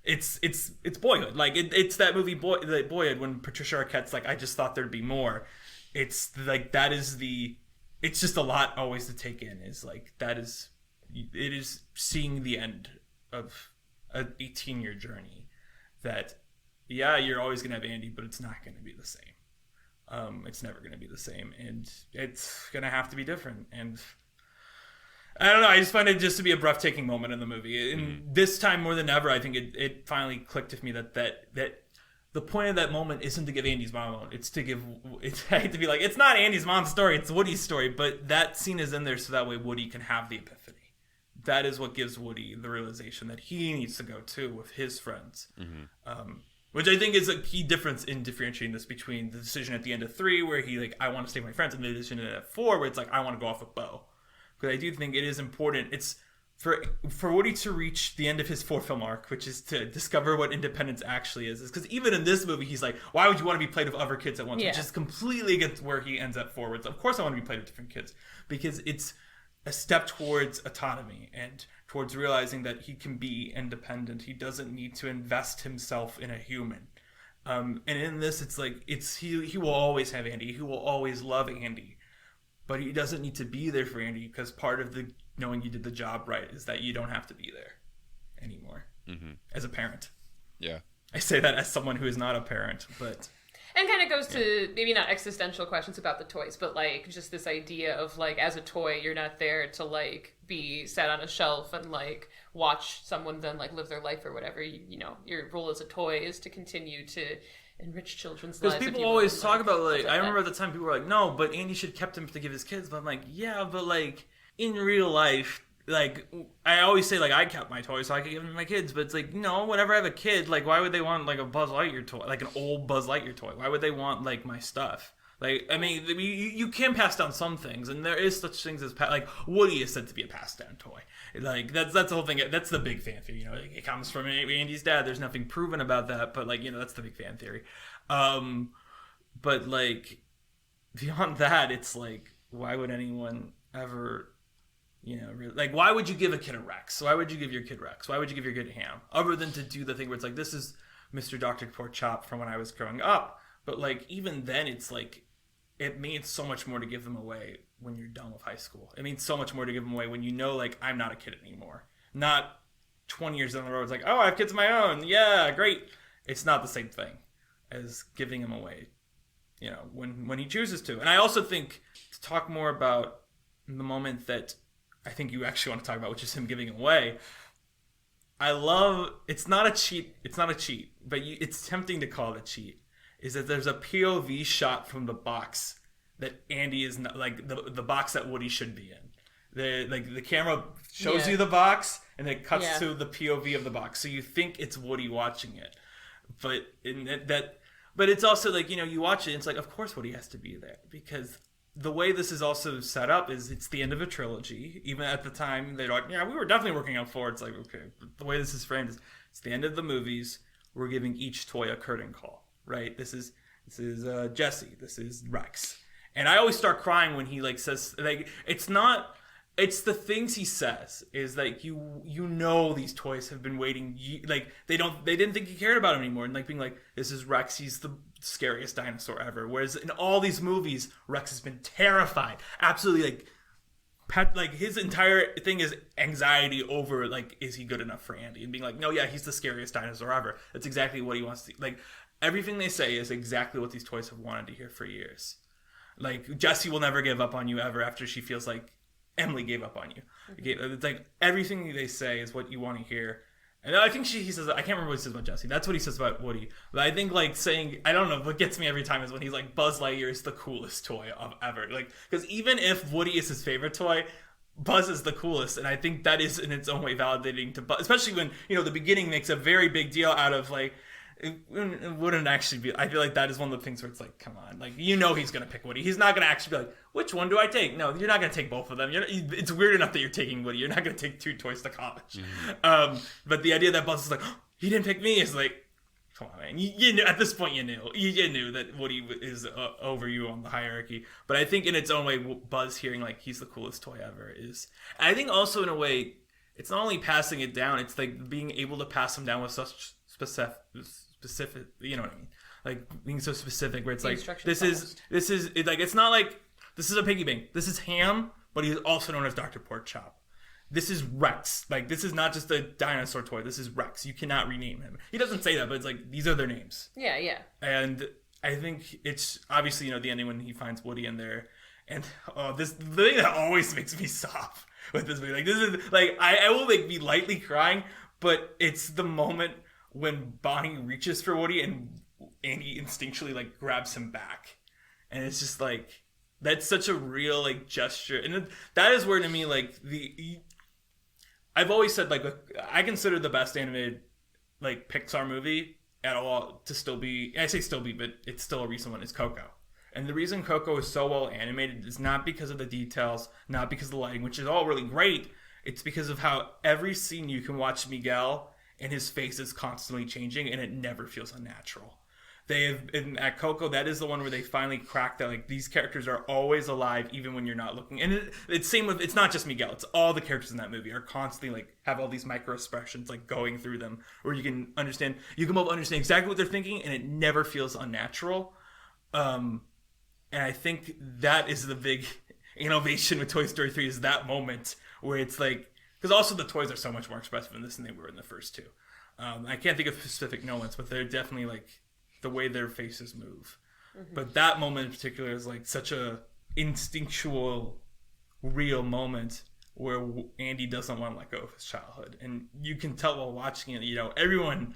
it's Boyhood. Like, it's that movie Boyhood, when Patricia Arquette's like, I just thought there'd be more. It's like, it's just a lot always to take in, is like, it is seeing the end of an 18-year journey that, yeah, you're always going to have Andy, but it's not going to be the same. It's never going to be the same, and it's going to have to be different. And I don't know, I just find it just to be a breathtaking moment in the movie. And this time more than ever, I think it finally clicked with me that the point of that moment isn't to give Andy's mom a moment. It's to I hate to be like, it's not Andy's mom's story, it's Woody's story, but that scene is in there so that way Woody can have the epiphany. That is what gives Woody the realization that he needs to go too with his friends. Which I think is a key difference in differentiating this between the decision at the end of 3 where he like, I want to stay with my friends, and the decision at 4 where it's like, I want to go off with Bo. Because I do think it is important. It's for Woody to reach the end of his 4 film arc, which is to discover what independence actually is. Because even in this movie, he's like, why would you want to be played with other kids at once? Which is completely against where he ends up forwards. Of course I want to be played with different kids. Because it's a step towards autonomy and towards realizing that he can be independent. He doesn't need to invest himself in a human. And in this, it's like, he will always have Andy. He will always love Andy. But he doesn't need to be there for Andy, because part of the knowing you did the job right is that you don't have to be there anymore as a parent. Yeah. I say that as someone who is not a parent, but... And kind of goes to maybe not existential questions about the toys, but like just this idea of like, as a toy, you're not there to like be sat on a shelf and like watch someone then like live their life or whatever. You know, your role as a toy is to continue to enrich children's lives. Because people always talk about like, I remember at the time people were like, no, but Andy should kept him to give his kids. But I'm like, yeah, but like in real life, like I always say, like I kept my toys so I could give them to my kids, but it's like, no, whenever I have a kid, like why would they want like a Buzz Lightyear toy, like an old Buzz Lightyear toy? Why would they want like my stuff? Like, I mean, you can pass down some things, and there is such things as like Woody is said to be a passed down toy. Like that's the whole thing. That's the big fan theory. You know, it comes from Andy's dad. There's nothing proven about that, but like, you know, that's the big fan theory. But like beyond that, it's like, why would anyone ever? You know, really, like, why would you give a kid a Rex? Why would you give your kid Rex? Why would you give your kid Ham? Other than to do the thing where it's like, this is Mr. Dr. Pork Chop from when I was growing up. But, like, even then, it's like, it means so much more to give them away when you're done with high school. It means so much more to give them away when you know, like, I'm not a kid anymore. Not 20 years down the road, it's like, oh, I have kids of my own. Yeah, great. It's not the same thing as giving them away, you know, when he chooses to. And I also think to talk more about the moment that I think you actually want to talk about, which is him giving away. I love, it's not a cheat, but it's tempting to call it a cheat, is that there's a POV shot from the box that Andy is not, like the box that Woody should be in. The camera shows you the box and it cuts to the POV of the box. So you think it's Woody watching it. But it's also like, you know, you watch it and it's like, of course Woody has to be there, because the way this is also set up is it's the end of a trilogy. Even at the time, they're like, yeah, we were definitely working out for it. It's like, okay, but the way this is framed is it's the end of the movies. We're giving each toy a curtain call, right? This is Jesse. This is Rex. And I always start crying when he like says, like, it's the things he says is like, you know, these toys have been waiting. Like they didn't think he cared about him anymore. And like being like, this is Rex. He's the scariest dinosaur ever. Whereas in all these movies, Rex has been terrified, absolutely like like his entire thing is anxiety over like, is he good enough for Andy, and being like, no, yeah, he's the scariest dinosaur ever. That's exactly what he wants to, like, everything they say is exactly what these toys have wanted to hear for years. Like, Jessie will never give up on you ever after she feels like Emily gave up on you. It's like everything they say is what you want to hear. And I think he says, I can't remember what he says about Jessie. That's what he says about Woody. But I think, like, saying, I don't know, what gets me every time is when he's like, Buzz Lightyear is the coolest toy of ever. Like, because even if Woody is his favorite toy, Buzz is the coolest. And I think that is in its own way validating to Buzz, especially when, you know, the beginning makes a very big deal out of, like, it wouldn't actually be. I feel like that is one of the things where it's like, come on, like, you know, he's gonna pick Woody. He's not gonna actually be like, which one do I take? No, you're not gonna take both of them. It's weird enough that you're taking Woody. You're not gonna take 2 toys to college. But the idea that Buzz is like, oh, he didn't pick me is like, come on, man. You knew, at this point, you knew that Woody is over you on the hierarchy. But I think in its own way, Buzz hearing like he's the coolest toy ever is. And I think also in a way, it's not only passing it down. It's like being able to pass them down with such specific, you know what I mean, like being so specific where it's like this is like, it's not like this is a piggy bank, this is Ham, but he's also known as Dr. Porkchop. This is Rex. Like, this is not just a dinosaur toy, this is Rex. You cannot rename him. He doesn't say that, but it's like these are their names. Yeah. And I think it's obviously, you know, the ending when he finds Woody in there, and the thing that always makes me sob with this movie, like, this is like, I will like be lightly crying, but it's the moment when Bonnie reaches for Woody and Andy instinctually like grabs him back, and it's just like, that's such a real like gesture, and that is where to me like I've always said like I consider the best animated like Pixar movie at all to still be, I say still be, but it's still a recent one, is Coco. And the reason Coco is so well animated is not because of the details, not because of the lighting, which is all really great. It's because of how every scene you can watch Miguel and his face is constantly changing, and it never feels unnatural. They have, at Coco, that is the one where they finally cracked that, like, these characters are always alive even when you're not looking. And it's same with, it's not just Miguel, it's all the characters in that movie are constantly like have all these micro expressions like going through them, where you can both understand exactly what they're thinking, and it never feels unnatural. And I think that is the big innovation with Toy Story 3, is that moment where it's like, because also the toys are so much more expressive in this than they were in the first two. I can't think of specific moments, but they're definitely like the way their faces move. Mm-hmm. But that moment in particular is like such a instinctual, real moment where Andy doesn't want to let go of his childhood. And you can tell while watching it, you know, everyone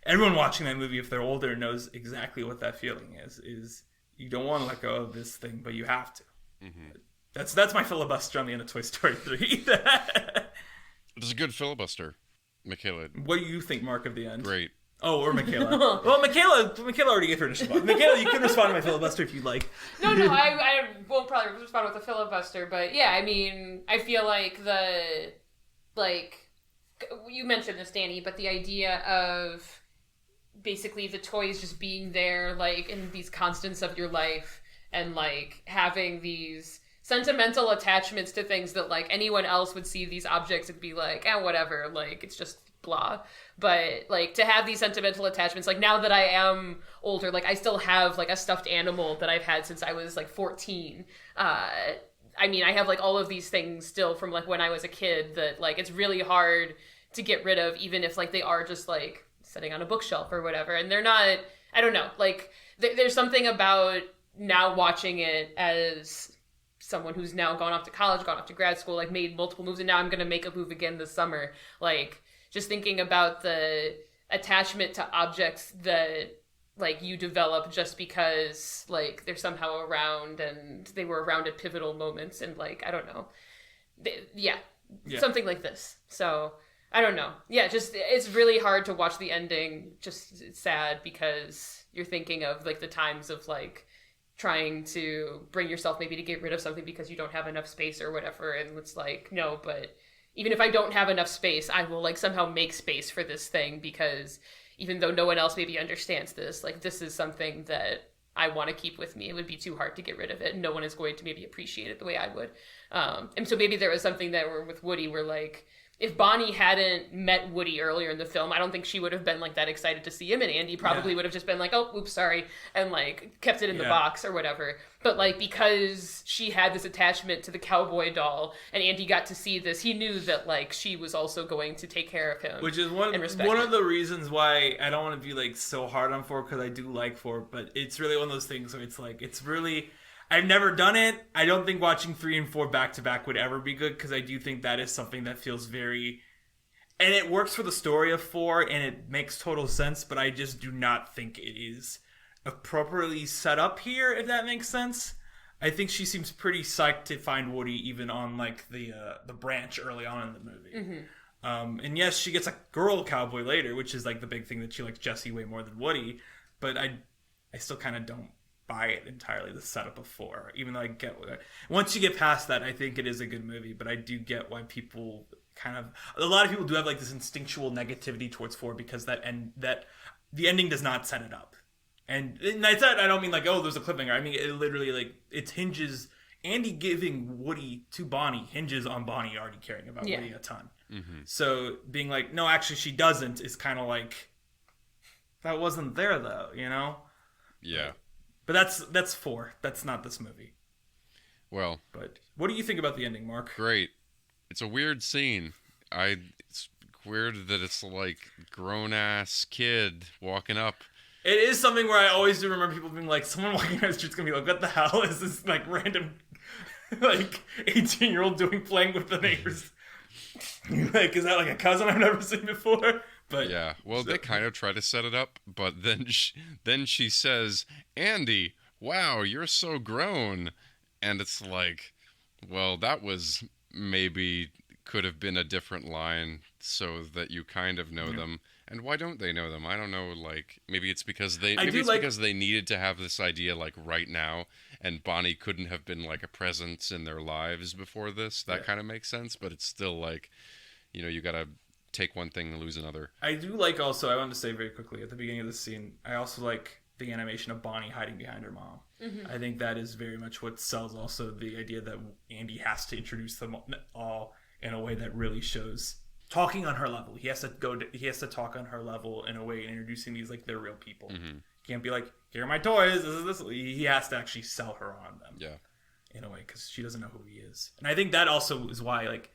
watching that movie, if they're older, knows exactly what that feeling is you don't want to let go of this thing, but you have to. Mm-hmm. That's my filibuster on the end of Toy Story 3. It's a good filibuster, Mikaela. What do you think, Mark, of the end? Great. Oh, or Mikaela. Well, Mikaela already gave her initial response. Mikaela, you can respond to my filibuster if you'd like. No, I won't probably respond with a filibuster, but yeah, I mean, I feel like you mentioned this, Danny, but the idea of basically the toys just being there, like, in these constants of your life, and like having these sentimental attachments to things that like anyone else would see these objects and be like, whatever, like, it's just blah. But like to have these sentimental attachments, like now that I am older, like I still have like a stuffed animal that I've had since I was like 14. I mean, I have like all of these things still from like when I was a kid that like it's really hard to get rid of, even if like they are just like sitting on a bookshelf or whatever, and they're not, I don't know, like there's something about now watching it as someone who's now gone off to college, gone off to grad school, like made multiple moves, and now I'm going to make a move again this summer. Like just thinking about the attachment to objects that like you develop just because like they're somehow around and they were around at pivotal moments, and like, I don't know. Yeah. Something like this. So I don't know. Yeah, just it's really hard to watch the ending. Just it's sad because you're thinking of like the times of like trying to bring yourself maybe to get rid of something because you don't have enough space or whatever, and it's like, no, but even if I don't have enough space, I will like somehow make space for this thing, because even though no one else maybe understands this, like this is something that I want to keep with me. It would be too hard to get rid of it, and no one is going to maybe appreciate it the way I would. And so maybe there was something that were with Woody where like if Bonnie hadn't met Woody earlier in the film, I don't think she would have been like that excited to see him, and Andy probably would have just been like, oh, oops, sorry, and like kept it in the box or whatever. But like, because she had this attachment to the cowboy doll and Andy got to see this, he knew that like she was also going to take care of him. Which is one of the reasons why I don't want to be like so hard on 4, because I do like 4, but it's really one of those things where it's like, it's really, I've never done it. I don't think watching 3 and 4 back to back would ever be good, because I do think that is something that feels very, and it works for the story of 4 and it makes total sense, but I just do not think it is appropriately set up here, if that makes sense. I think she seems pretty psyched to find Woody even on like the branch early on in the movie. And yes, she gets a girl cowboy later, which is like the big thing, that she likes Jesse way more than Woody, but I still kind of don't buy it entirely, the setup of 4, even though I get once you get past that, I think it is a good movie. But I do get why people a lot of people do have like this instinctual negativity towards 4, because that the ending does not set it up. And I said, I don't mean like, oh, there's a cliffhanger. I mean, it literally, like, it hinges, Andy giving Woody to Bonnie hinges on Bonnie already caring about Woody a ton. So being like, no, actually she doesn't, is kind of like, that wasn't there though, you know? Yeah. But that's 4. That's not this movie. Well. But what do you think about the ending, Mark? Great. It's a weird scene. It's weird that it's like grown-ass kid walking up. It is something where I always do remember people being like, someone walking down the street's gonna be like, what the hell is this like random like 18-year-old playing with the neighbors? Like, is that like a cousin I've never seen before? But yeah, well, they kind of try to set it up, but then she says, Andy, wow, you're so grown. And it's like, well, that was maybe could have been a different line so that you kind of know them. And why don't they know them? I don't know, like, maybe it's because because they needed to have this idea, like, right now, and Bonnie couldn't have been, like, a presence in their lives before this. That kind of makes sense, but it's still, like, you know, you gotta take one thing and lose another. I do like also, I want to say very quickly, at the beginning of the scene, I also like the animation of Bonnie hiding behind her mom. I think that is very much what sells also the idea that Andy has to introduce them all in a way that really shows talking on her level. He has to talk on her level in a way, introducing these like they're real people. He can't be like, here are my toys, this is this. He has to actually sell her on them. Yeah. In a way, because she doesn't know who he is. And I think that also is why, like,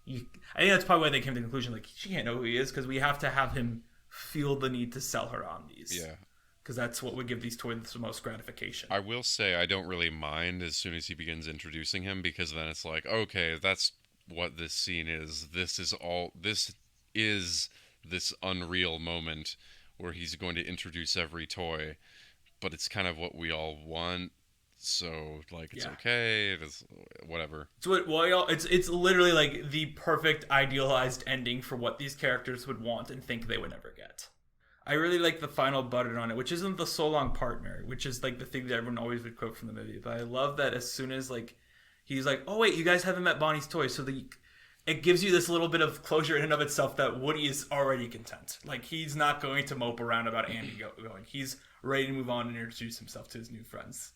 I think that's probably why they came to the conclusion, like, she can't know who he is, because we have to have him feel the need to sell her on these. Yeah. Because that's what would give these toys the most gratification. I will say I don't really mind as soon as he begins introducing him, because then it's like, okay, that's what this scene is. This is this unreal moment where he's going to introduce every toy, but it's kind of what we all want. So, like, it's okay. It is whatever. It's literally like the perfect idealized ending for what these characters would want and think they would never get. I really like the final button on it, which isn't the so long partner, which is like the thing that everyone always would quote from the movie. But I love that as soon as like he's like, oh wait, you guys haven't met Bonnie's toys, so it gives you this little bit of closure in and of itself that Woody is already content. Like, he's not going to mope around about Andy going. He's ready to move on and introduce himself to his new friends.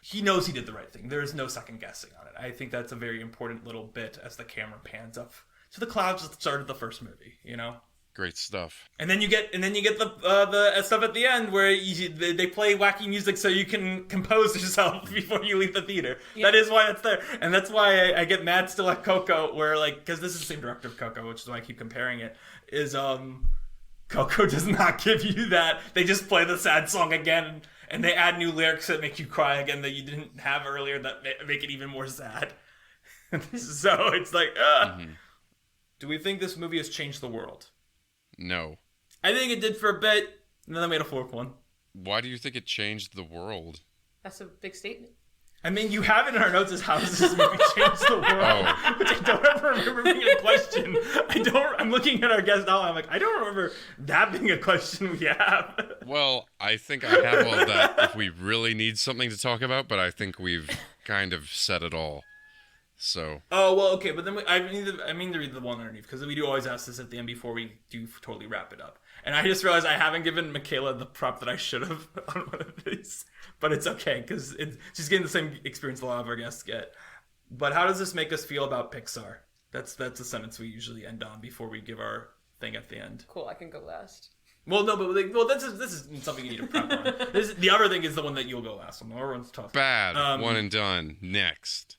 He knows he did the right thing. There is no second guessing on it. I think that's a very important little bit as the camera pans up to the clouds at the start of the first movie, you know? Great stuff. And then you get the stuff at the end where they play wacky music so you can compose yourself before you leave the theater. Yeah. That is why it's there, and that's why I get mad still at Coco, where like, because this is the same director of Coco, which is why I keep comparing it. Is Coco does not give you that. They just play the sad song again, and they add new lyrics that make you cry again that you didn't have earlier that make it even more sad. So it's like, Do we think this movie has changed the world? No. I think it did for a bit, and then I made a fourth one. Why do you think it changed the world? That's a big statement. I mean, you have it in our notes as how does this movie change the world, which I don't ever remember being a question. I'm looking at our guest now, and I'm like, I don't remember that being a question we have. Well, I think I have all that if we really need something to talk about, but I think we've kind of said it all. So. Oh, well, okay, but then I mean to read the one underneath, because we do always ask this at the end before we do totally wrap it up. And I just realized I haven't given Mikaela the prop that I should have on one of these. But it's okay, because she's getting the same experience a lot of our guests get. But how does this make us feel about Pixar? That's a sentence we usually end on before we give our thing at the end. Cool, I can go last. Well, no, but this is something you need to prep on. The other thing is the one that you'll go last on. The other one's tough. Bad. One and done. Next.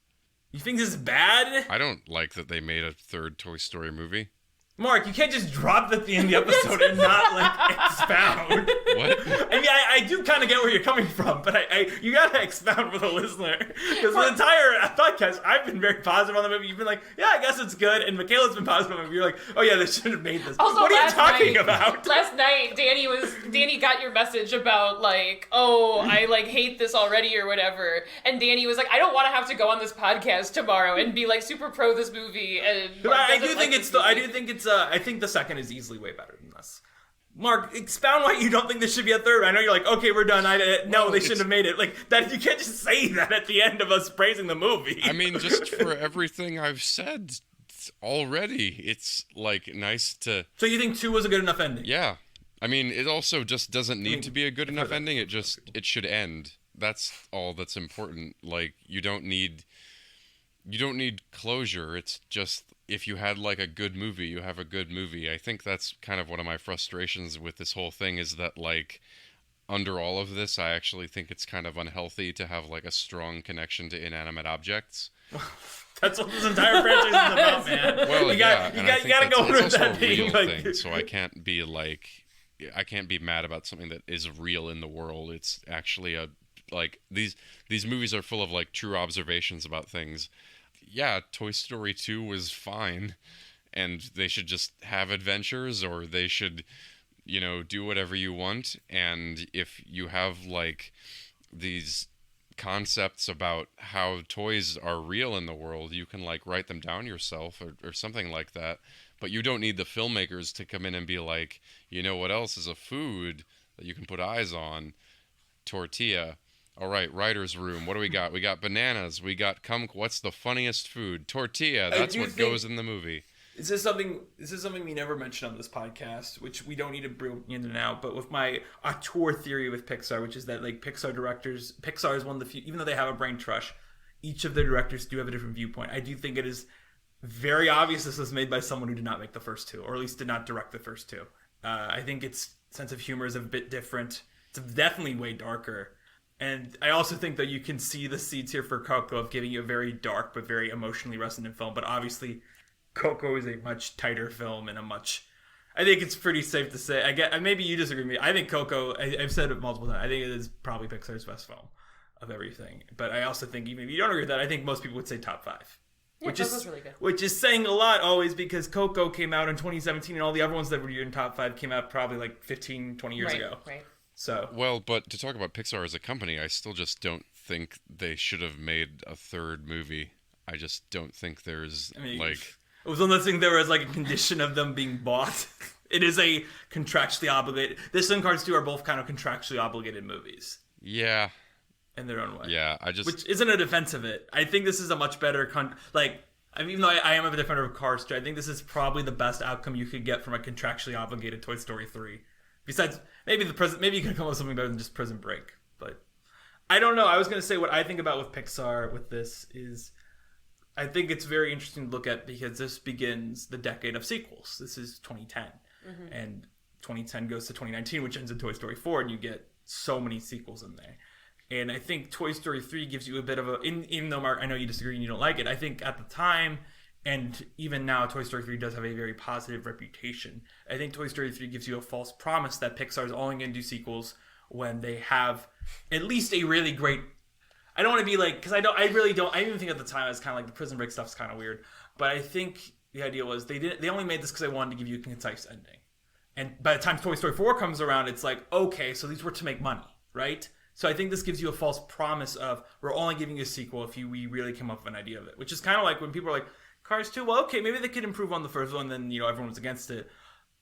You think this is bad? I don't like that they made a third Toy Story movie. Mark, you can't just drop at the end of the episode and not, like, expound. What? I mean, I do kind of get where you're coming from, but you gotta expound for the listener. Because the entire podcast, I've been very positive on the movie. You've been like, yeah, I guess it's good. And Michaela's been positive on the movie. You're like, oh yeah, they shouldn't have made this. Also, what are you talking about? Last night, Danny got your message about, like, oh, I, like, hate this already or whatever. And Danny was like, I don't want to have to go on this podcast tomorrow and be, like, super pro this movie. And I think the second is easily way better than this. Mark, expound why you don't think this should be a third. I know you're like, okay, we're done. No, they shouldn't have made it. Like that, you can't just say that at the end of us praising the movie. I mean, just for everything I've said already, it's like nice to. So you think 2 was a good enough ending? Yeah, I mean, it also just doesn't need to be a good enough ending. It should end. That's all that's important. Like you don't need closure. It's just. If you had like a good movie, you have a good movie. I think that's kind of one of my frustrations with this whole thing is that like under all of this, I actually think it's kind of unhealthy to have like a strong connection to inanimate objects. That's what this entire franchise is about, man. Well, you gotta go with that being like. Thing, so I can't be mad about something that is real in the world. It's actually these movies are full of like true observations about things. Yeah, Toy Story 2 was fine, and they should just have adventures, or they should, do whatever you want. And if you have, like, these concepts about how toys are real in the world, you can, like, write them down yourself or something like that. But you don't need the filmmakers to come in and be like, you know what else is a food that you can put eyes on? Tortilla. All right, writer's room. What do we got? We got bananas. We got what's the funniest food? Tortilla. That's what goes in the movie. This is something we never mentioned on this podcast, which we don't need to bring in and out. But with my auteur theory with Pixar, which is that like Pixar is one of the few, even though they have a brain trust, each of the directors do have a different viewpoint. I do think it is very obvious this was made by someone who did not make the first two, or at least did not direct the first two. I think its sense of humor is a bit different. It's definitely way darker. And I also think that you can see the seeds here for Coco of giving you a very dark but very emotionally resonant film. But obviously, Coco is a much tighter film and I think it's pretty safe to say. Maybe you disagree with me. I think Coco, I've said it multiple times, I think it is probably Pixar's best film of everything. But I also think, even if you don't agree with that, I think most people would say top 5. Yeah, Coco's really good. Which is saying a lot always because Coco came out in 2017 and all the other ones that were in top 5 came out probably like 15, 20 years ago. Right. So well, but to talk about Pixar as a company, I still just don't think they should have made a third movie. I just don't think there's it was one of those things there was like a condition of them being bought. It is a contractually obligated. This and Cars 2 are both kind of contractually obligated movies. Yeah. In their own way. Yeah, which isn't a defense of it. I think this is a much better even though I am a defender of Cars 2, I think this is probably the best outcome you could get from a contractually obligated Toy Story 3. Besides, maybe you could come up with something better than just Prison Break. But I don't know. I was going to say what I think about with Pixar with this is I think it's very interesting to look at because this begins the decade of sequels. This is 2010. Mm-hmm. And 2010 goes to 2019, which ends in Toy Story 4, and you get so many sequels in there. And I think Toy Story 3 gives you a bit of even though, Mark, I know you disagree and you don't like it, I think at the time, and even now, Toy Story 3 does have a very positive reputation. I think Toy Story 3 gives you a false promise that Pixar is only going to do sequels when they have at least a really great... I don't want to be like... Because I even think at the time, it was kind of like the Prison Break stuff's kind of weird. But I think the idea was they only made this because they wanted to give you a concise ending. And by the time Toy Story 4 comes around, it's like, okay, so these were to make money, right? So I think this gives you a false promise of, we're only giving you a sequel if we really came up with an idea of it. Which is kind of like when people are like, Cars 2, well, okay, maybe they could improve on the first one, then, everyone was against it.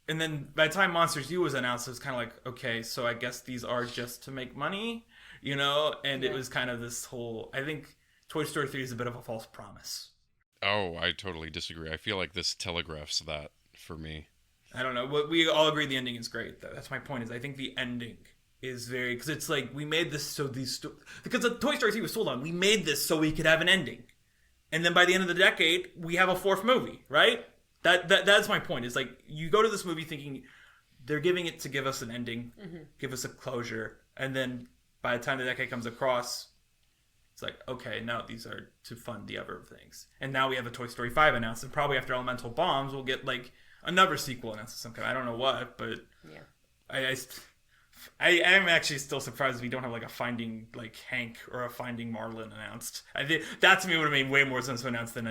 And then by the time Monsters U was announced, it was kind of like, okay, so I guess these are just to make money, And it was kind of this whole, I think Toy Story 3 is a bit of a false promise. Oh, I totally disagree. I feel like this telegraphs that for me. I don't know. We all agree the ending is great, though. That's my point, is I think the ending is very... Because it's like, we made this so because the Toy Story 3 was sold on, we made this so we could have an ending. And then by the end of the decade, we have a fourth movie, right? That's my point. Is like you go to this movie thinking they're giving it to give us an ending, give us a closure, and then by the time the decade comes across, it's like, okay, now these are to fund the other things. And now we have a Toy Story 5 announced, and probably after Elemental Bombs, we'll get like another sequel announced of some kind. I don't know what, but yeah. I am actually still surprised we don't have like a Finding like Hank or a Finding Marlin announced. I think that to me would have made way more sense to announce than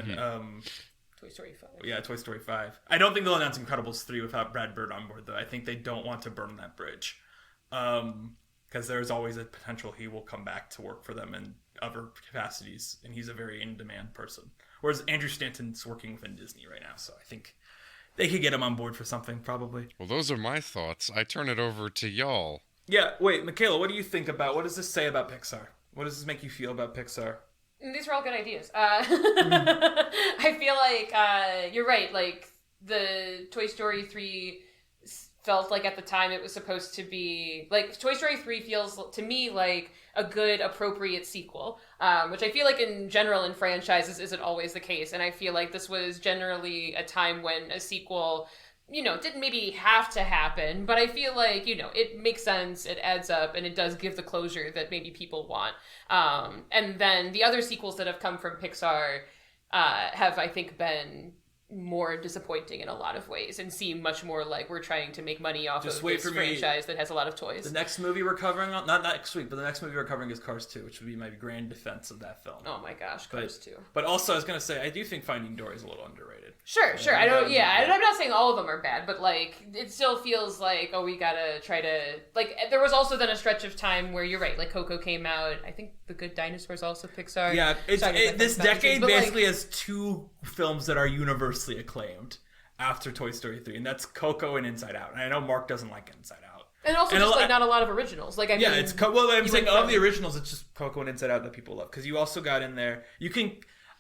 Toy Story 5. Yeah, Toy Story 5. I don't think they'll announce Incredibles 3 without Brad Bird on board, though. I think they don't want to burn that bridge. Because there's always a potential he will come back to work for them in other capacities, and he's a very in-demand person. Whereas Andrew Stanton's working within Disney right now, so I think they could get him on board for something, probably. Well, those are my thoughts. I turn it over to y'all. Yeah, wait, Mikaela, what do you think about, what does this say about Pixar? What does this make you feel about Pixar? These are all good ideas. I feel like you're right. Like the Toy Story 3 felt like at the time it was supposed to be like Toy Story 3 feels to me like a good appropriate sequel, which I feel like in general in franchises isn't always the case. And I feel like this was generally a time when a sequel, didn't maybe have to happen, but I feel like, it makes sense, it adds up, and it does give the closure that maybe people want. And then the other sequels that have come from Pixar have, I think, been more disappointing in a lot of ways and seem much more like we're trying to make money off of this franchise that has a lot of toys. The next movie we're covering, not next week, but the next movie we're covering is Cars 2, which would be my grand defense of that film. Oh my gosh, Cars 2. But also, I was going to say, I do think Finding Dory is a little underrated. Sure. I don't, I'm not saying all of them are bad, but like, it still feels like, we gotta try to, like, there was also then a stretch of time where you're right, like Coco came out, I think The Good Dinosaur is also Pixar. Yeah, this decade basically has two films that are universally acclaimed after Toy Story 3, and that's Coco and Inside Out. And I know Mark doesn't like Inside Out. And also just like not a lot of originals. Like, I mean, it's I'm saying of the originals, it's just Coco and Inside Out that people love. Because you also got in there,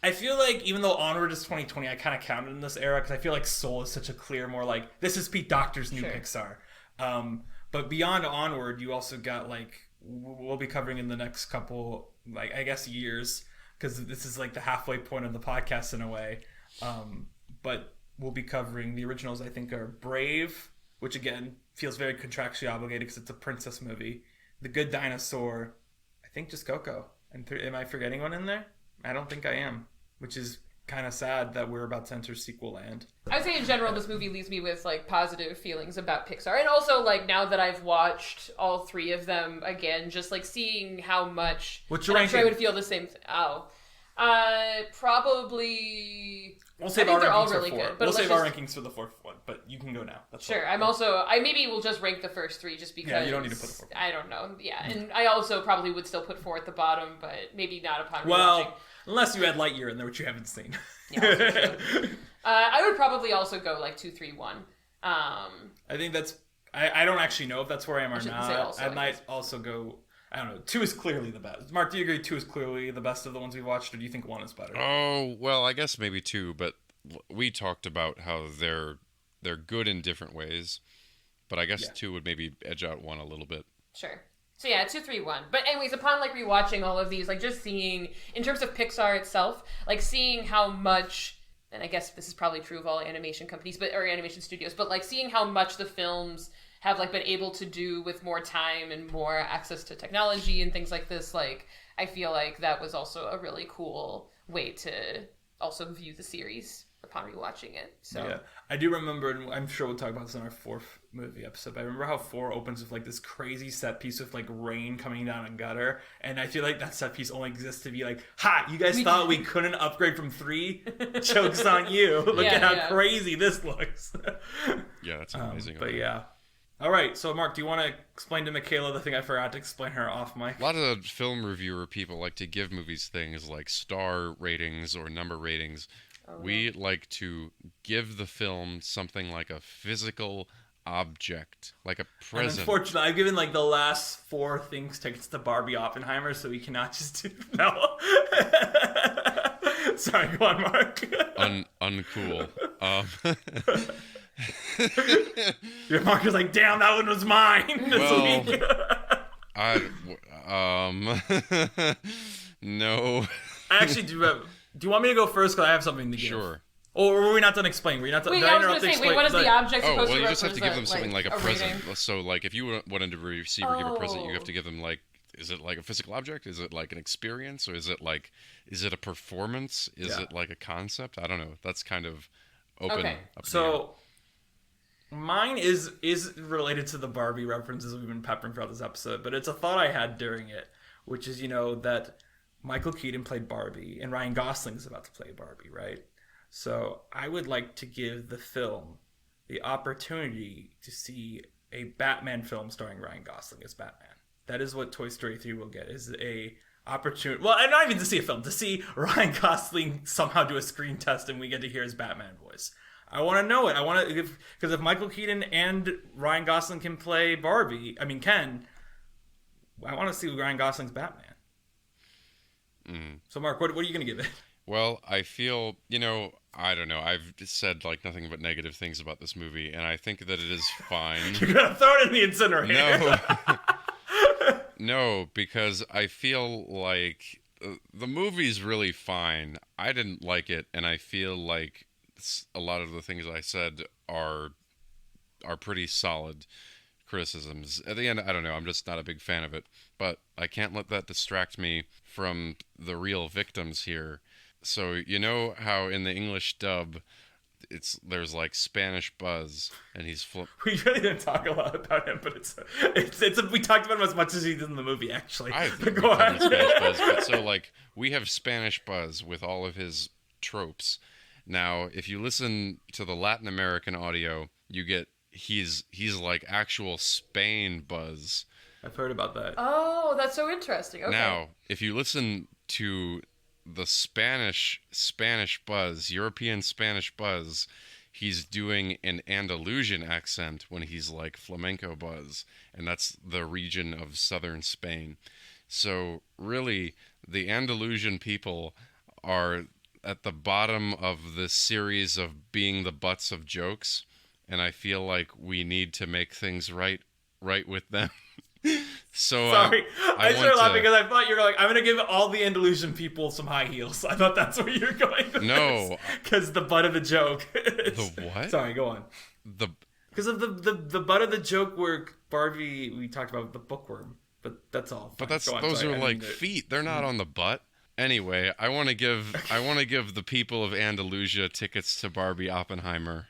I feel like even though Onward is 2020, I kind of counted in this era because I feel like Soul is such a clear, more like, this is Pete Docter's new Pixar. But beyond Onward, you also got like, we'll be covering in the next couple, like, I guess years, because this is like the halfway point of the podcast in a way. But we'll be covering the originals, I think, are Brave, which again feels very contractually obligated because it's a princess movie. The Good Dinosaur, I think just Coco. And am I forgetting one in there? I don't think I am, which is kind of sad that we're about to enter sequel land. I would say in general, this movie leaves me with like positive feelings about Pixar. And also like now that I've watched all three of them again, just like seeing how much... What's your ranking? I'm sure I would feel the same thing. Probably... We'll save our rankings for really four. good, but we'll save our rankings for the fourth one, but you can go now. That's sure. all. I maybe will just rank the first three just because... Yeah, you don't need to put the fourth one. I don't know. Yeah, and I also probably would still put four at the bottom, but maybe not upon rewatching. Well, unless you had Lightyear in there, which you haven't seen. Yeah, I would probably also go like 2, 3, 1. I think that's... I don't actually know if that's where I am or not. I might also go... I don't know. 2 is clearly the best. Mark, do you agree 2 is clearly the best of the ones we watched, or do you think 1 is better? Oh, well, I guess maybe 2, but we talked about how they're good in different ways, but I guess 2 would maybe edge out 1 a little bit. Sure. So yeah, 2, 3, 1. But anyways, upon like rewatching all of these, like just seeing, in terms of Pixar itself, like seeing how much, and I guess this is probably true of all animation companies, or animation studios, but like seeing how much the films have like been able to do with more time and more access to technology and things like this, like I feel like that was also a really cool way to also view the series upon rewatching it. So yeah, I do remember, and I'm sure we'll talk about this in our 4th movie episode, but I remember how 4 opens with like this crazy set piece with like rain coming down a gutter, and I feel like that set piece only exists to be like, ha, you guys thought we couldn't upgrade from 3? Joke's on you. Look at how crazy this looks. Yeah, that's amazing. But yeah. All right, so Mark, do you want to explain to Mikaela the thing I forgot to explain her off mic? A lot of film reviewer people like to give movies things like star ratings or number ratings. We like to give the film something like a physical object, like a present. And unfortunately, I've given like the last 4 things tickets to Barbie Oppenheimer, so we cannot just do... No. Sorry, go on, Mark. Uncool. Your Mark is like, damn, that one was mine this week. No. I actually do Do you want me to go first? Because I have something to give. Sure. Or were we not done explaining? Were you not done? Wait, I was going to say, what is the object supposed to you represent? just have to give them something like a present. rating? So, like, if you wanted to receive or give a present, you have to give them, like, is it like a physical object? Is it like an experience? Or is it a performance? Is it like a concept? I don't know. That's kind of open. Okay. Up So, mine is related to the Barbie references we've been peppering throughout this episode, but it's a thought I had during it, which is, that Michael Keaton played Barbie, and Ryan Gosling's about to play Barbie, right? So I would like to give the film the opportunity to see a Batman film starring Ryan Gosling as Batman. That is what Toy Story 3 will get, is a opportunity. Well, and not even to see a film, to see Ryan Gosling somehow do a screen test and we get to hear his Batman voice. I want to know it. Because if Michael Keaton and Ryan Gosling can play Barbie, I want to see Ryan Gosling's Batman. So, Mark, what are you going to give it? Well, I feel, I don't know. I've said, like, nothing but negative things about this movie, and I think that it is fine. You're going to throw it in the incinerator. No. No, because I feel like the movie's really fine. I didn't like it, and I feel like a lot of the things I said are pretty solid criticisms. At the end, I don't know, I'm just not a big fan of it. But I can't let that distract me from the real victims here. So, you know how in the English dub, there's like Spanish Buzz, and he's We really didn't talk a lot about him, but we talked about him as much as he did in the movie, actually. I think Go on. Spanish Buzz, but so like we have Spanish Buzz with all of his tropes. Now, if you listen to the Latin American audio, you get he's like actual Spain Buzz. I've heard about that. Oh, that's so interesting. Okay. Now, if you listen to the Spanish Buzz, European Spanish Buzz, he's doing an Andalusian accent when he's like flamenco Buzz, and that's the region of southern Spain. So really, the Andalusian people are at the bottom of this series of being the butts of jokes, and I feel like we need to make things right with them. So sorry, I started laughing because I thought you were like, I'm gonna give all the Andalusian people some high heels. I thought that's where you're going with no, because the butt of the joke. The what? Sorry, go on. Because of the butt of the joke where Barbie, we talked about the bookworm, but that's all. But those are like feet. They're not on the butt. Anyway, I want to give the people of Andalusia tickets to Barbie Oppenheimer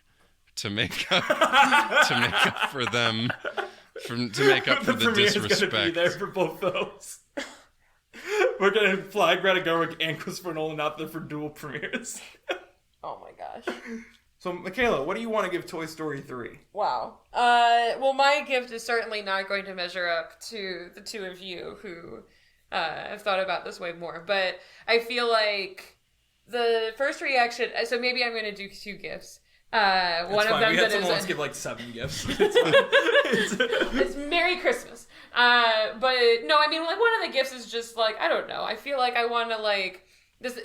to make up for them. To make up for the disrespect. Going to be there for both those. We're going to fly Greta Gerwig and Christopher Nolan out there for dual premieres. Oh my gosh. So, Mikaela, what do you want to give Toy Story 3? Wow. Well, my gift is certainly not going to measure up to the two of you who have thought about this way more. But I feel like the first reaction... So maybe I'm going to do two gifts. One of them we had that someone is else give like 7 gifts. It's Merry Christmas. But no, I mean, like, one of the gifts is just like, I don't know. I feel like I want to like this.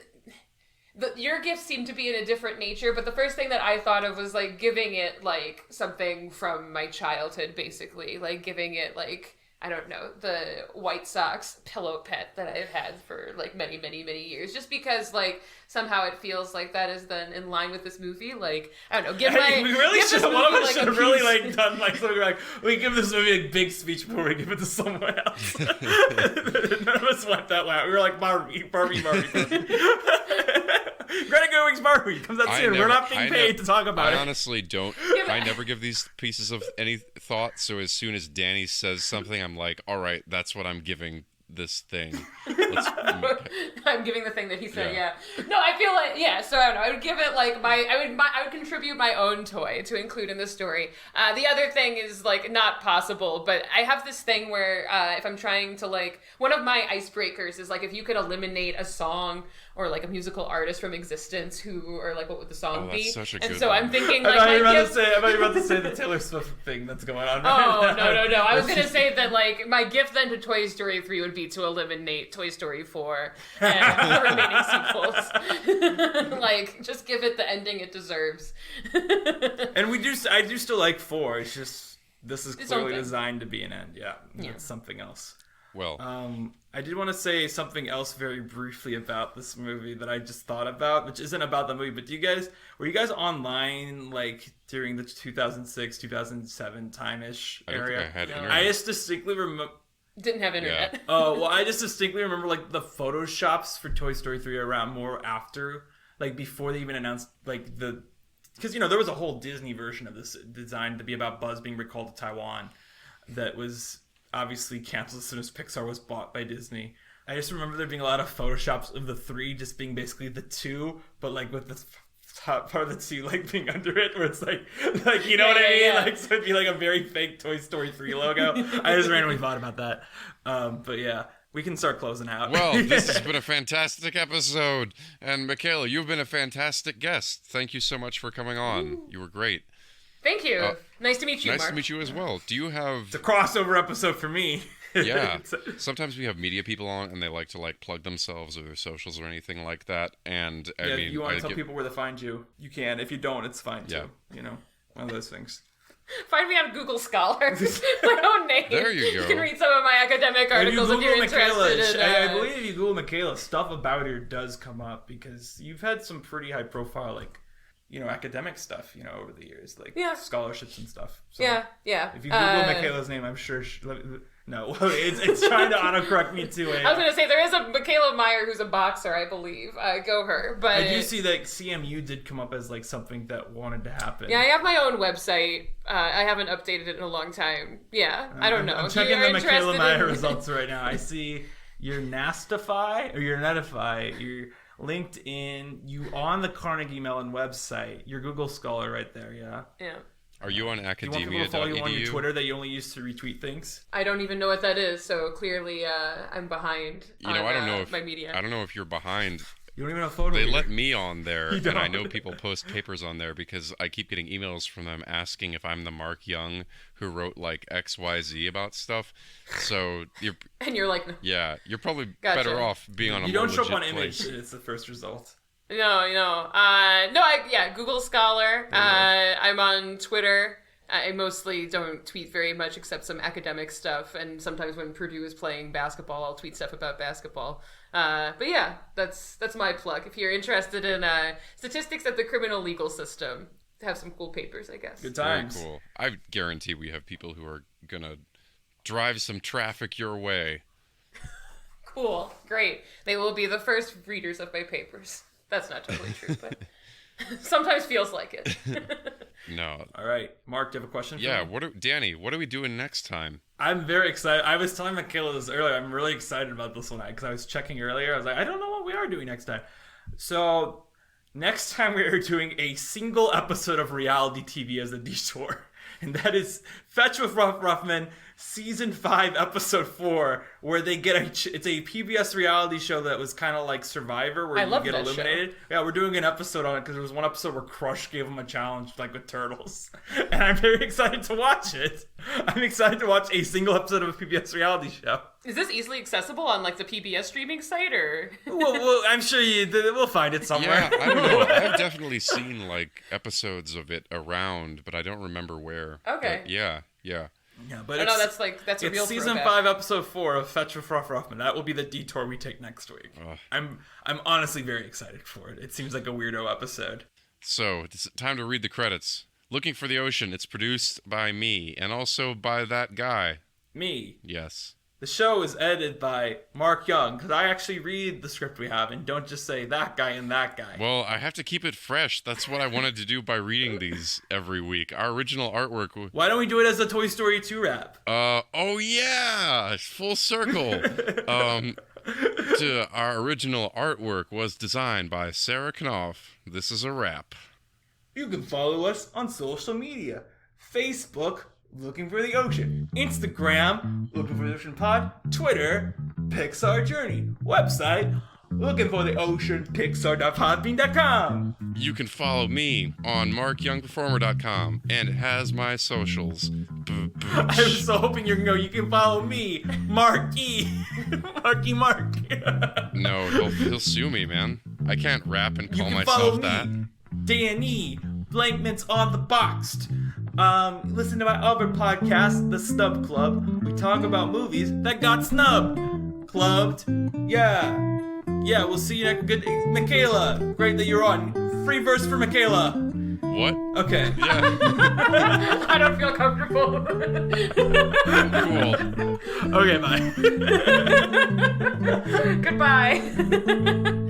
Your gifts seem to be in a different nature, but the first thing that I thought of was like giving it like something from my childhood, basically, like giving it like, I don't know, the White Sox pillow pet that I've had for like many, many, many years. Just because like somehow it feels like that is then in line with this movie. Like, I don't know, we really should have, one of us should have really like done like something like, we give this movie a big speech before we give it to someone else. None of us went that way. We were like, Barbie. Greta Gerwig's Barbie comes out soon. We're not being paid to talk about it. I honestly don't. I never give these pieces of any thought. So as soon as Danny says something, I'm like, all right, that's what I'm giving this thing. I'm giving the thing that he said. Yeah. No, I feel like So I don't know. I would give it like I would contribute my own toy to include in the story. The other thing is like not possible, but I have this thing where if I'm trying to like, one of my icebreakers is like if you could eliminate a song or like a musical artist from existence, who or like what would the song be? Such a and good so one. I'm thinking like I thought you were about to say the Taylor Swift thing that's going on. Right now. No. I was gonna say that like my gift then to Toy Story 3 would be to eliminate Toy Story 4 and the remaining sequels. Like, just give it the ending it deserves. And I do still like 4. It's just this is clearly designed to be an end. Yeah, it's something else. Well, I did want to say something else very briefly about this movie that I just thought about, which isn't about the movie, but were you guys online like during the 2006, 2007 time-ish I don't area? think I had internet. I just distinctly remember... Didn't have internet. Yeah. Oh, well, I just distinctly remember like the photoshops for Toy Story 3 around more after, like before they even announced like because there was a whole Disney version of this designed to be about Buzz being recalled to Taiwan that was obviously canceled as soon as Pixar was bought by Disney. I just remember there being a lot of photoshops of the 3 just being basically the 2, but like with the top part of the 2 like being under it, where it's like you know what I mean? Yeah. Like, so it'd be like a very fake Toy Story 3 logo. I just randomly thought about that. But yeah, we can start closing out. Well, this has been a fantastic episode. And Mikaela, you've been a fantastic guest. Thank you so much for coming on. You were great. Thank you. Nice to meet you, Nice Mark. to meet you as well. Do you have... It's a crossover episode for me. Yeah. Sometimes we have media people on and they like to plug themselves or their socials or anything like that. And I mean, if you want to tell people where to find you, you can. If you don't, it's fine too. Yeah. One of those things. Find me on Google Scholar. My own name. There you go. You can read some of my academic articles if you're interested. I believe if you Google Mikaela, stuff about her does come up because you've had some pretty high profile, academic stuff, over the years, scholarships and stuff. So Yeah. if you Google Mikaela's name, I'm sure no, it's trying to autocorrect me to I was going to say, there is a Mikaela Meyer who's a boxer, I believe. Go her. But I do see that CMU did come up as something that wanted to happen. yeah, I have my own website. I haven't updated it in a long time. Yeah, I don't know. I'm If checking you're the Mikaela interested Meyer in- results right now. I see your Nastify or your Netify, your LinkedIn, you on the Carnegie Mellon website, your Google Scholar right there, yeah. Yeah. Are you on Do you want people to follow you on your academia.edu? Twitter that you only use to retweet things? I don't even know what that is, so clearly I'm behind on I don't know if my media. I don't know if you're behind. You don't even have a photo. They of let you. me on there, You and I don't. know people post papers on there because I keep getting emails from them asking if I'm the Mark Young who wrote XYZ about stuff. So And you're like, you're probably Gotcha. better off being on a You more don't show up on legit Image. place. It's the first result. no. Google Scholar. I'm on Twitter. I mostly don't tweet very much except some academic stuff, and sometimes when Purdue is playing basketball, I'll tweet stuff about basketball. But yeah, that's my plug. If you're interested in statistics at the criminal legal system, have some cool papers, I guess. Good Very times. cool. I guarantee we have people who are gonna drive some traffic your way. Cool, great. They will be the first readers of my papers. That's not totally true, but sometimes feels like it. No. All right, Mark, do you have a question? Yeah. For me? Danny? What are we doing next time? I'm very excited. I was telling Mikaela this earlier. I'm really excited about this one because I was checking earlier. I was like, I don't know what we are doing next time. So next time we are doing a single episode of reality TV as a detour, and that is Fetch with Ruffman, Season 5, Episode 4, where they get it's a PBS reality show that was kind of like Survivor, where I you love get that eliminated. Yeah, we're doing an episode on it because there was one episode where Crush gave him a challenge, with turtles. And I'm very excited to watch it. I'm excited to watch a single episode of a PBS reality show. Is this easily accessible on the PBS streaming site, or? Well, I'm sure we'll find it somewhere. Yeah, I don't know. I've definitely seen episodes of it around, but I don't remember where. Okay. But yeah. Yeah, but Oh, no, that's a it's real season throwback. 5, episode 4 of Fetch with Ruffman. That will be the detour we take next week. I'm honestly very excited for it. It seems like a weirdo episode. So it's time to read the credits. Looking for the Ocean. It's produced by me and also by that guy. Me. Yes. The show is edited by Mark Young, because I actually read the script we have and don't just say that guy and that guy. Well, I have to keep it fresh. That's what I wanted to do by reading these every week. Our original artwork. Why don't we do it as a Toy Story 2 rap? Oh yeah, full circle. Our original artwork was designed by Sarah Knopf. This is a wrap. You can follow us on social media. Facebook, Looking for the Ocean. Instagram, Looking for the Ocean Pod. Twitter, Pixar Journey. Website, Looking for the Ocean, Pixar.podbean.com. You can follow me on markyoungperformer.com, and it has my socials. I'm so hoping you're going to go, you can follow me, Marky. Mark. No, he'll sue me, man. I can't rap and You call can follow myself that. me, Danny, Blankman's on the Boxed. Listen to my other podcast, The Stub Club. We talk about movies that got snubbed. Clubbed. Yeah. Yeah, we'll see you next. Good. Mikaela, great that you're on. Free verse for Mikaela. What? Okay. Yeah. I don't feel comfortable. Cool. Okay, bye. Goodbye.